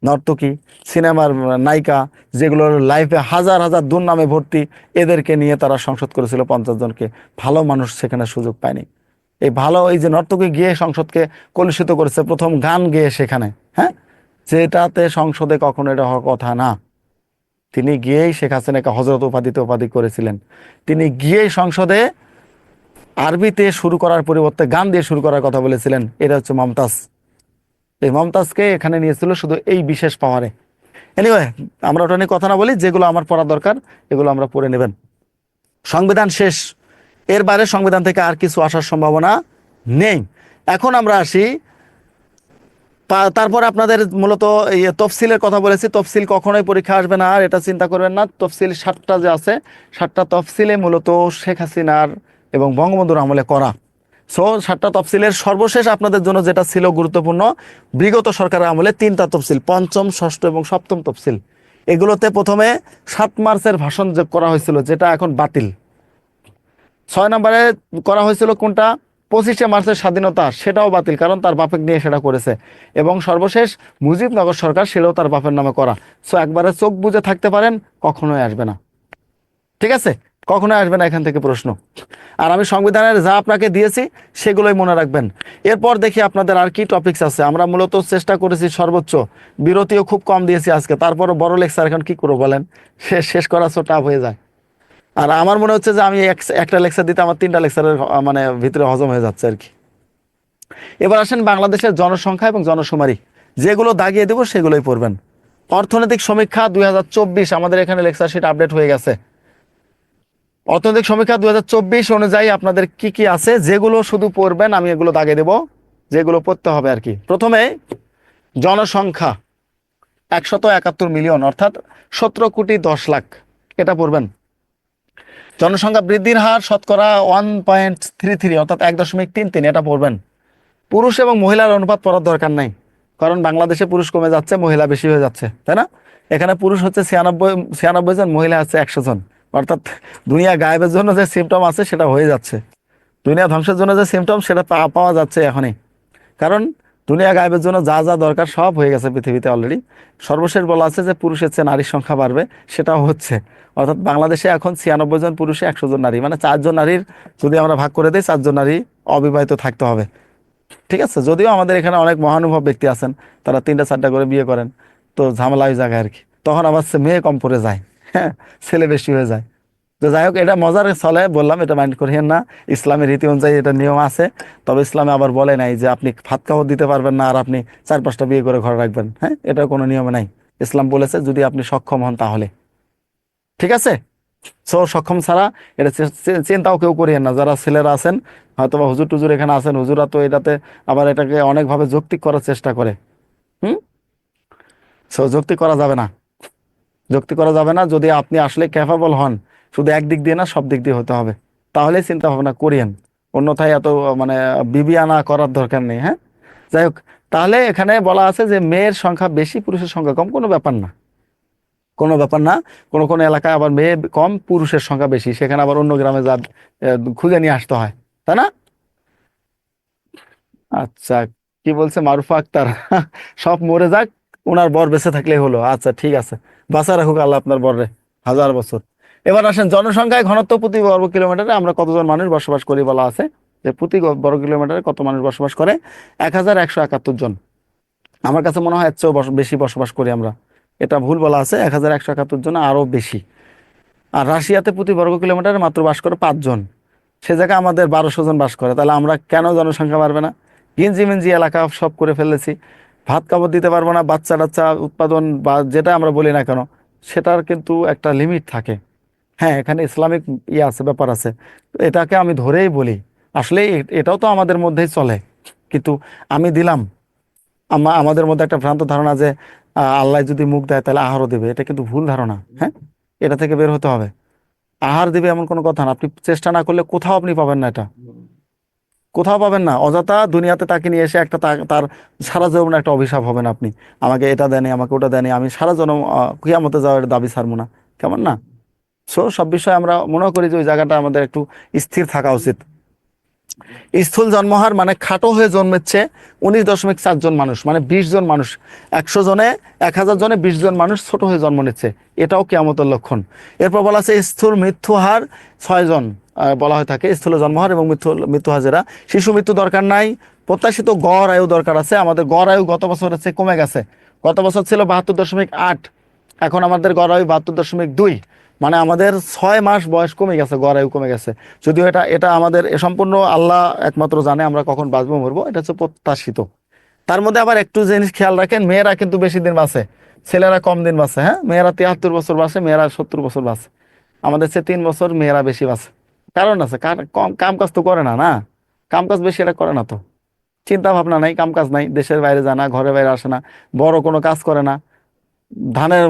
নর্তকী, সিনেমার নায়িকা, যেগুলোর লাইফে হাজার হাজার দুর্নামে ভর্তি, এদেরকে নিয়ে তারা সংসদ করেছিল 50 জনকে। ভালো মানুষ সেখানে সুযোগ পায়নি। এই ভালো, এই যে নর্তকী গিয়ে সংসদকে কলুষিত করেছে, প্রথম গান গেয়ে সেখানে, হ্যাঁ, যেটাতে সংসদে কখনো এটা হওয়ার কথা না। তিনি গিয়েই শেখ হাসিনাকে হজরত উপাধি করেছিলেন। তিনি গিয়েই সংসদে আরবিতে শুরু করার পরিবর্তে গান দিয়ে শুরু করার কথা বলেছিলেন, এটা হচ্ছে মমতাজ। এই মমতাজকে এখানে নিয়েছিল শুধু এই বিশেষ পাওয়ারে। এনিওয়ে, আমরা ওটা নিয়ে কথা না বলি, যেগুলো আমার পড়া দরকার এগুলো আমরা পড়ে নেবেন। সংবিধান শেষ, এর বাইরে সংবিধান থেকে আর কিছু আসার সম্ভাবনা নেই। এখন আমরা আসি, তারপর আপনাদের মূলত এই তফসিলের কথা বলেছি। তফসিল কখনোই পরীক্ষা আসবে না, আর এটা চিন্তা করবেন না। তফসিল 7টা যে আছে, 7টা তফসিলে মূলত শেখ হাসিনার এবং বঙ্গবন্ধুর আমলে করা। সো 7টা তফসিলের সর্বশেষ আপনাদের জন্য যেটা ছিল গুরুত্বপূর্ণ, বিগত সরকারের আমলে 3টা তফসিল, পঞ্চম, ষষ্ঠ এবং সপ্তম তফসিল। এগুলোতে প্রথমে 7 মার্চের ভাষণ যোগ করা হয়েছিল, যেটা এখন বাতিল। 6 নম্বরে করা হয়েছিল কোনটা, 25শে মার্চের স্বাধীনতা, সেটাও বাতিল, কারণ তার বাপের নিয়ে সেটা করেছে। এবং সর্বশেষ মুজিবনগর সরকার, সেটাও তার বাপের নামে করা। সো একবারে চোখ বুজে থাকতে পারেন, কখনোই আসবে না। ঠিক আছে, কখনোই আসবে না এখান থেকে প্রশ্ন। আর আমি সংবিধানের যা আপনাকে দিয়েছি সেগুলোই মনে রাখবেন। এরপর দেখি আপনাদের আর কি টপিকস আছে। আমরা মূলত চেষ্টা করেছি সর্বোচ্চ, বিরতিও খুব কম দিয়েছি আজকে, তারপরও বড় লেকচার এখন কি করবো বলেন, শেষ করা তো টাফ হয়ে যায়। আর আমার মনে হচ্ছে যে আমি একটা লেকচার দিতে আমার 3টা লেকচারের মানে ভিতরে হজম হয়ে যাচ্ছে আর কি। এবার আসেন বাংলাদেশের জনসংখ্যা এবং জনশুমারি, যেগুলো দাগিয়ে দেবো সেগুলোই পড়বেন। অর্থনৈতিক সমীক্ষা 2024, আমাদের এখানে লেকচার শিট আপডেট হয়ে গেছে। অর্থনৈতিক সমীক্ষা 2024 অনুযায়ী আপনাদের কি কি আছে, যেগুলো শুধু পড়বেন, আমি এগুলো দাগিয়ে দেবো, যেগুলো পড়তে হবে আর কি। প্রথমে জনসংখ্যা 171 মিলিয়ন, অর্থাৎ 17 কোটি 10 লাখ, এটা পড়বেন। জনসংখ্যা বৃদ্ধির হার শতকরা 1.33, অর্থাৎ 1.33, এটা পড়বেন। পুরুষ এবং মহিলার অনুপাত পড়ার দরকার নাই, কারণ বাংলাদেশে পুরুষ কমে যাচ্ছে, মহিলা বেশি হয়ে যাচ্ছে, তাই না? এখানে পুরুষ হচ্ছে 96 জন, মহিলা হচ্ছে 100 জন। অর্থাৎ দুনিয়া গায়েবের জন্য যে সিমটম আছে সেটা হয়ে যাচ্ছে, দুনিয়া ধ্বংসের জন্য যে সিমটম সেটা পাওয়া যাচ্ছে এখনই। কারণ দুনিয়া গায়েবের জন্য যা যা দরকার সব হয়ে গেছে পৃথিবীতে অলরেডি। সর্বশেষ বলা আছে যে পুরুষের চেয়ে নারীর সংখ্যা বাড়বে, সেটাও হচ্ছে। অর্থাৎ বাংলাদেশে এখন 96 জন পুরুষে 100 জন নারী, মানে 4 জন নারীর যদি আমরা ভাগ করে দিই, 4 জন নারী অবিবাহিত থাকতে হবে। ঠিক আছে, যদিও আমাদের এখানে অনেক মহানুভব ব্যক্তি আছেন, তারা 3টা 4টা করে বিয়ে করেন, তো ঝামেলা ওই জায়গায় আর কি। তখন আবার মেয়ে কম পড়ে যায়, হ্যাঁ, ছেলে বেশি হয়ে যায়। তো যাই হোক, এটা মজার ছলে বললাম, এটা মাইন্ড করিয়েন না। ইসলামের রীতি অনুযায়ী এটা নিয়ম আছে, তবে ইসলামে আবার বলে নাই যে আপনি ভাত খাওয়া দিতে পারবেন না আর আপনি 4-5টা বিয়ে করে ঘরে রাখবেন। হ্যাঁ, এটা কোনো নিয়ম নাই। ইসলাম বলেছে যদি আপনি সক্ষম হন তাহলে। ঠিক আছে, সো সক্ষম ছাড়া এটা চিন্তাও কেউ করিয়েন না। যারা ছেলেরা আছেন, হয়তো বা হুজুর টুজুর এখানে আছেন, হুজুরা তো এটাতে আবার এটাকে অনেকভাবে যৌক্তিক করার চেষ্টা করে। হুম, সো যৌক্তিক করা যাবে না, যুক্তি করা যাবে না। যদি আপনি আসলে ক্যাপাবল হন, শুধু একদিক দিয়ে না, সব দিক দিয়ে হতে হবে, তাহলে চিন্তা ভাবনা করিয়েন। অন্যথায় এত মানে বিবিয়ানা করার দরকার নেই। হ্যাঁ, যাই হোক, তাহলে এখানে বলা আছে যে মেয়ের সংখ্যা বেশি, পুরুষের সংখ্যা কম, কোনো ব্যাপার না, কোনো ব্যাপার না। কোনো কোনো এলাকায় আবার মেয়ে কম, পুরুষের সংখ্যা বেশি, সেখানে আবার অন্য গ্রামে যা খুঁজে নিয়ে আসতে হয়, তাই না? আচ্ছা, কি বলছে মারুফা আক্তার? সব মরে যাক, ওনার বর বেঁচে থাকলেই হলো। আচ্ছা ঠিক আছে, বাঁচা রাখুক আল্লাহ আপনার বররে 1000 বছর। এবার আসেন জনসংখ্যায় ঘনত্ব প্রতি বর্গ কিলোমিটারে আমরা কতজন মানুষ বসবাস করি, বলা আছে যে প্রতি বর্গ কিলোমিটারে কত মানুষ বসবাস করে, 1171 জন। আমার কাছে মনে হয় এর চেয়েও বেশি বসবাস করি আমরা, এটা ভুল বলা আছে, 1171 জন, আরো বেশি। আর রাশিয়াতে প্রতি বর্গ কিলোমিটারে মাত্র বাস করে 5 জন, সে জায়গায় আমাদের 1200 জন বাস করে। তাহলে আমরা কেন জনসংখ্যা বাড়বে না? গিঞ্জি মিঞ্জি এলাকা সব করে ফেলেছি, ভাত কাপড় দিতে পারবো না, বাচ্চা টাচ্চা উৎপাদন বা যেটা আমরা বলি না কেন, সেটার কিন্তু একটা লিমিট থাকে। হ্যাঁ, এখানে ইসলামিক আছে, ব্যাপার আছে, এটাকে আমি ধরেই বলি। আসলে এটাও তো আমাদের মধ্যেই চলে, কিন্তু আমি দিলাম আমাদের মধ্যে একটা ভ্রান্ত ধারণা যে আল্লাহ যদি মুখ দেয় তাহলে আহারও দেবে, এটা কিন্তু ভুল ধারণা। হ্যাঁ, এটা থেকে বের হতে হবে। আহার দিবে এমন কোনো কথা না, আপনি চেষ্টা না করলে কোথাও আপনি পাবেন না, এটা কোথাও পাবেন না। অযথা দুনিয়াতে তাকে নিয়ে এসে একটা তার সারা জীবন একটা অভিশাপ হবেন আপনি, আমাকে এটা দেয়নি, আমাকে ওটা দেয়নি, আমি সারা জন্ম কিয়ামতে যাওয়ার দাবি ছাড়বো না, কেমন না? সো সব বিষয়ে আমরা মনে করি যে ওই জায়গাটা আমাদের একটু স্থির থাকা উচিত। স্থূল জন্মহার মানে খাটো হয়ে জন্মেছে 19.4 জন মানুষ, মানে 20 জন মানুষ, 100 জনে 1000 জনে 20 জন মানুষ ছোট হয়ে জন্ম নিচ্ছে, এটাও কিয়ামতের লক্ষণ। এরপর বলা আছে স্থূল মৃত্যুহার 6 জন বলা হয়ে থাকে, স্থূল জন্মহার এবং মৃত্যুহার যেটা, শিশু মৃত্যু দরকার নাই। প্রত্যাশিত গড় আয়ু দরকার আছে। আমাদের গড় আয়ু গত বছর হচ্ছে কমে গেছে, গত বছর ছিল 72.8, এখন আমাদের গড় আয়ু 72.2। মানে আমাদের 6 মাস বয়স কমে গেছে, গড়ায়ু কমে গেছে। যদিও এটা এটা আমাদের সম্পূর্ণ আল্লাহ একমাত্র জানে আমরা কখন বাঁচবো মরবো, এটা হচ্ছে প্রত্যাশিত। তার মধ্যে আবার একটু জিনিস খেয়াল রাখেন, মেয়েরা কিন্তু বেশি দিন বাঁচে, ছেলেরা কম দিন বাঁচে। হ্যাঁ, মেয়েরা 73 বছর বাঁচে, মেয়েরা 70 বছর বাঁচে। আমাদের চেয়ে 3 বছর মেয়েরা বেশি বাঁচে। কারণ আছে, কম কাম কাজ তো করে না, না কাম কাজ বেশি এটা করে না, তো চিন্তা ভাবনা নাই, কাম কাজ নাই, দেশের বাইরে যায় না, ঘরের বাইরে আসে না, বড় কোনো কাজ করে না, ধানের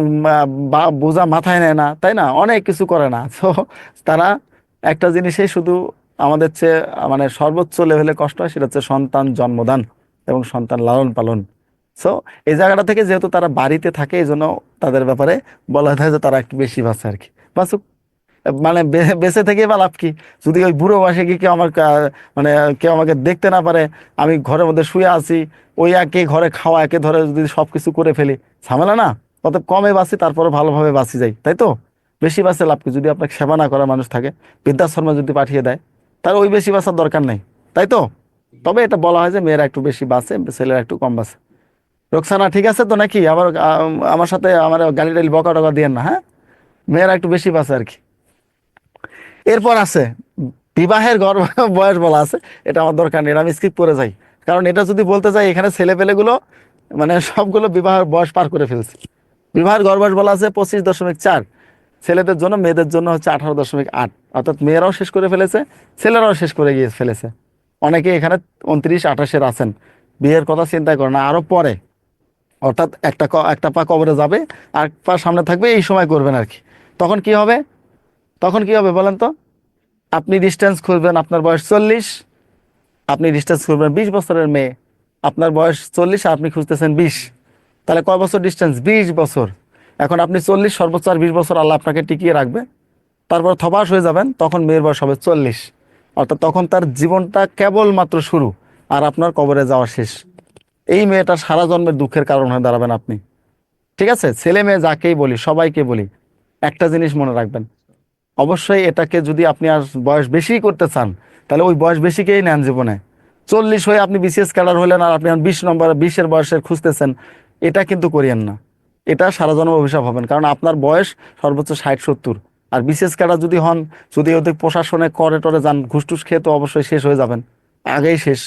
বোঝা মাথায় নেয় না, তাই না, অনেক কিছু করে না। তো তারা একটা জিনিসই শুধু আমাদের চেয়ে মানে সর্বোচ্চ লেভেলে কষ্ট হয়, সেটা হচ্ছে সন্তান জন্মদান এবং সন্তান লালন পালন। সো এই জায়গাটা থেকে যেহেতু তারা বাড়িতে থাকে, এই জন্য তাদের ব্যাপারে বলা হয় যে তারা একটু বেশি বাঁচে আর কি। বাঁচুক, মানে বেঁচে থেকে বা লাভ কি? যদি ওই বুড়ো বয়সে গিয়ে কেউ আমার মানে কেউ আমাকে দেখতে না পারে, আমি ঘরের মধ্যে শুয়ে আছি, ওই একে ঘরে খাওয়া একে ধরে যদি সবকিছু করে ফেলি, ঝামেলা না? অত কমে বাঁচি, তারপরে ভালোভাবে বাঁচি যাই, তাই তো? বেশি বাঁচে লাভ কি? যদি আপনাকে সেবা না করা মানুষ থাকে, বৃদ্ধাশ্রমে যদি পাঠিয়ে দেয়, তাহলে ওই বেশি বাঁচার দরকার নেই, তাই তো? তবে এটা বলা হয় যে মেয়েরা একটু বেশি বাঁচে, ছেলেরা একটু কম বাঁচে। রোকসানা ঠিক আছে তো নাকি? আবার আমার সাথে আমার গালি টালি বকা টকা দিয়েন না, হ্যাঁ? মেয়েরা একটু বেশি বাঁচে আর কি। এরপর আছে বিবাহের বয়স বলা আছে, এটা আমার দরকার নেই, আমি স্কিপ করে যাই। কারণ এটা যদি বলতে যাই, এখানে ছেলে পেলেগুলো মানে সবগুলো বিবাহের বয়স পার করে ফেলছে। বিবাহের গড় বয়স বলা আছে 25.4, ছেলেদের জন্য, মেয়েদের জন্য হচ্ছে 18.8। অর্থাৎ মেয়েরাও শেষ করে ফেলেছে, ছেলেরাও শেষ করে গিয়ে ফেলেছে। অনেকে এখানে 29-28-এর আছেন, বিয়ের কথা চিন্তা করে না, আরো পরে। অর্থাৎ একটা পা কবরে যাবে, আর পা সামনে থাকবে, এই সময় করবেন আর কি। তখন কি হবে? তখন কি হবে বলেন তো? আপনি ডিস্টেন্স খুঁজবেন, আপনার বয়স 40, আপনি ডিস্টেন্স খুঁজবেন 20 বছরের মেয়ে, আপনার বয়স 40 আর আপনি খুঁজতেছেন 20, তাহলে কয় বছর ডিস্টেন্স? 20 বছর। এখন আপনি 40, সর্বোচ্চ আর 20 বছর আল্লাহ আপনাকে টিকিয়ে রাখবে, তারপর থবাস হয়ে যাবেন, তখন মেয়ের বয়স হবে 40। অর্থাৎ তখন তার জীবনটা কেবলমাত্র শুরু, আর আপনার কবরে যাওয়া শেষ। এই মেয়েটা সারা জন্মের দুঃখের কারণ হয়ে দাঁড়াবেন আপনি। ঠিক আছে, ছেলে মেয়ে যাকেই বলি, সবাইকে বলি, একটা জিনিস মনে রাখবেন, অবশ্যই এটাকে যদি আপনি আর বয়স বেশি করতে চান, তাহলে ওই বয়স বেশিকেই নেন জীবনে। 40 হয়ে আপনি বিসিএস ক্যাডার হলেন, আর আপনি 20 নম্বর 20-এর বয়সের খুঁজতেছেন, এটা কিন্তু করিয়েন না। এটা সারা জন্ম অভিশাপ হবেন, কারণ আপনার বয়স সর্বোচ্চ 60-70। আর বিসিএস ক্যাডার যদি হন, যদি ওদের প্রশাসনে করে টরে যান, ঘুষ টুস খেয়ে, তো অবশ্যই শেষ হয়ে যাবেন, আগেই শেষ।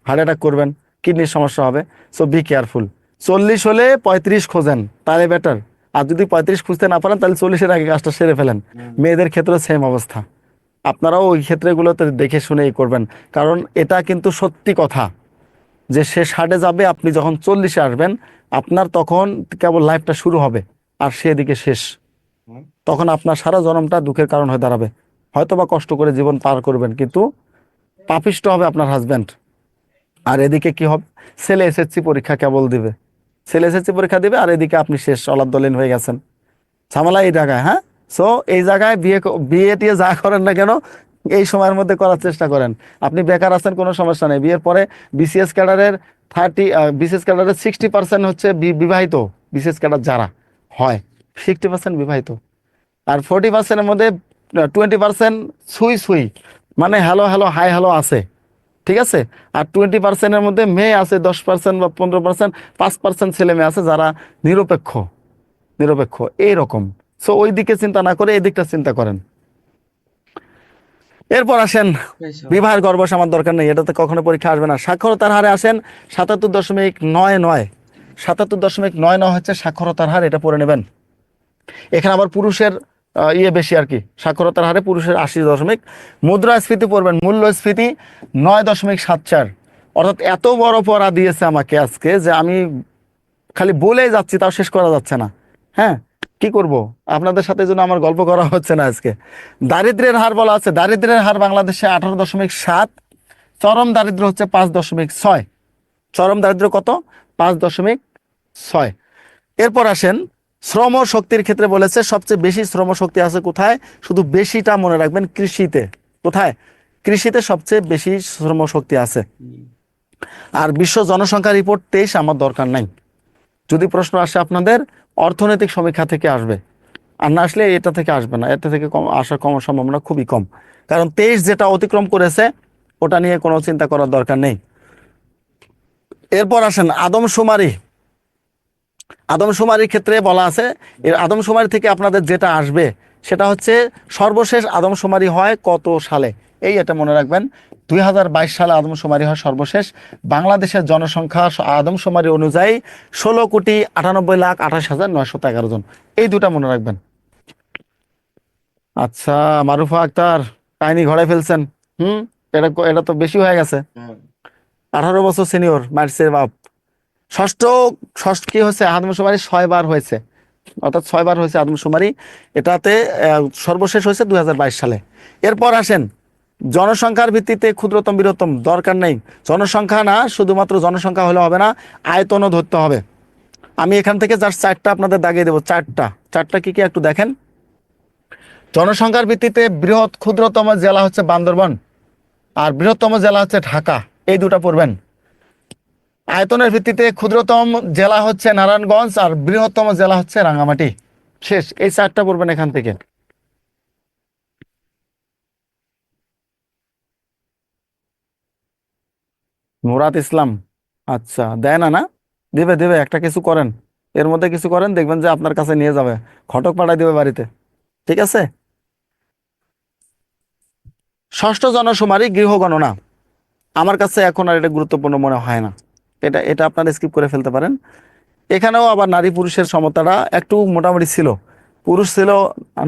হার্ট অ্যাটাক করবেন, কিডনির সমস্যা হবে। So be careful. 40 হলে 35 খোঁজেন, তাহলে বেটার। আর যদি 35 খুঁজতে না পারেন, তাহলে 40-এর আগে কাজটা সেরে ফেলেন। মেয়েদের ক্ষেত্রে সেম অবস্থা, আপনারাও ওই ক্ষেত্রেগুলোতে দেখে শুনেই করবেন। কারণ এটা কিন্তু সত্যি কথা যে সে 60-এ যাবে, আপনি যখন 40-এ আসবেন, আপনার তখন কেবল লাইফটা শুরু হবে, আর সেদিকে শেষ। তখন আপনার সারা জনমটা দুঃখের কারণ হয়ে দাঁড়াবে। হয়তো বা কষ্ট করে জীবন পার করবেন, কিন্তু পাপিষ্ট হবে আপনার হাজব্যান্ড। আর এদিকে কি হবে? ছেলে এসএসসি পরীক্ষা কেবল দিবে, ছেলে এসএসসি পরীক্ষা দিবে, আর এদিকে আপনি শেষ, অলাদ্দলিন হয়ে গেছেন। ঝামেলা এই জায়গায়, হ্যাঁ? সো এই জায়গায় বিয়ে টিয়ে যা করেন না কেন, এই সময়ের মধ্যে করার চেষ্টা করেন। আপনি বেকার আছেন, কোনো সমস্যা নেই। বিয়ের পরে বিসিএস ক্যাডারের 60% হচ্ছে বিবাহিত। বিসিএস ক্যাডার যারা হয়, 60% বিবাহিত। আর 40%-এর মধ্যে 20% সুই সুই, মানে হ্যালো হ্যালো হাই হ্যালো আছে, ঠিক আছে? আর 20%-এর মধ্যে মেয়ে আছে 10% বা 15%, 5% ছেলে মেয়ে আছে যারা নিরপেক্ষ, নিরপেক্ষ এইরকম। সো ওই দিকে চিন্তা না করে এদিকটা চিন্তা করেন। এরপর আসেন বিবাহের গর্ভস, আমার দরকার নেই, এটাতে কখনো পরীক্ষা আসবে না। সাক্ষরতার হারে আসেন 77.99। 77.99 হচ্ছে সাক্ষরতার হার, এটা পড়ে নেবেন। এখানে আবার পুরুষের বেশি আর কি, সাক্ষরতার হারে পুরুষের 80 দশমিক। মুদ্রাস্ফীতি পড়বেন, মূল্যস্ফীতি 9.74। অর্থাৎ এত বড় পড়া দিয়েছে আমাকে আজকে, যে আমি খালি বলেই যাচ্ছি, তাও শেষ করা যাচ্ছে না। হ্যাঁ, কি করব, আপনাদের সাথে জন্য আমার গল্প করা হচ্ছে না আজকে। দারিদ্র্যের হার বলা আছে, দারিদ্র্যের হার বাংলাদেশে 18.7, চরম দারিদ্র হচ্ছে 5.6। চরম দারিদ্র কত? 5.6। এরপর আসেন শ্রম শক্তির ক্ষেত্রে বলেছে সবচেয়ে বেশি শ্রম শক্তি আছে কোথায়? শুধু বেশিটা মনে রাখবেন, কৃষিতে। কোথায়? কৃষিতে সবচেয়ে বেশি শ্রম শক্তি আছে। আর বিশ্ব জনসংখ্যা রিপোর্ট 23 আমার দরকার নাই। যদি প্রশ্ন আসে আপনাদের, অর্থনৈতিক সমীক্ষা থেকে আসবে, আর না আসলে এটা থেকে আসবে না, এটা থেকে আসার সম্ভাবনা খুবই কম। কারণ 23 যেটা অতিক্রম করেছে, ওটা নিয়ে কোনো চিন্তা করার দরকার নেই। এরপর আসেন আদমশুমারি। আদমশুমারির ক্ষেত্রে বলা আছে, এর আদমশুমারি থেকে আপনাদের যেটা আসবে সেটা হচ্ছে সর্বশেষ আদমশুমারি হয় কত সালে, এটা মনে রাখবেন। 2022 সালে আদমশুমারি হয় সর্বশেষ। বাংলাদেশের জনসংখ্যা আদমশুমারি অনুযায়ী 16,98,28,913 জন। এই দুটা মনে রাখবেন। আচ্ছা, মারুফা আক্তার, কাহিনী ঘরে ফেলছেন। হুম, এটা এটা তো বেশি হয়ে গেছে। 18 বছর সিনিয়র, মার্সের বাপ। ষষ্ঠ ষষ্ঠ কি হচ্ছে, আদমশুমারি 6 বার হয়েছে, অর্থাৎ 6 বার হয়েছে আদমশুমারি। এটাতে সর্বশেষ হয়েছে 2022 সালে। এরপর আসেন জনসংখ্যার ভিত্তিতে ক্ষুদ্রতম বৃহত্তম, দরকার নেই। জনসংখ্যা না, শুধুমাত্র জনসংখ্যা হলে হবে না, আয়তনও ধরতে হবে। আমি এখান থেকে জাস্ট 4টা আপনাদের দাগিয়ে দেবো, 4টা। 4টা কি কি একটু দেখেন। জনসংখ্যার ভিত্তিতে ক্ষুদ্রতম জেলা হচ্ছে বান্দরবান, আর বৃহত্তম জেলা হচ্ছে ঢাকা, এই দুটা পড়বেন। আয়তনের ভিত্তিতে ক্ষুদ্রতম জেলা হচ্ছে নারায়ণগঞ্জ, আর বৃহত্তম জেলা হচ্ছে রাঙ্গামাটি। শেষ, এই 4টা পড়বেন এখান থেকে। মুরাদ ইসলাম, আচ্ছা, দেয় না? না, দিবে দিবে, একটা কিছু করেন, এর মধ্যে কিছু করেন, দেখবেন যে আপনার কাছে নিয়ে যাবে, ঘটক পাঠাই দিবে বাড়িতে। ঠিক আছে। ষষ্ঠ জনশুমারি গৃহগণনা, আমার কাছে এখন আর এটা গুরুত্বপূর্ণ মনে হয় না, এটা এটা আপনারা স্কিপ করে ফেলতে পারেন। এখানেও আবার নারী পুরুষের সমতাটা একটু মোটামুটি ছিল। পুরুষ ছিল,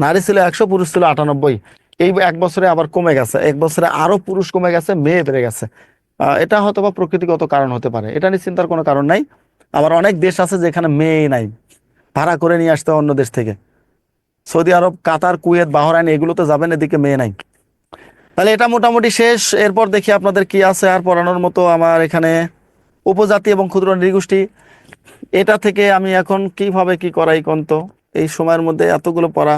নারী ছিল 100, পুরুষ ছিল 98। এই 1 বছরে আবার কমে গেছে, 1 বছরে আরো পুরুষ কমে গেছে, মেয়ে বেড়ে গেছে। এটা হয়তো বা প্রকৃতিগত কারণ হতে পারে, এটা নিয়ে চিন্তার কোনো কারণ নাই। আবার অনেক দেশ আছে যেখানে মেয়ে নাই, ভাড়া করে নিয়ে আসতে হয় অন্য দেশ থেকে। সৌদি আরব, কাতার, কুয়েত, বাহরাইন, এগুলোতে যাবেন, এদিকে মেয়ে নাই। তাহলে এটা মোটামুটি শেষ। এরপর দেখি আপনাদের কি আছে আর পড়ানোর মতো আমার এখানে। উপজাতি এবং ক্ষুদ্র নৃগোষ্ঠী, এটা থেকে আমি এখন কিভাবে কি করাই কন্ত, এই সময়ের মধ্যে এতগুলো পড়া।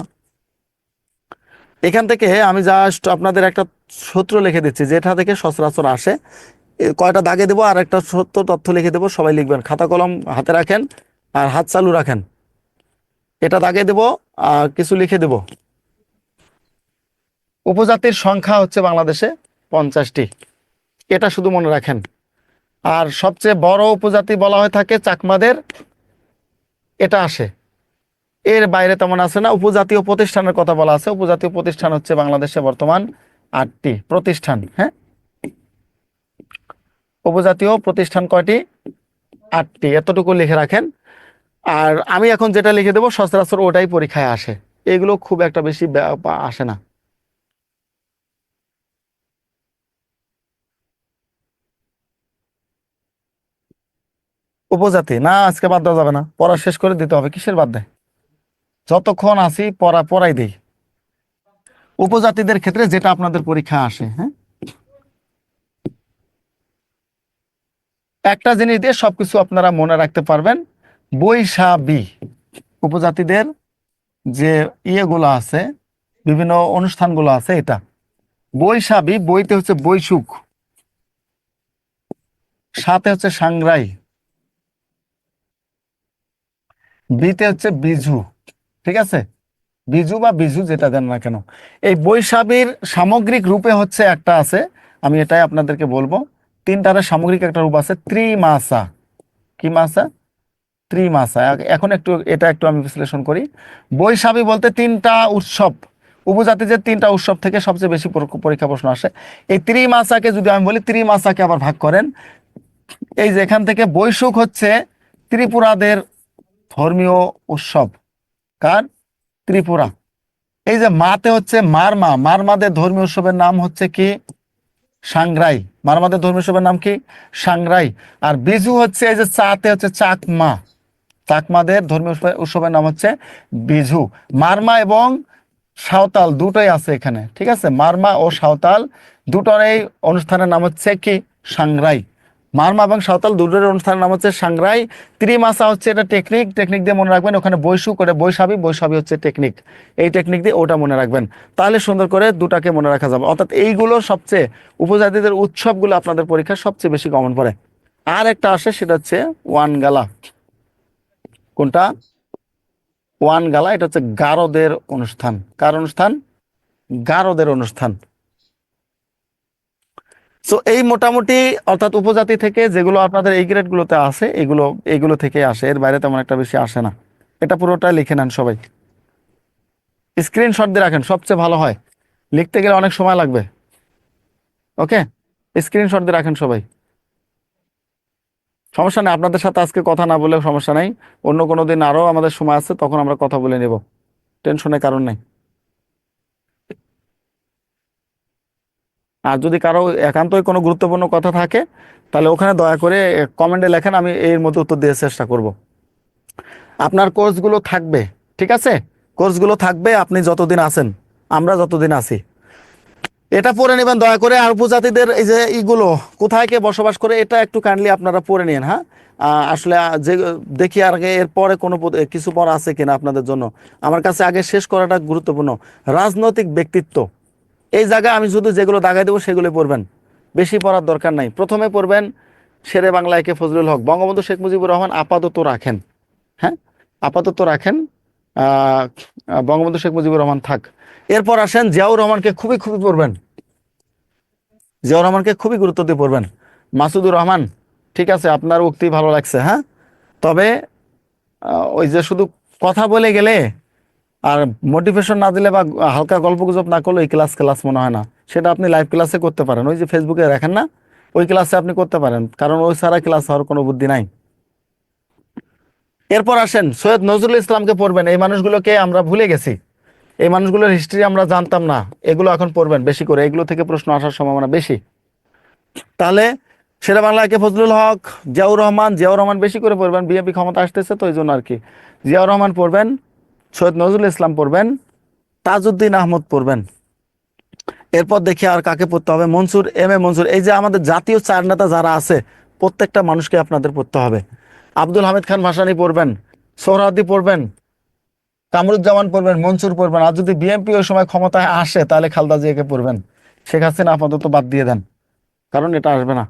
এখান থেকে আমি জাস্ট আপনাদের একটা সূত্র লিখে দিচ্ছি, যেটা থেকে সচরাচর আসে। কয়টা দাগে দেবো, আর একটা সত্য তথ্য লিখে দেবো, সবাই লিখবেন, খাতা কলম হাতে রাখেন আর হাত চালু রাখেন। এটা দাগে দেবো, কিছু লিখে দেবো। উপজাতির সংখ্যা হচ্ছে বাংলাদেশে 50টি, এটা শুধু মনে রাখেন। আর সবচেয়ে বড় উপজাতি বলা হয়ে থাকে চাকমাদের, এটা আসে। এর বাইরে তেমন আছে না। উপজাতীয় প্রতিষ্ঠানের কথা বলা আছে, উপজাতীয় প্রতিষ্ঠান হচ্ছে বাংলাদেশে বর্তমান 8টি প্রতিষ্ঠান। হ্যাঁ, উপজাতীয় প্রতিষ্ঠান কয়টি? 8টি, এতটুকু লিখে রাখেন। আর আমি এখন যেটা লিখে দেবো সচরাচর ওটাই পরীক্ষায় আসে, এগুলো খুব একটা বেশি আসে না। উপজাতি না, আজকে বাদ দেওয়া যাবে না, পড়া শেষ করে দিতে হবে। কিসের বাদ দেয়, যতক্ষণ আসি পড়াই দিই। উপজাতিদের ক্ষেত্রে যেটা আপনাদের পরীক্ষা আসে, হ্যাঁ, একটা জিনিস দিয়ে সবকিছু আপনারা মনে রাখতে পারবেন। বৈশাখী, উপজাতিদের যে ইয়েগুলো আছে, বিভিন্ন অনুষ্ঠানগুলো আছে, এটা বৈশাখী। বইতে হচ্ছে বৈশুখ, সাথে হচ্ছে সাংরাই, বিতে হচ্ছে বিজু। ঠিক আছে, বিজু বা বিজু যেটা দেন না কেন, এই বৈশাখীর সামগ্রিক রূপে হচ্ছে একটা আছে, আমি এটাই আপনাদেরকে বলবো। 3টার সামগ্রিক একটা রূপ আছে, ত্রিমাসা। কি মাসা? ত্রিমাসা। এখন একটু এটা একটু আমি বিশ্লেষণ করি। বৈশাখী বলতে 3টা উৎসব, উপজাতি যে 3টা উৎসব থেকে সবচেয়ে বেশি পরীক্ষা প্রশ্ন আসে। এই ত্রিমাসাকে যদি আমি বলি, ত্রিমাসাকে আবার ভাগ করেন। এই যে এখান থেকে বৈশুখ হচ্ছে ত্রিপুরাদের ধর্মীয় উৎসব। কার? ত্রিপুরা। এই যে মাতে হচ্ছে মারমা, মারমাদের ধর্মীয় উৎসবের নাম হচ্ছে কি? সাংগ্রাই। মারমাদের ধর্মীয় উৎসবের নাম কি? সাংগ্রাই। আর বিজু হচ্ছে এই যে চাতে হচ্ছে চাকমা, চাকমাদের ধর্মীয় উৎসবের নাম হচ্ছে বিজু। মারমা এবং সাঁওতাল দুটোই আছে এখানে, ঠিক আছে, মারমা ও সাঁওতাল দুটোর এই অনুষ্ঠানের নাম হচ্ছে কি? সাংগ্রাই। মারমা এবং সাঁওতাল দুটোর অনুষ্ঠানের নাম হচ্ছে সাংগ্রাই। ত্রিমাসা হচ্ছে এটা টেকনিক, টেকনিক দিয়ে মনে রাখবেন। ওখানে বৈশু করে বৈশাখী, বৈশাখী হচ্ছে টেকনিক, এই টেকনিক দিয়ে ওটা মনে রাখবেন। তাহলে সুন্দর করে দুটাকে মনে রাখা যাবে। অর্থাৎ এইগুলো সবচেয়ে, উপজাতিদের উৎসবগুলো আপনাদের পরীক্ষায় সবচেয়ে বেশি কমন পড়ে। আর একটা আসে, সেটা হচ্ছে ওয়ান গালা। কোনটা? ওয়ান গালা, এটা হচ্ছে গারোদের অনুষ্ঠান। কার অনুষ্ঠান? গারোদের অনুষ্ঠান। সো এই মোটামুটি অর্থাৎ উপজাতি থেকে যেগুলো আপনাদের এই গ্রেডগুলোতে আসে এগুলো এগুলো থেকে আসে, এর বাইরে তেমন একটা বেশি আসে না। এটা পুরোটা লিখে নেন সবাই, স্ক্রিনশট দিয়ে রাখেন, সবচেয়ে ভালো হয়, লিখতে গেলে অনেক সময় লাগবে। ওকে, স্ক্রিনশট দিয়ে রাখেন সবাই। সমস্যা নেই, আপনাদের সাথে আজকে কথা না বলেও সমস্যা নেই, অন্য কোনো দিন আরও আমাদের সময় আছে, তখন আমরা কথা বলে নেব, টেনশনের কারণ নেই। আর যদি কারো একান্তই কোনো গুরুত্বপূর্ণ কথা থাকে তাহলে ওখানে দয়া করে কমেন্টে লেখেন, আমি এর মধ্যে উত্তর দেওয়ার চেষ্টা করব। আপনার কোর্সগুলো থাকবে, ঠিক আছে, কোর্সগুলো থাকবে আপনি যতদিন আছেন, আমরা যতদিন আছি। এটা পড়ে নেবেন দয়া করে। আর উপজাতিদের এই যে ইগুলো কোথায় কে বসবাস করে এটা একটু কাইন্ডলি আপনারা পড়ে নিন। হ্যাঁ, আসলে যে দেখি আর আগে এরপরে কোনো কিছু পড়া আছে কিনা আপনাদের জন্য। আমার কাছে আগে শেষ করাটা গুরুত্বপূর্ণ। রাজনৈতিক ব্যক্তিত্ব, এই জায়গায় আমি শুধু যেগুলো দাগাই দেবো সেগুলো পড়বেন, বেশি পড়ার দরকার নাই। প্রথমে পড়বেন শেরে বাংলা একে ফজলুল হক, বঙ্গবন্ধু শেখ মুজিবুর রহমান আপাতত রাখেন। হ্যাঁ, আপাতত রাখেন, আহ, বঙ্গবন্ধু শেখ মুজিবুর রহমান থাক। এরপর আসেন জিয়াউর রহমানকে খুবই খুবই পড়বেন, জিয়াউর রহমানকে খুবই গুরুত্ব দিয়ে পড়বেন। মাসুদুর রহমান, ঠিক আছে, আপনার উক্তি ভালো লাগছে। হ্যাঁ, তবে ওই যে শুধু কথা বলে গেলে আর মোটিভেশন না দিলে বা হালকা গল্পগুজব না করলে এই ক্লাস ক্লাস মনে হয় না। সেটা আপনি লাইভ ক্লাসে করতে পারেন, ওই যে ফেসবুকে দেখেন না, ওই ক্লাসে আপনি করতে পারেন, কারণ ওই সারা ক্লাস হওয়ার কোনো বুদ্ধি নাই। এরপর আসেন সৈয়দ নজরুল ইসলামকে পড়বেন। এই মানুষগুলোকে আমরা ভুলে গেছি, এই মানুষগুলোর হিস্ট্রি আমরা জানতাম না, এগুলো এখন পড়বেন বেশি করে, এগুলো থেকে প্রশ্ন আসার সম্ভাবনা বেশি। তাহলে শেরে বাংলা একে ফজলুল হক, জিয়াউর রহমান, জিয়াউর রহমান বেশি করে পড়বেন, বিএনপি ক্ষমতা আসতেছে তো এই জন্য আর কি। জিয়াউর রহমান পড়বেন, সৈয়দ নজরুল ইসলাম পড়বেন, তাজউদ্দিন আহমদ পড়বেন। এরপর দেখি আর কাকে পড়তে হবে, মনসুর, এম এ মনসুর। এই যে আমাদের জাতীয় চার নেতা যারা আছে প্রত্যেকটা মানুষকে আপনাদের পড়তে হবে। আব্দুল হামিদ খান ভাসানী পড়বেন, সোহরাওয়ার্দী পড়বেন, কামরুজ্জামান পড়বেন, মনসুর পড়বেন। আর যদি বিএনপি ওই সময় ক্ষমতায় আসে তাহলে খালেদা জিয়াকে পড়বেন। শেখ হাসিনা আপাতত বাদ দিয়ে দেন, কারণ এটা আসবে না,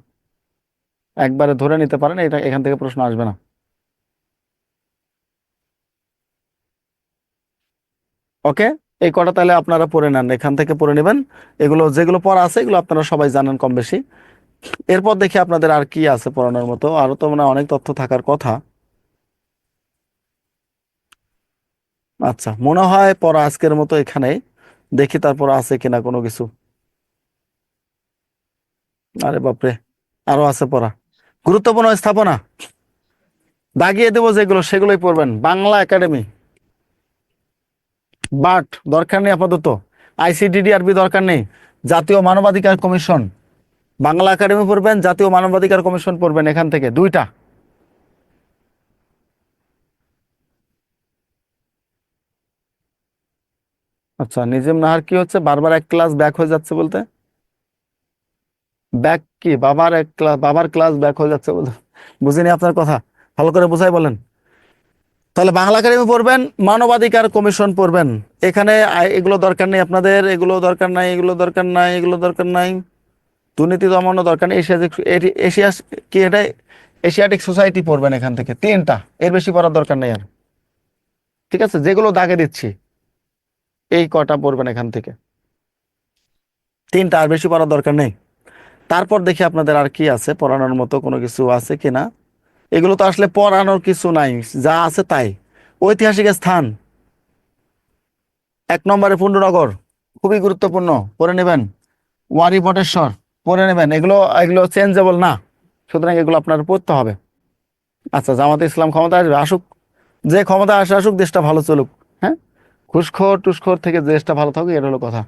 একবারে ধরে নিতে পারেন এটা, এখান থেকে প্রশ্ন আসবে না। ওকে, এই কটা তাহলে আপনারা পড়ে নেন, এখান থেকে পড়ে নেবেন। এগুলো যেগুলো পড়া আছে এগুলো আপনারা সবাই জানেন কম বেশি। এরপর দেখি আপনাদের আর কি আছে পড়ানোর মতো, আরো তো মানে অনেক তথ্য থাকার কথা। আচ্ছা, মনে হয় পড়া আজকের মতো এখানে, দেখি তারপর আছে কিনা কোনো কিছু। আরে বাপরে, আরো আছে পড়া। গুরুত্বপূর্ণ স্থাপনা দাগিয়ে দেবো যেগুলো সেগুলোই পড়বেন। বাংলা একাডেমি, বাট দরকার নেই আপাতত। আইসিডিডিআরবি দরকার নেই। জাতীয় মানবাধিকার কমিশন, বাংলা একাডেমি পড়বেন, জাতীয় মানবাধিকার কমিশন পড়বেন, এখান থেকে দুইটা। আচ্ছা, নিজাম নাহার কি হচ্ছে, বারবার এক ক্লাস ব্যাক হয়ে যাচ্ছে বলতে? ব্যাক কি, বাবার এক ক্লাস, বাবার ক্লাস ব্যাক হয়ে যাচ্ছে বলতে? বুঝিনি আপনার কথা, ভালো করে বুঝাই বলেন। তাহলে বাংলা একাডেমি পড়বেন, মানবাধিকার কমিশন পড়বেন। এখানে এগুলো দরকার নেই আপনাদের, এগুলো দরকার নাই, এগুলো দরকার নাই, এগুলো দরকার নাই। দুর্নীতি দমনও দরকার নেই। এশিয়া কি এটা, এশিয়াটিক সোসাইটি পড়বেন এখান থেকে, তিনটা, এর বেশি পড়ার দরকার নেই আর। ঠিক আছে, যেগুলো দাগে দিচ্ছি এই কটা পড়বেন এখান থেকে, তিনটা, আর বেশি পড়ার দরকার নেই। তারপর দেখি আপনাদের আর কি আছে পড়ানোর মতো, কোনো কিছু আছে কিনা। এগুলো তো আসলে পড়ানোর কিছু নাই, যা আছে তাই। ঐতিহাসিক স্থান, 1 নম্বরে পুণ্ডনগর, খুবই গুরুত্বপূর্ণ, পড়ে নেবেন। ওয়ারি বটেশ্বর পড়ে নেবেন। এগুলো এগুলো চেঞ্জেবল না, সুতরাং এগুলো আপনার পড়তে হবে। আচ্ছা, জামাতে ইসলাম ক্ষমতা আসবে, আসুক, যে ক্ষমতা আসে আসুক, দেশটা ভালো চলুক। হ্যাঁ, ঘুষখোর টুসখোর থেকে দেশটা ভালো থাকুক, এটা হলো কথা।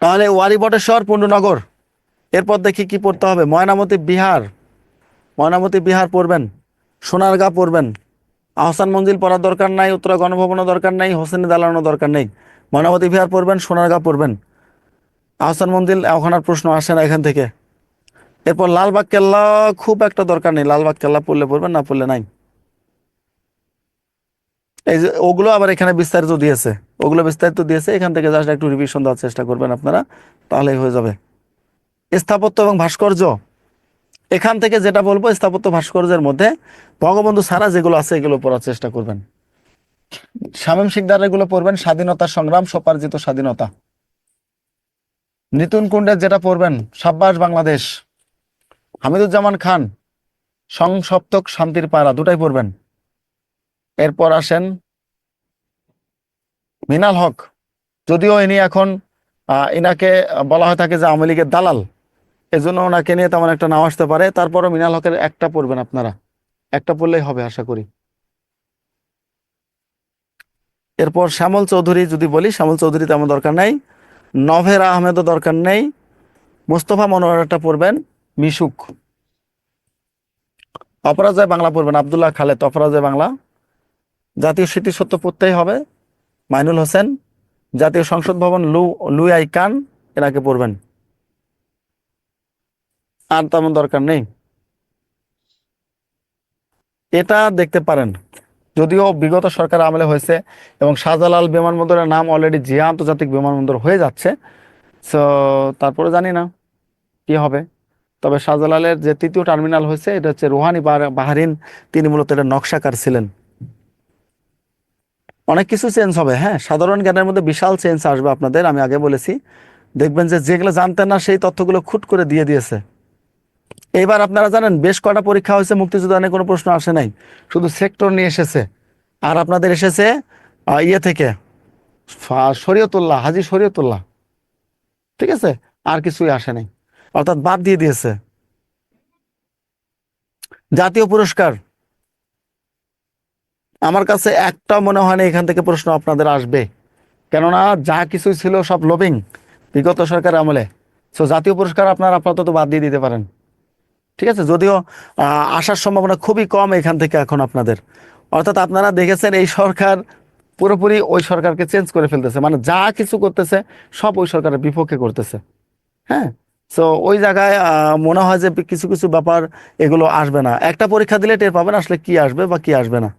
তাহলে ওয়ারি বটেশ্বর, পুণ্ডনগর। এরপর দেখি কি পড়তে হবে, ময়নামতি বিহার, ময়নামতি বিহার পড়বেন, সোনারগাঁ পড়বেন। আহসান মঞ্জিল পড়ার দরকার নাই, উত্তরা গণভবনও দরকার নাই, হোসেনি দালানও দরকার নেই। ময়নামতি বিহার পড়বেন, সোনারগাঁ পড়বেন। আহসান মঞ্জিল এখন আর প্রশ্ন আসে না এখান থেকে। এরপর লালবাগ কেল্লা খুব একটা দরকার নেই, লালবাগ কেল্লা পড়লে পড়বেন, না পড়লে নাই। এই যে ওগুলো আবার এখানে বিস্তারিত দিয়েছে, ওগুলো বিস্তারিত দিয়েছে, এখান থেকে জাস্ট একটু রিভিশন দেওয়ার চেষ্টা করবেন আপনারা, তাহলেই হয়ে যাবে। স্থাপত্য এবং ভাস্কর্য, এখান থেকে যেটা বলবো স্থাপত্য ভাস্কর্যের মধ্যে বঙ্গবন্ধু ছাড়া যেগুলো আছে এগুলো পড়ার চেষ্টা করবেন। শামীম শিকদার এগুলো পড়বেন, স্বাধীনতার সংগ্রাম, স্বপার্জিত স্বাধীনতা। নিতুন কুণ্ডের যেটা পড়বেন, সাব্বাস বাংলাদেশ, হামিদুজ্জামান খান, সংসপ্তক শান্তির পায়রা, দুটাই পড়বেন। এরপর আসেন মিনাল হক, যদিও ইনি এখন ইনাকে বলা হয়ে থাকে যে আওয়ামী লীগের দালাল, এজন্য ওনাকে নিয়ে তেমন একটা নাও আসতে পারে, তারপরও মিনাল হকের একটা পড়বেন আপনারা, একটা পড়লেই হবে আশা করি। এরপর শ্যামল চৌধুরী যদি বলি, শ্যামল চৌধুরী তেমন দরকার নেই, নভের আহমেদও দরকার নেই, মোস্তফা মনোয়ারটা পড়বেন, মিশুক। অপরাজয় বাংলা পড়বেন আব্দুল্লাহ খালেদ, অপরাজয় বাংলা। জাতীয় স্মৃতিসৌধ পড়তেই হবে, মাইনুল হোসেন। জাতীয় সংসদ ভবন, লুই আই কান, এনাকে পড়বেন, আর তেমন দরকার নেই। এটা দেখতে পারেন, যদিও বিগত সরকার আমলে হয়েছে এবং শাহজালাল বিমানবন্দরের নাম অলরেডি জিয়া আন্তর্জাতিক বিমানবন্দর হয়ে যাচ্ছে। সো তারপরে জানি না কি হবে। তবে শাহজালালের যে তৃতীয় টার্মিনাল হয়েছে এটা হচ্ছে রুহানি বাহারিন, তিনি মূলত এটা নকশাকার ছিলেন। অনেক কিছু চেঞ্জ হবে, হ্যাঁ, সাধারণ জ্ঞানের মধ্যে বিশাল চেঞ্জ আসবে আপনাদের, আমি আগে বলেছি। দেখবেন যে যেগুলো জানতেন না সেই তথ্যগুলো খুট করে দিয়ে দিয়েছে। এইবার আপনারা জানেন বেশ কটা পরীক্ষা হয়েছে, মুক্তিযুদ্ধ নিয়ে কোনো প্রশ্ন আসে নাই, শুধু সেক্টর নিয়ে এসেছে। আর আপনাদের এসেছে ইয়ে থেকে শরীয়তুল্লাহ, হাজী শরীয়তুল্লাহ, ঠিক আছে, আর কিছুই আসে নাই, অর্থাৎ বাদ দিয়ে দিয়েছে। জাতীয় পুরস্কার, আমার কাছে একটা মনে হয় না এখান থেকে প্রশ্ন আপনাদের আসবে, কেননা যা কিছু ছিল সব লবিং বিগত সরকার আমলে। সো জাতীয় পুরস্কার আপনারা আপাতত বাদ দিয়ে দিতে পারেন, ঠিক আছে, যদিও আসার সম্ভাবনা খুবই কম এখান থেকে এখন আপনাদের। অর্থাৎ আপনারা দেখেছেন এই সরকার পুরোপুরি ওই সরকারকে চেঞ্জ করে ফেলতেছে, মানে যা কিছু করতেছে সব ওই সরকারের বিপক্ষে করতেছে। হ্যাঁ, তো ওই জায়গায় মনে হয় যে কিছু কিছু ব্যাপার এগুলো আসবে না, একটা পরীক্ষা দিলে টের পাবেন আসলে কি আসবে বা কি আসবে না।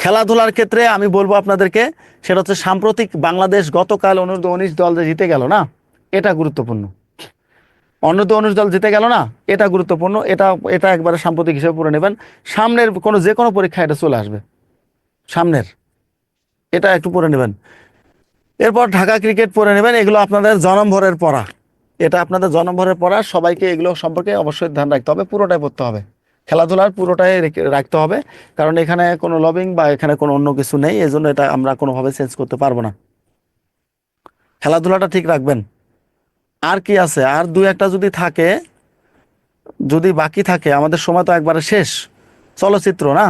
খেলাধুলার ক্ষেত্রে আমি বলবো আপনাদেরকে, সেটা হচ্ছে সাম্প্রতিক বাংলাদেশ গতকাল অনূর্ধ্ব-19 দল যে জিতে গেল না, এটা গুরুত্বপূর্ণ। অনূর্ধ্ব-19 দল জিতে গেল না, এটা গুরুত্বপূর্ণ, এটা এটা একবারে সাম্প্রতিক হিসেবে পড়ে নেবেন। সামনের যে কোনো পরীক্ষা এটা চলে আসবে সামনের, এটা একটু পড়ে নেবেন। এরপর ঢাকা ক্রিকেট পড়ে নেবেন, এগুলো আপনাদের জনমভরের পড়া, এটা আপনাদের জনমভরের পড়া, সবাইকে এগুলো সম্পর্কে অবশ্যই ধ্যান রাখতে হবে, পুরোটাই পড়তে হবে, খেলাধুলার পুরোটাই রাখতে হবে, কারণ এখানে কোনো লবিং বা এখানে কোনো অন্য কিছু নেই, এই জন্য এটা আমরা কোনোভাবে চেঞ্জ করতে পারবো না। খেলাধুলাটা ঠিক রাখবেন। আর কি আছে, আর দু একটা যদি থাকে, যদি বাকি থাকে, আমাদের সময় তো একবারে শেষ। চলচ্চিত্র না,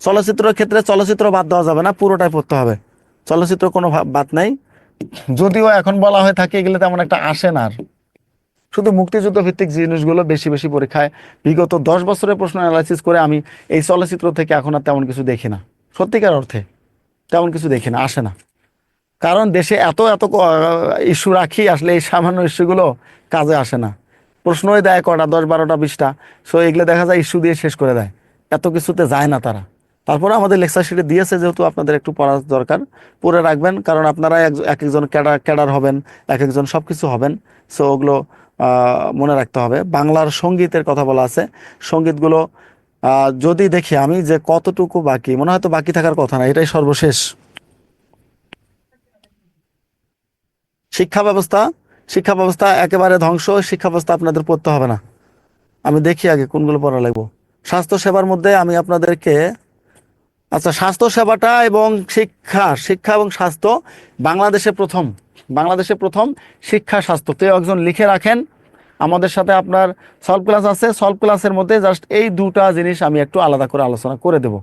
চলচ্চিত্রের ক্ষেত্রে চলচ্চিত্র বাদ দেওয়া যাবে না, পুরোটাই পড়তে হবে, চলচ্চিত্র কোনো বাদ নাই। যদিও এখন বলা হয়ে থাকে এগুলো তেমন একটা আসে না, আর শুধু মুক্তিযুদ্ধ ভিত্তিক জিনিসগুলো বেশি বেশি পরীক্ষায়, বিগত 10 বছরের প্রশ্ন অ্যানালাইসিস করে আমি এই চলচ্চিত্র থেকে এখন আর তেমন কিছু দেখি না, সত্যিকার অর্থে তেমন কিছু দেখি না, আসে না। কারণ দেশে এত এত ইস্যু রাখি, আসলে এই সামান্য ইস্যুগুলো কাজে আসে না। প্রশ্নই দেয় কটা, 10, 12টা, 20টা, সো এগুলো দেখা যায় ইস্যু দিয়ে শেষ করে দেয়, এত কিছুতে যায় না তারা। তারপরে আমাদের লেকচার শিটে দিয়েছে, যেহেতু আপনাদের একটু পড়ার দরকার, পড়ে রাখবেন, কারণ আপনারা এক একজন ক্যাডার হবেন, এক একজন সব কিছু হবেন। সো ওগুলো মনে রাখতে হবে। বাংলার সঙ্গীতের কথা বলা আছে, সঙ্গীতগুলো যদি দেখি আমি যে কতটুকু বাকি, মনে হয় তো বাকি থাকার কথা না, এটাই সর্বশেষ। শিক্ষা ব্যবস্থা, শিক্ষা ব্যবস্থা একেবারে ধ্বংস, শিক্ষা ব্যবস্থা আপনাদের পড়তে হবে না। আমি দেখি আগে কোনগুলো পড়া লাগবে। স্বাস্থ্য সেবার মধ্যে আমি আপনাদেরকে, আচ্ছা, স্বাস্থ্য সেবাটা এবং শিক্ষা, শিক্ষা এবং স্বাস্থ্য বাংলাদেশে প্রথম, বাংলাদেশে প্রথম শিক্ষা স্বাস্থ্য, তো একজন লিখে রাখেন। আমাদের সাথে আপনার সলভ ক্লাস আছে, সলভ ক্লাসের মধ্যে জাস্ট এই দুটা জিনিস আমি একটু আলাদা করে আলোচনা করে দেব।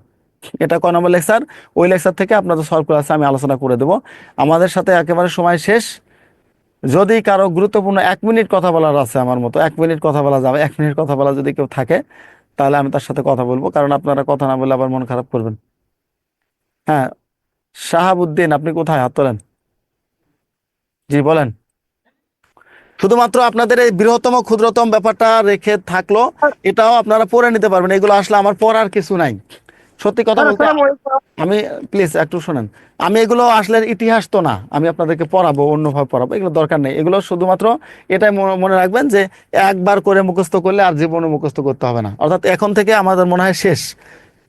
এটা কয় নম্বর লেকচার, ওই লেকচার থেকে আপনাদের সলভ ক্লাসে আমি আলোচনা করে দেব। আমাদের সাথে একেবারে সময় শেষ। যদি কারো গুরুত্বপূর্ণ 1 মিনিট কথা বলার আছে, আমার মতো 1 মিনিট কথা বলা যাবে, 1 মিনিট কথা বলা যদি কেউ থাকে, তাহলে আমি তার সাথে কথা বলবো, কারণ আপনারা কথা না বললে আবার মন খারাপ করবেন। হ্যাঁ, শাহাবুদ্দিন, আপনি কোথায়, হাত তোলেন, জি বলেন। শুধুমাত্র আপনাদের এই বৃহত্তম ক্ষুদ্রতম ব্যাপারটা রেখে থাকলো, এটাও আপনারা পড়ে নিতে পারবেন, এগুলো আসলে আমার পড়ার কিছু নাই, সত্যি কথা বলতে। আমি প্লিজ একটু শোনেন, আমি এগুলো আসলে ইতিহাস তো না, আমি আপনাদেরকে পড়াবো, অন্যভাবে পড়াবো, এগুলো দরকার নেই। এগুলো শুধুমাত্র এটাই মনে রাখবেন যে একবার করে মুখস্থ করলে আর জীবনে মুখস্থ করতে হবে না, অর্থাৎ এখন থেকে আমাদের মনে হয় শেষ,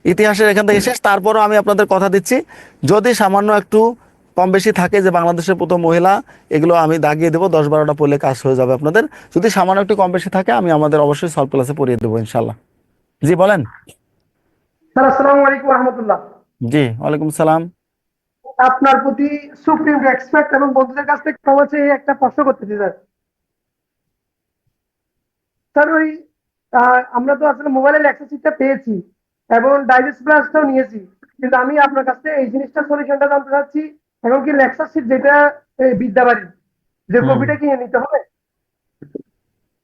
ইতিহাসের এখান থেকে শেষ। তারপরও আমি আপনাদের কথা দিচ্ছি, যদি সামান্য একটু কম বেশি থাকে যে বাংলাদেশের প্রথম মহিলা, এগুলো আমি দাগিয়ে দেবো, 10-12টা পড়লে কাজ হয়ে যাবে আপনাদের। যদি সামান্য একটু কম বেশি থাকে আমি আমাদের অবশ্যই সলভ ক্লাসে পড়িয়ে দেবো ইনশাল্লাহ। জি বলেন। স্যার আসসালামু আলাইকুম রহমতুল্লাহ। জি ওয়ালাইকুম সালাম। আপনার প্রতি সুপ্রিম রেসপেক্ট এবং বন্ধুদের কাছ থেকে ক্ষমা চেয়ে একটা প্রশ্ন করতেছি স্যার। স্যার ওই আমরা তো আসলে মোবাইলের অ্যাক্সেসিটা পেয়েছি এবং ডাইজেস্ট ক্লাসটাও নিয়েছি, কিন্তু আমি আপনার কাছ থেকে এই জিনিসটা সলিউশনটা জানতে চাচ্ছি। এখন কি লেকচার শিট যেটা বিদ্যাবাড়ি যে হুম। কপিটা কিনে নিতে হবে?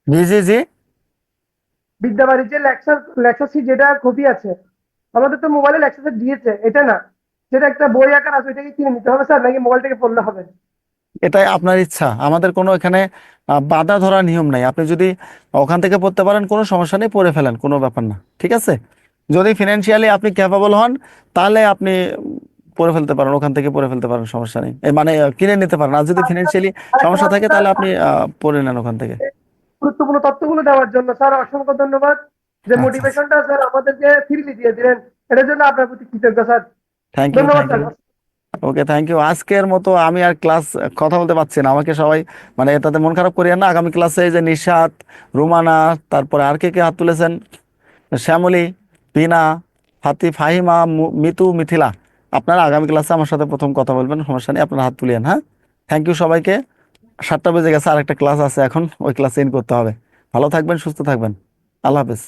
জি জি জি। বিদ্যাবাড়ির যে লেকচার শিট যেটা কপি আছে, আমাদের তো মোবাইলে লেকচার শিট দিয়েছে, এটা না, যেটা একটা বই আকার আছে ওইটাকে কিনে নিতে হবে স্যার, নাকি মোবাইল থেকে পড়লে হবে? এটাই আপনার ইচ্ছা, আমাদের কোনো এখানে বাধা ধরা নিয়ম নাই। আপনি যদি ওখান থেকে পড়তে পারেন কোনো সমস্যা নেই, পড়ে ফেলেন, কোনো ব্যাপার না, ঠিক আছে। যদি ফিনান্সিয়ালি আপনি ক্যাপাবল হন তাহলে আপনি পড়ে ফেলতে পারেন, ওখান থেকে পড়ে ফেলতে পারেন, সমস্যা নেই। মানে কিনে নিতে পারেন। আর যদি ফিনান্সিয়ালি আরেকটা সমস্যা কথা থাকে স্যার, তাহলে আপনি পড়ে নেন ওখান থেকে। গুরুত্বপূর্ণ তথ্যগুলো দেওয়ার জন্য স্যার অসংখ্য ধন্যবাদ। যে আচ্ছা আচ্ছা, মোটিভেশনটা স্যার আমাদেরকে ফ্রিলি দিয়ে দিলেন, এটার জন্য আপনার প্রতি কৃতজ্ঞ স্যার। থ্যাংক ইউ ধন্যবাদ thank sir. You. Okay thank you. আজকের মতো আমি আর ক্লাস কথা বলতে পারছি না, আমাকে সবাই মানে এটাতে মন খারাপ করিয়েন না। আগামী ক্লাসে এই যে নিশাত, রুমানা, তারপরে আর কে কে হাত তুলেছেন, শ্যামলী, পিনা, ফাহিমা, মিতু, মিথিলা, আপনারা আগামী ক্লাসে আমার সাথে প্রথম কথা বলবেন, সমস্যা নেই, আপনারা হাত তুলিয়েন। হ্যাঁ, থ্যাংক ইউ সবাইকে। 7টা বেজে গেছে, আর একটা ক্লাস আছে এখন, ওই ক্লাসে ইন করতে হবে। ভালো থাকবেন, সুস্থ থাকবেন, আল্লাহ হাফেজ।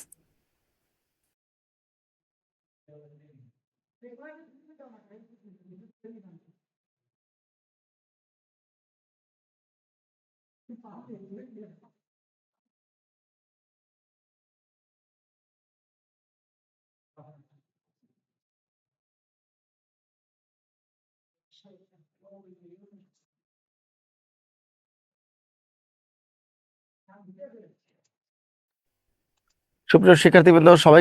সুপ্রিয় শিক্ষার্থীবৃন্দ সবাই